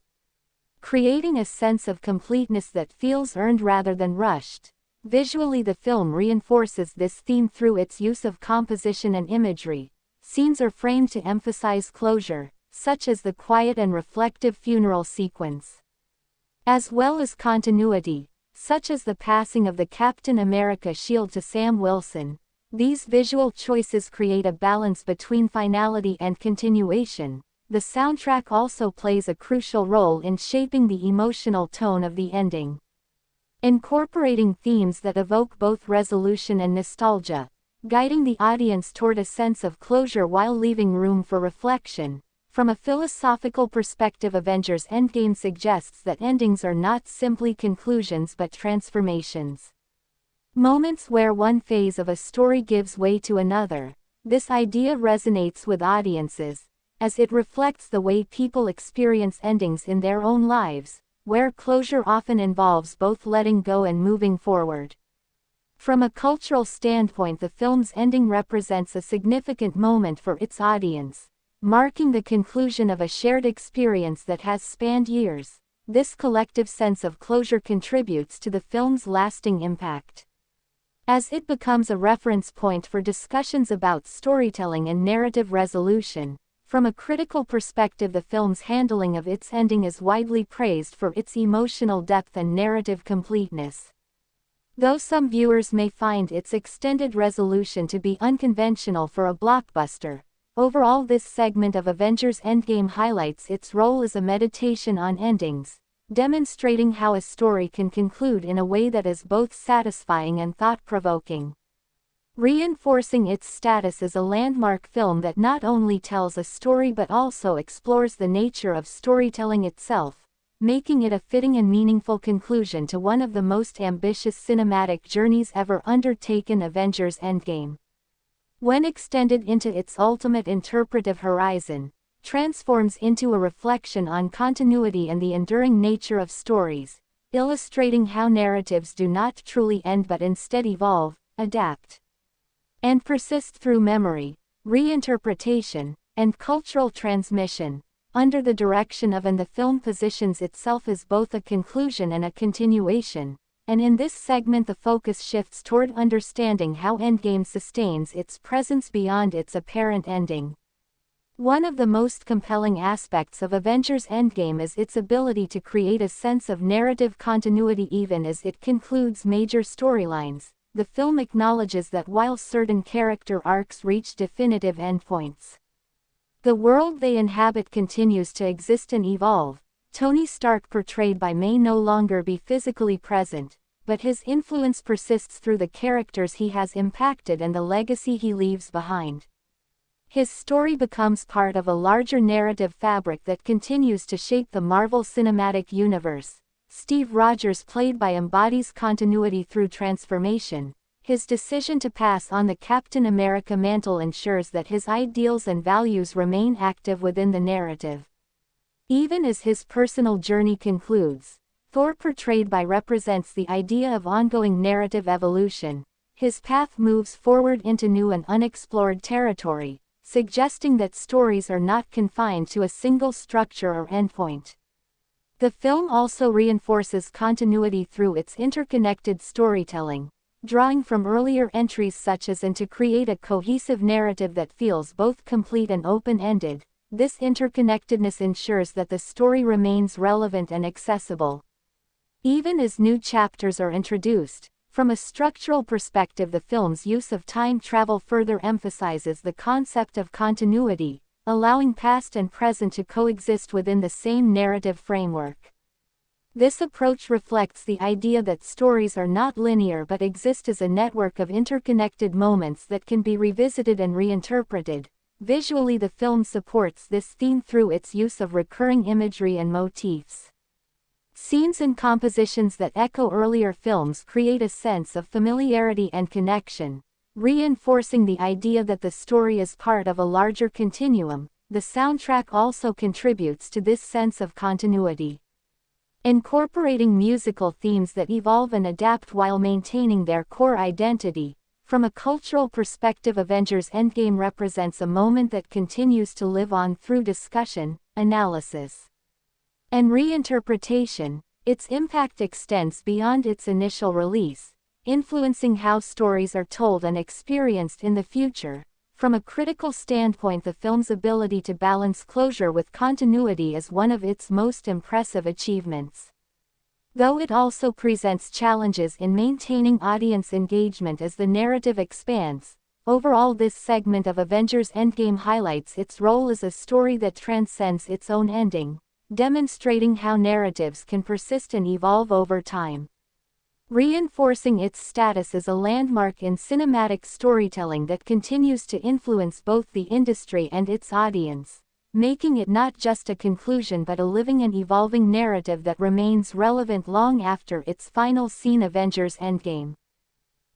creating a sense of completeness that feels earned rather than rushed. Visually, the film reinforces this theme through its use of composition and imagery. Scenes are framed to emphasize closure, such as the quiet and reflective funeral sequence, as well as continuity, such as the passing of the Captain America shield to Sam Wilson. These visual choices create a balance between finality and continuation. The soundtrack also plays a crucial role in shaping the emotional tone of the ending, incorporating themes that evoke both resolution and nostalgia, guiding the audience toward a sense of closure while leaving room for reflection. From a philosophical perspective, Avengers Endgame suggests that endings are not simply conclusions but transformations. Moments where one phase of a story gives way to another. This idea resonates with audiences, as it reflects the way people experience endings in their own lives, where closure often involves both letting go and moving forward. From a cultural standpoint, the film's ending represents a significant moment for its audience, marking the conclusion of a shared experience that has spanned years. This collective sense of closure contributes to the film's lasting impact, as it becomes a reference point for discussions about storytelling and narrative resolution. From a critical perspective, the film's handling of its ending is widely praised for its emotional depth and narrative completeness. Though some viewers may find its extended resolution to be unconventional for a blockbuster, overall this segment of Avengers Endgame highlights its role as a meditation on endings, demonstrating how a story can conclude in a way that is both satisfying and thought-provoking, reinforcing its status as a landmark film that not only tells a story but also explores the nature of storytelling itself, making it a fitting and meaningful conclusion to one of the most ambitious cinematic journeys ever undertaken. Avengers Endgame, when extended into its ultimate interpretive horizon, transforms into a reflection on continuity and the enduring nature of stories, illustrating how narratives do not truly end but instead evolve, adapt, and persist through memory, reinterpretation, and cultural transmission. Under the direction of and the film positions itself as both a conclusion and a continuation, and in this segment the focus shifts toward understanding how Endgame sustains its presence beyond its apparent ending. One of the most compelling aspects of Avengers Endgame is its ability to create a sense of narrative continuity even as it concludes major storylines. The film acknowledges that while certain character arcs reach definitive endpoints, the world they inhabit continues to exist and evolve. Tony Stark, portrayed by may no longer be physically present, but his influence persists through the characters he has impacted and the legacy he leaves behind. His story becomes part of a larger narrative fabric that continues to shape the Marvel Cinematic Universe. Steve Rogers, played by, embodies continuity through transformation. His decision to pass on the Captain America mantle ensures that his ideals and values remain active within the narrative. Even as his personal journey concludes, Thor, portrayed by, represents the idea of ongoing narrative evolution. His path moves forward into new and unexplored territory, suggesting that stories are not confined to a single structure or endpoint. The film also reinforces continuity through its interconnected storytelling, drawing from earlier entries such as and to create a cohesive narrative that feels both complete and open-ended. This interconnectedness ensures that the story remains relevant and accessible, even as new chapters are introduced. From a structural perspective, the film's use of time travel further emphasizes the concept of continuity, allowing past and present to coexist within the same narrative framework. This approach reflects the idea that stories are not linear but exist as a network of interconnected moments that can be revisited and reinterpreted. Visually, the film supports this theme through its use of recurring imagery and motifs. Scenes and compositions that echo earlier films create a sense of familiarity and connection, reinforcing the idea that the story is part of a larger continuum. The soundtrack also contributes to this sense of continuity, incorporating musical themes that evolve and adapt while maintaining their core identity. From a cultural perspective, Avengers Endgame represents a moment that continues to live on through discussion, analysis, and reinterpretation. Its impact extends beyond its initial release, influencing how stories are told and experienced in the future. From a critical standpoint, the film's ability to balance closure with continuity is one of its most impressive achievements, though it also presents challenges in maintaining audience engagement as the narrative expands. Overall, this segment of Avengers Endgame highlights its role as a story that transcends its own ending, demonstrating how narratives can persist and evolve over time, reinforcing its status as a landmark in cinematic storytelling that continues to influence both the industry and its audience, making it not just a conclusion but a living and evolving narrative that remains relevant long after its final scene. Avengers Endgame,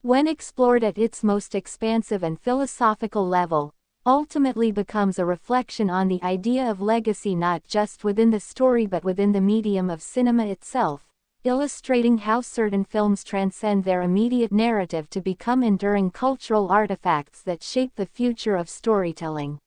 when explored at its most expansive and philosophical level, ultimately becomes a reflection on the idea of legacy not just within the story but within the medium of cinema itself, illustrating how certain films transcend their immediate narrative to become enduring cultural artifacts that shape the future of storytelling.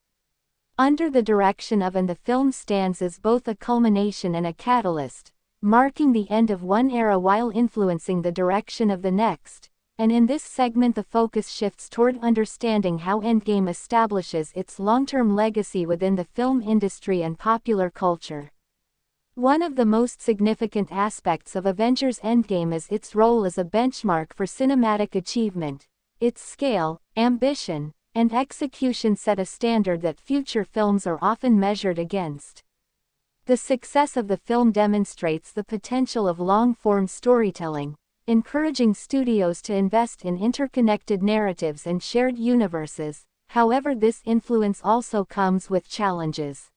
Under the direction of and the film stands as both a culmination and a catalyst, marking the end of one era while influencing the direction of the next. And in this segment the focus shifts toward understanding how Endgame establishes its long-term legacy within the film industry and popular culture. One of the most significant aspects of Avengers Endgame is its role as a benchmark for cinematic achievement. Its scale, ambition, and execution set a standard that future films are often measured against. The success of the film demonstrates the potential of long-form storytelling, encouraging studios to invest in interconnected narratives and shared universes. However, this influence also comes with challenges,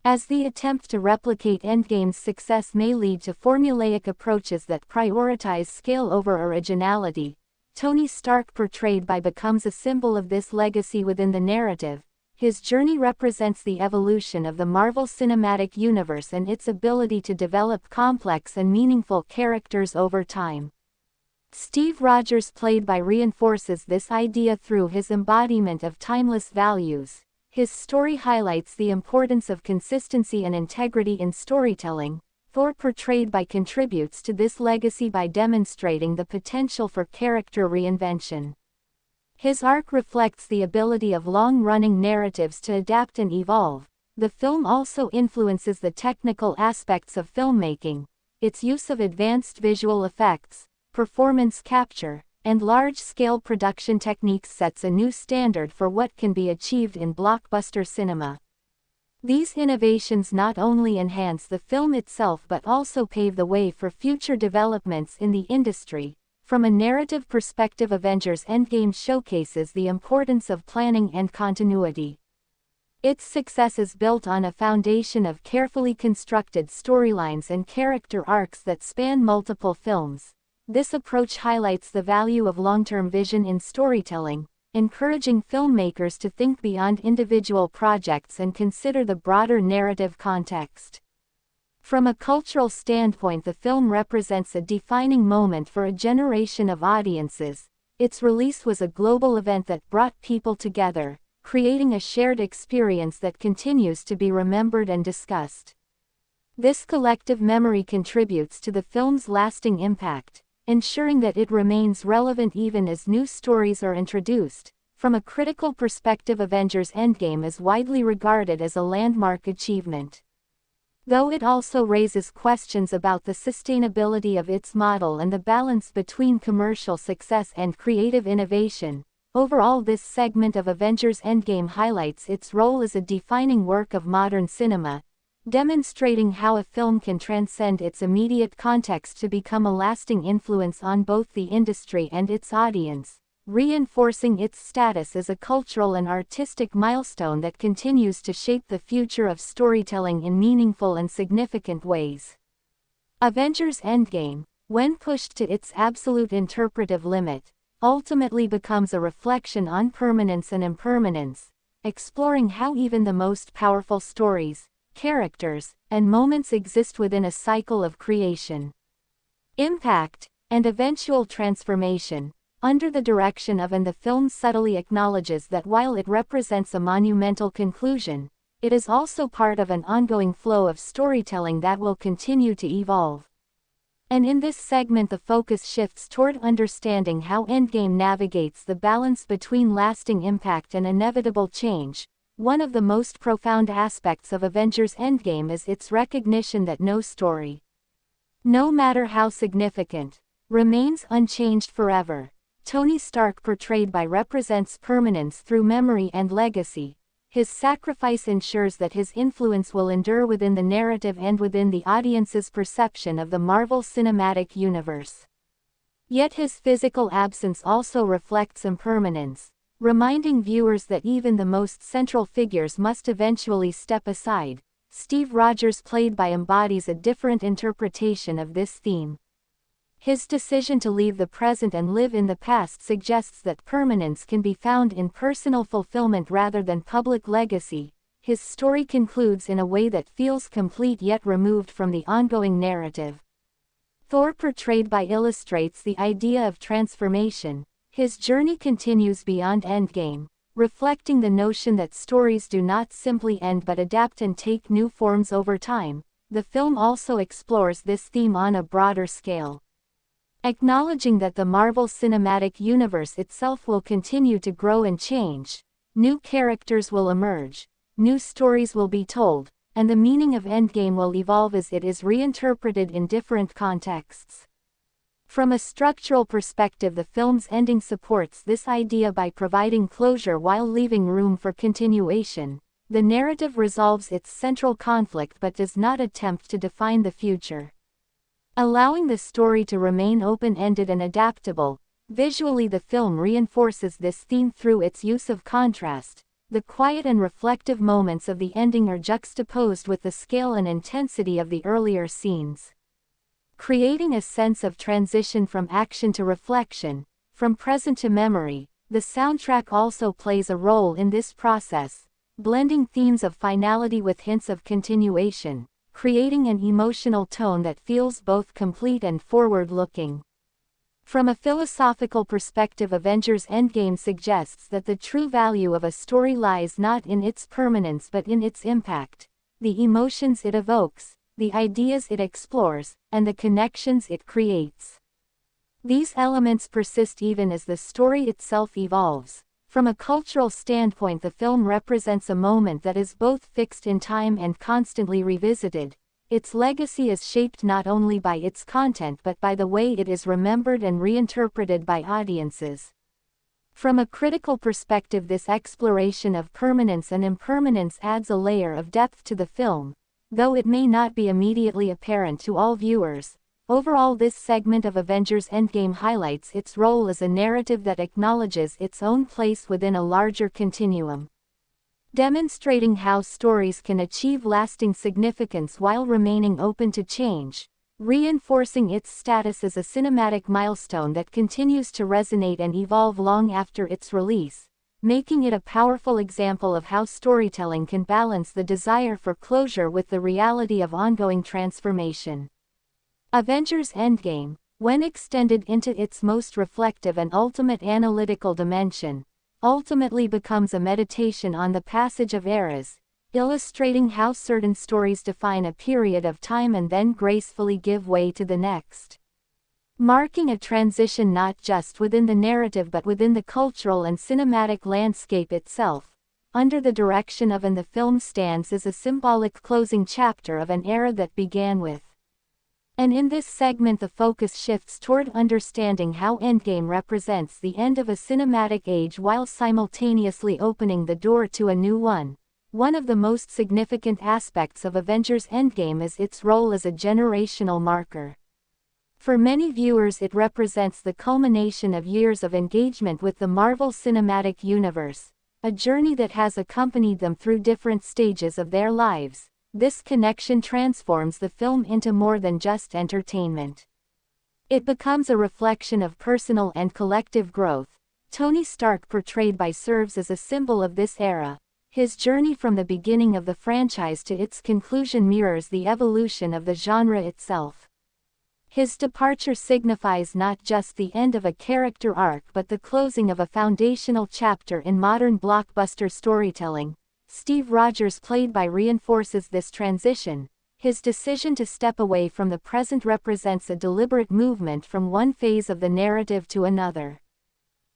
as the attempt to replicate Endgame's success may lead to formulaic approaches that prioritize scale over originality. Tony Stark, portrayed by, becomes a symbol of this legacy within the narrative. his journey represents the evolution of the Marvel Cinematic Universe and its ability to develop complex and meaningful characters over time. Steve Rogers, played by, reinforces this idea through his embodiment of timeless values. His story highlights the importance of consistency and integrity in storytelling. Thor, portrayed by, contributes to this legacy by demonstrating the potential for character reinvention. His arc reflects the ability of long-running narratives to adapt and evolve. The film also influences the technical aspects of filmmaking. Its use of advanced visual effects, performance capture, and large-scale production techniques sets a new standard for what can be achieved in blockbuster cinema. These innovations not only enhance the film itself but also pave the way for future developments in the industry. From a narrative perspective, Avengers Endgame showcases the importance of planning and continuity. Its success is built on a foundation of carefully constructed storylines and character arcs that span multiple films. This approach highlights the value of long-term vision in storytelling, encouraging filmmakers to think beyond individual projects and consider the broader narrative context. From a cultural standpoint, the film represents a defining moment for a generation of audiences. Its release was a global event that brought people together, creating a shared experience that continues to be remembered and discussed. This collective memory contributes to the film's lasting impact, ensuring that it remains relevant even as new stories are introduced. From a critical perspective, Avengers Endgame is widely regarded as a landmark achievement. Though it also raises questions about the sustainability of its model and the balance between commercial success and creative innovation, overall this segment of Avengers Endgame highlights its role as a defining work of modern cinema, demonstrating how a film can transcend its immediate context to become a lasting influence on both the industry and its audience, reinforcing its status as a cultural and artistic milestone that continues to shape the future of storytelling in meaningful and significant ways. Avengers Endgame, when pushed to its absolute interpretive limit, ultimately becomes a reflection on permanence and impermanence, exploring how even the most powerful stories, characters, and moments exist within a cycle of creation, impact, and eventual transformation. Under the direction of, and the film subtly acknowledges that while it represents a monumental conclusion, it is also part of an ongoing flow of storytelling that will continue to evolve. And in this segment, the focus shifts toward understanding how Endgame navigates the balance between lasting impact and inevitable change. One of the most profound aspects of Avengers Endgame is its recognition that no story, no matter how significant, remains unchanged forever. Tony Stark, portrayed by, represents permanence through memory and legacy. His sacrifice ensures that his influence will endure within the narrative and within the audience's perception of the Marvel Cinematic Universe. Yet his physical absence also reflects impermanence, reminding viewers that even the most central figures must eventually step aside. Steve Rogers, played by, embodies a different interpretation of this theme. His decision to leave the present and live in the past suggests that permanence can be found in personal fulfillment rather than public legacy. His story concludes in a way that feels complete yet removed from the ongoing narrative. Thor, portrayed by, illustrates the idea of transformation. His journey continues beyond Endgame, reflecting the notion that stories do not simply end but adapt and take new forms over time. The film also explores this theme on a broader scale, acknowledging that the Marvel Cinematic Universe itself will continue to grow and change. New characters will emerge, new stories will be told, and the meaning of Endgame will evolve as it is reinterpreted in different contexts. From a structural perspective, the film's ending supports this idea by providing closure while leaving room for continuation. The narrative resolves its central conflict but does not attempt to define the future, allowing the story to remain open-ended and adaptable. Visually, the film reinforces this theme through its use of contrast. The quiet and reflective moments of the ending are juxtaposed with the scale and intensity of the earlier scenes, creating a sense of transition from action to reflection, from present to memory. The soundtrack also plays a role in this process, blending themes of finality with hints of continuation, creating an emotional tone that feels both complete and forward-looking. From a philosophical perspective, Avengers Endgame suggests that the true value of a story lies not in its permanence but in its impact, the emotions it evokes, the ideas it explores, and the connections it creates. These elements persist even as the story itself evolves. From a cultural standpoint, the film represents a moment that is both fixed in time and constantly revisited. Its legacy is shaped not only by its content but by the way it is remembered and reinterpreted by audiences. From a critical perspective, this exploration of permanence and impermanence adds a layer of depth to the film, though it may not be immediately apparent to all viewers. Overall, this segment of Avengers Endgame highlights its role as a narrative that acknowledges its own place within a larger continuum, demonstrating how stories can achieve lasting significance while remaining open to change, reinforcing its status as a cinematic milestone that continues to resonate and evolve long after its release, making it a powerful example of how storytelling can balance the desire for closure with the reality of ongoing transformation. Avengers Endgame, when extended into its most reflective and ultimate analytical dimension, ultimately becomes a meditation on the passage of eras, illustrating how certain stories define a period of time and then gracefully give way to the next, marking a transition not just within the narrative but within the cultural and cinematic landscape itself. Under the direction of the film stands as a symbolic closing chapter of an era that began with. And in this segment, the focus shifts toward understanding how Endgame represents the end of a cinematic age while simultaneously opening the door to a new one. One of the most significant aspects of Avengers Endgame is its role as a generational marker. For many viewers, it represents the culmination of years of engagement with the Marvel Cinematic Universe, a journey that has accompanied them through different stages of their lives. This connection transforms the film into more than just entertainment. It becomes a reflection of personal and collective growth. Tony Stark, portrayed by serves as a symbol of this era. His journey from the beginning of the franchise to its conclusion mirrors the evolution of the genre itself. His departure signifies not just the end of a character arc but the closing of a foundational chapter in modern blockbuster storytelling. Steve Rogers, played by reinforces this transition. His decision to step away from the present represents a deliberate movement from one phase of the narrative to another,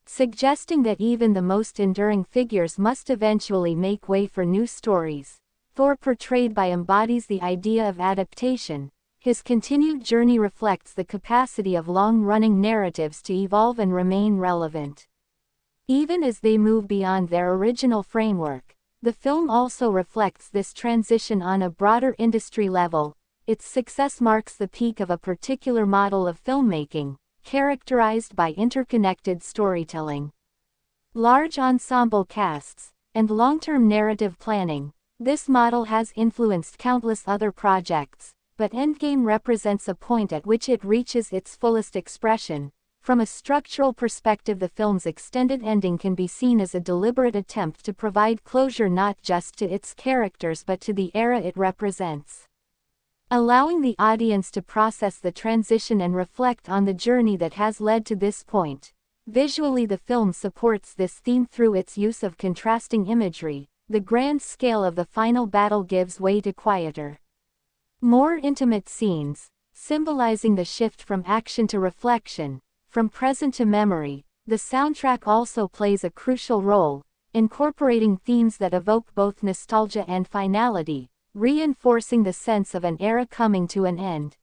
suggesting that even the most enduring figures must eventually make way for new stories. Thor, portrayed by embodies the idea of adaptation. His continued journey reflects the capacity of long-running narratives to evolve and remain relevant, even as they move beyond their original framework. The film also reflects this transition on a broader industry level. Its success marks the peak of a particular model of filmmaking, characterized by interconnected storytelling, large ensemble casts, and long-term narrative planning. This model has influenced countless other projects, but Endgame represents a point at which it reaches its fullest expression. From a structural perspective, the film's extended ending can be seen as a deliberate attempt to provide closure not just to its characters but to the era it represents, allowing the audience to process the transition and reflect on the journey that has led to this point. Visually, the film supports this theme through its use of contrasting imagery. The grand scale of the final battle gives way to quieter, more intimate scenes, symbolizing the shift from action to reflection, from present to memory. The soundtrack also plays a crucial role, incorporating themes that evoke both nostalgia and finality, reinforcing the sense of an era coming to an end.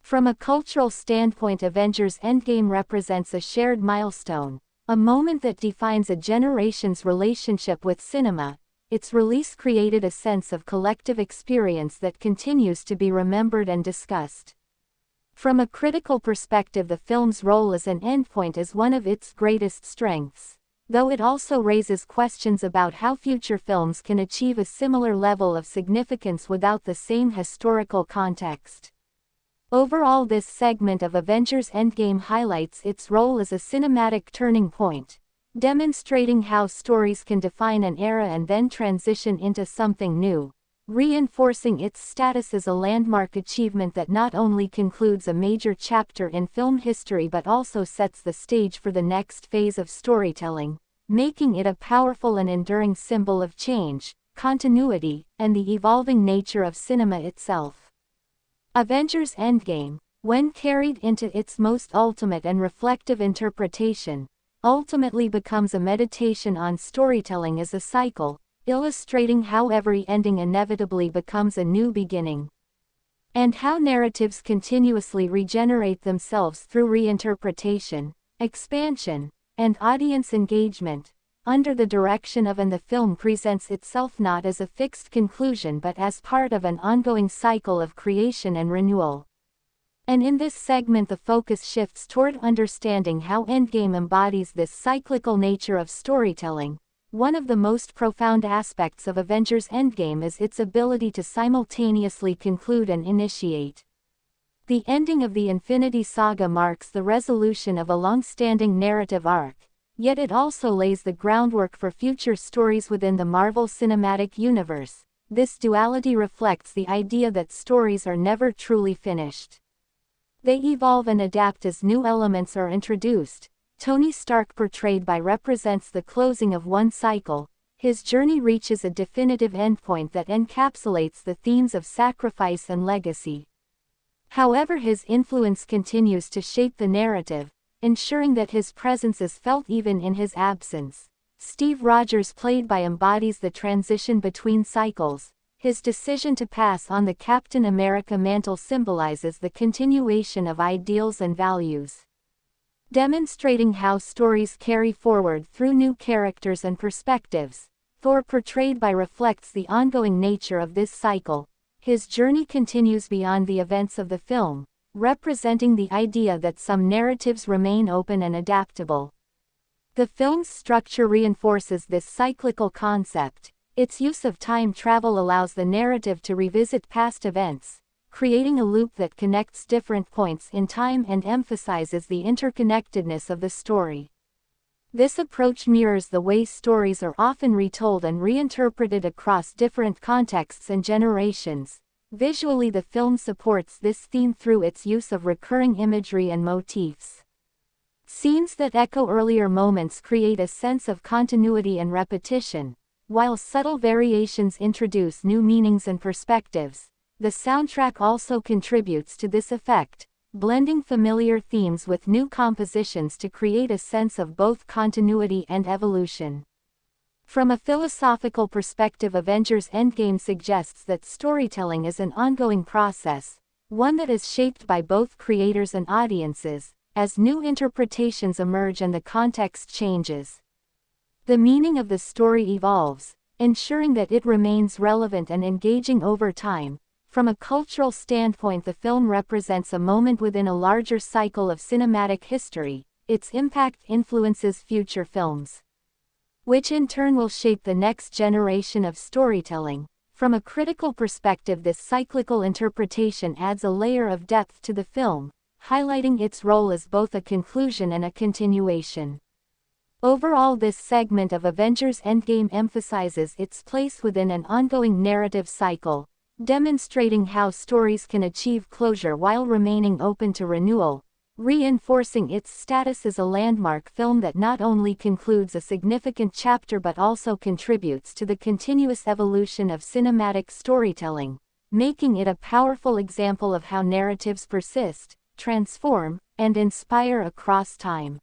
From a cultural standpoint, Avengers Endgame represents a shared milestone, a moment that defines a generation's relationship with cinema. Its release created a sense of collective experience that continues to be remembered and discussed. From a critical perspective, the film's role as an endpoint is one of its greatest strengths, though it also raises questions about how future films can achieve a similar level of significance without the same historical context. Overall, this segment of Avengers Endgame highlights its role as a cinematic turning point. demonstrating how stories can define an era and then transition into something new, reinforcing its status as a landmark achievement that not only concludes a major chapter in film history but also sets the stage for the next phase of storytelling, making it a powerful and enduring symbol of change, continuity, and the evolving nature of cinema itself. Avengers Endgame, when carried into its most ultimate and reflective interpretation, ultimately becomes a meditation on storytelling as a cycle, illustrating how every ending inevitably becomes a new beginning, and how narratives continuously regenerate themselves through reinterpretation, expansion, and audience engagement, under the direction of and the film presents itself not as a fixed conclusion but as part of an ongoing cycle of creation and renewal. And in this segment the focus shifts toward understanding how Endgame embodies this cyclical nature of storytelling. One of the most profound aspects of Avengers Endgame is its ability to simultaneously conclude and initiate. The ending of the Infinity Saga marks the resolution of a long-standing narrative arc, yet it also lays the groundwork for future stories within the Marvel Cinematic Universe. This duality reflects the idea that stories are never truly finished. They evolve and adapt as new elements are introduced. Tony Stark, portrayed by, represents the closing of one cycle. His journey reaches a definitive endpoint that encapsulates the themes of sacrifice and legacy. However, his influence continues to shape the narrative, ensuring that his presence is felt even in his absence. Steve Rogers, played by, embodies the transition between cycles. His decision to pass on the Captain America mantle symbolizes the continuation of ideals and values, demonstrating how stories carry forward through new characters and perspectives. Thor, portrayed by, reflects the ongoing nature of this cycle. His journey continues beyond the events of the film, representing the idea that some narratives remain open and adaptable. The film's structure reinforces this cyclical concept. Its use of time travel allows the narrative to revisit past events, creating a loop that connects different points in time and emphasizes the interconnectedness of the story. This approach mirrors the way stories are often retold and reinterpreted across different contexts and generations. Visually, the film supports this theme through its use of recurring imagery and motifs. Scenes that echo earlier moments create a sense of continuity and repetition, while subtle variations introduce new meanings and perspectives. The soundtrack also contributes to this effect, blending familiar themes with new compositions to create a sense of both continuity and evolution. From a philosophical perspective, Avengers Endgame suggests that storytelling is an ongoing process, one that is shaped by both creators and audiences. As new interpretations emerge and the context changes, the meaning of the story evolves, ensuring that it remains relevant and engaging over time. From a cultural standpoint, the film represents a moment within a larger cycle of cinematic history. Its impact influences future films, which in turn will shape the next generation of storytelling. From a critical perspective, this cyclical interpretation adds a layer of depth to the film, highlighting its role as both a conclusion and a continuation. Overall, this segment of Avengers Endgame emphasizes its place within an ongoing narrative cycle, demonstrating how stories can achieve closure while remaining open to renewal, reinforcing its status as a landmark film that not only concludes a significant chapter but also contributes to the continuous evolution of cinematic storytelling, making it a powerful example of how narratives persist, transform, and inspire across time.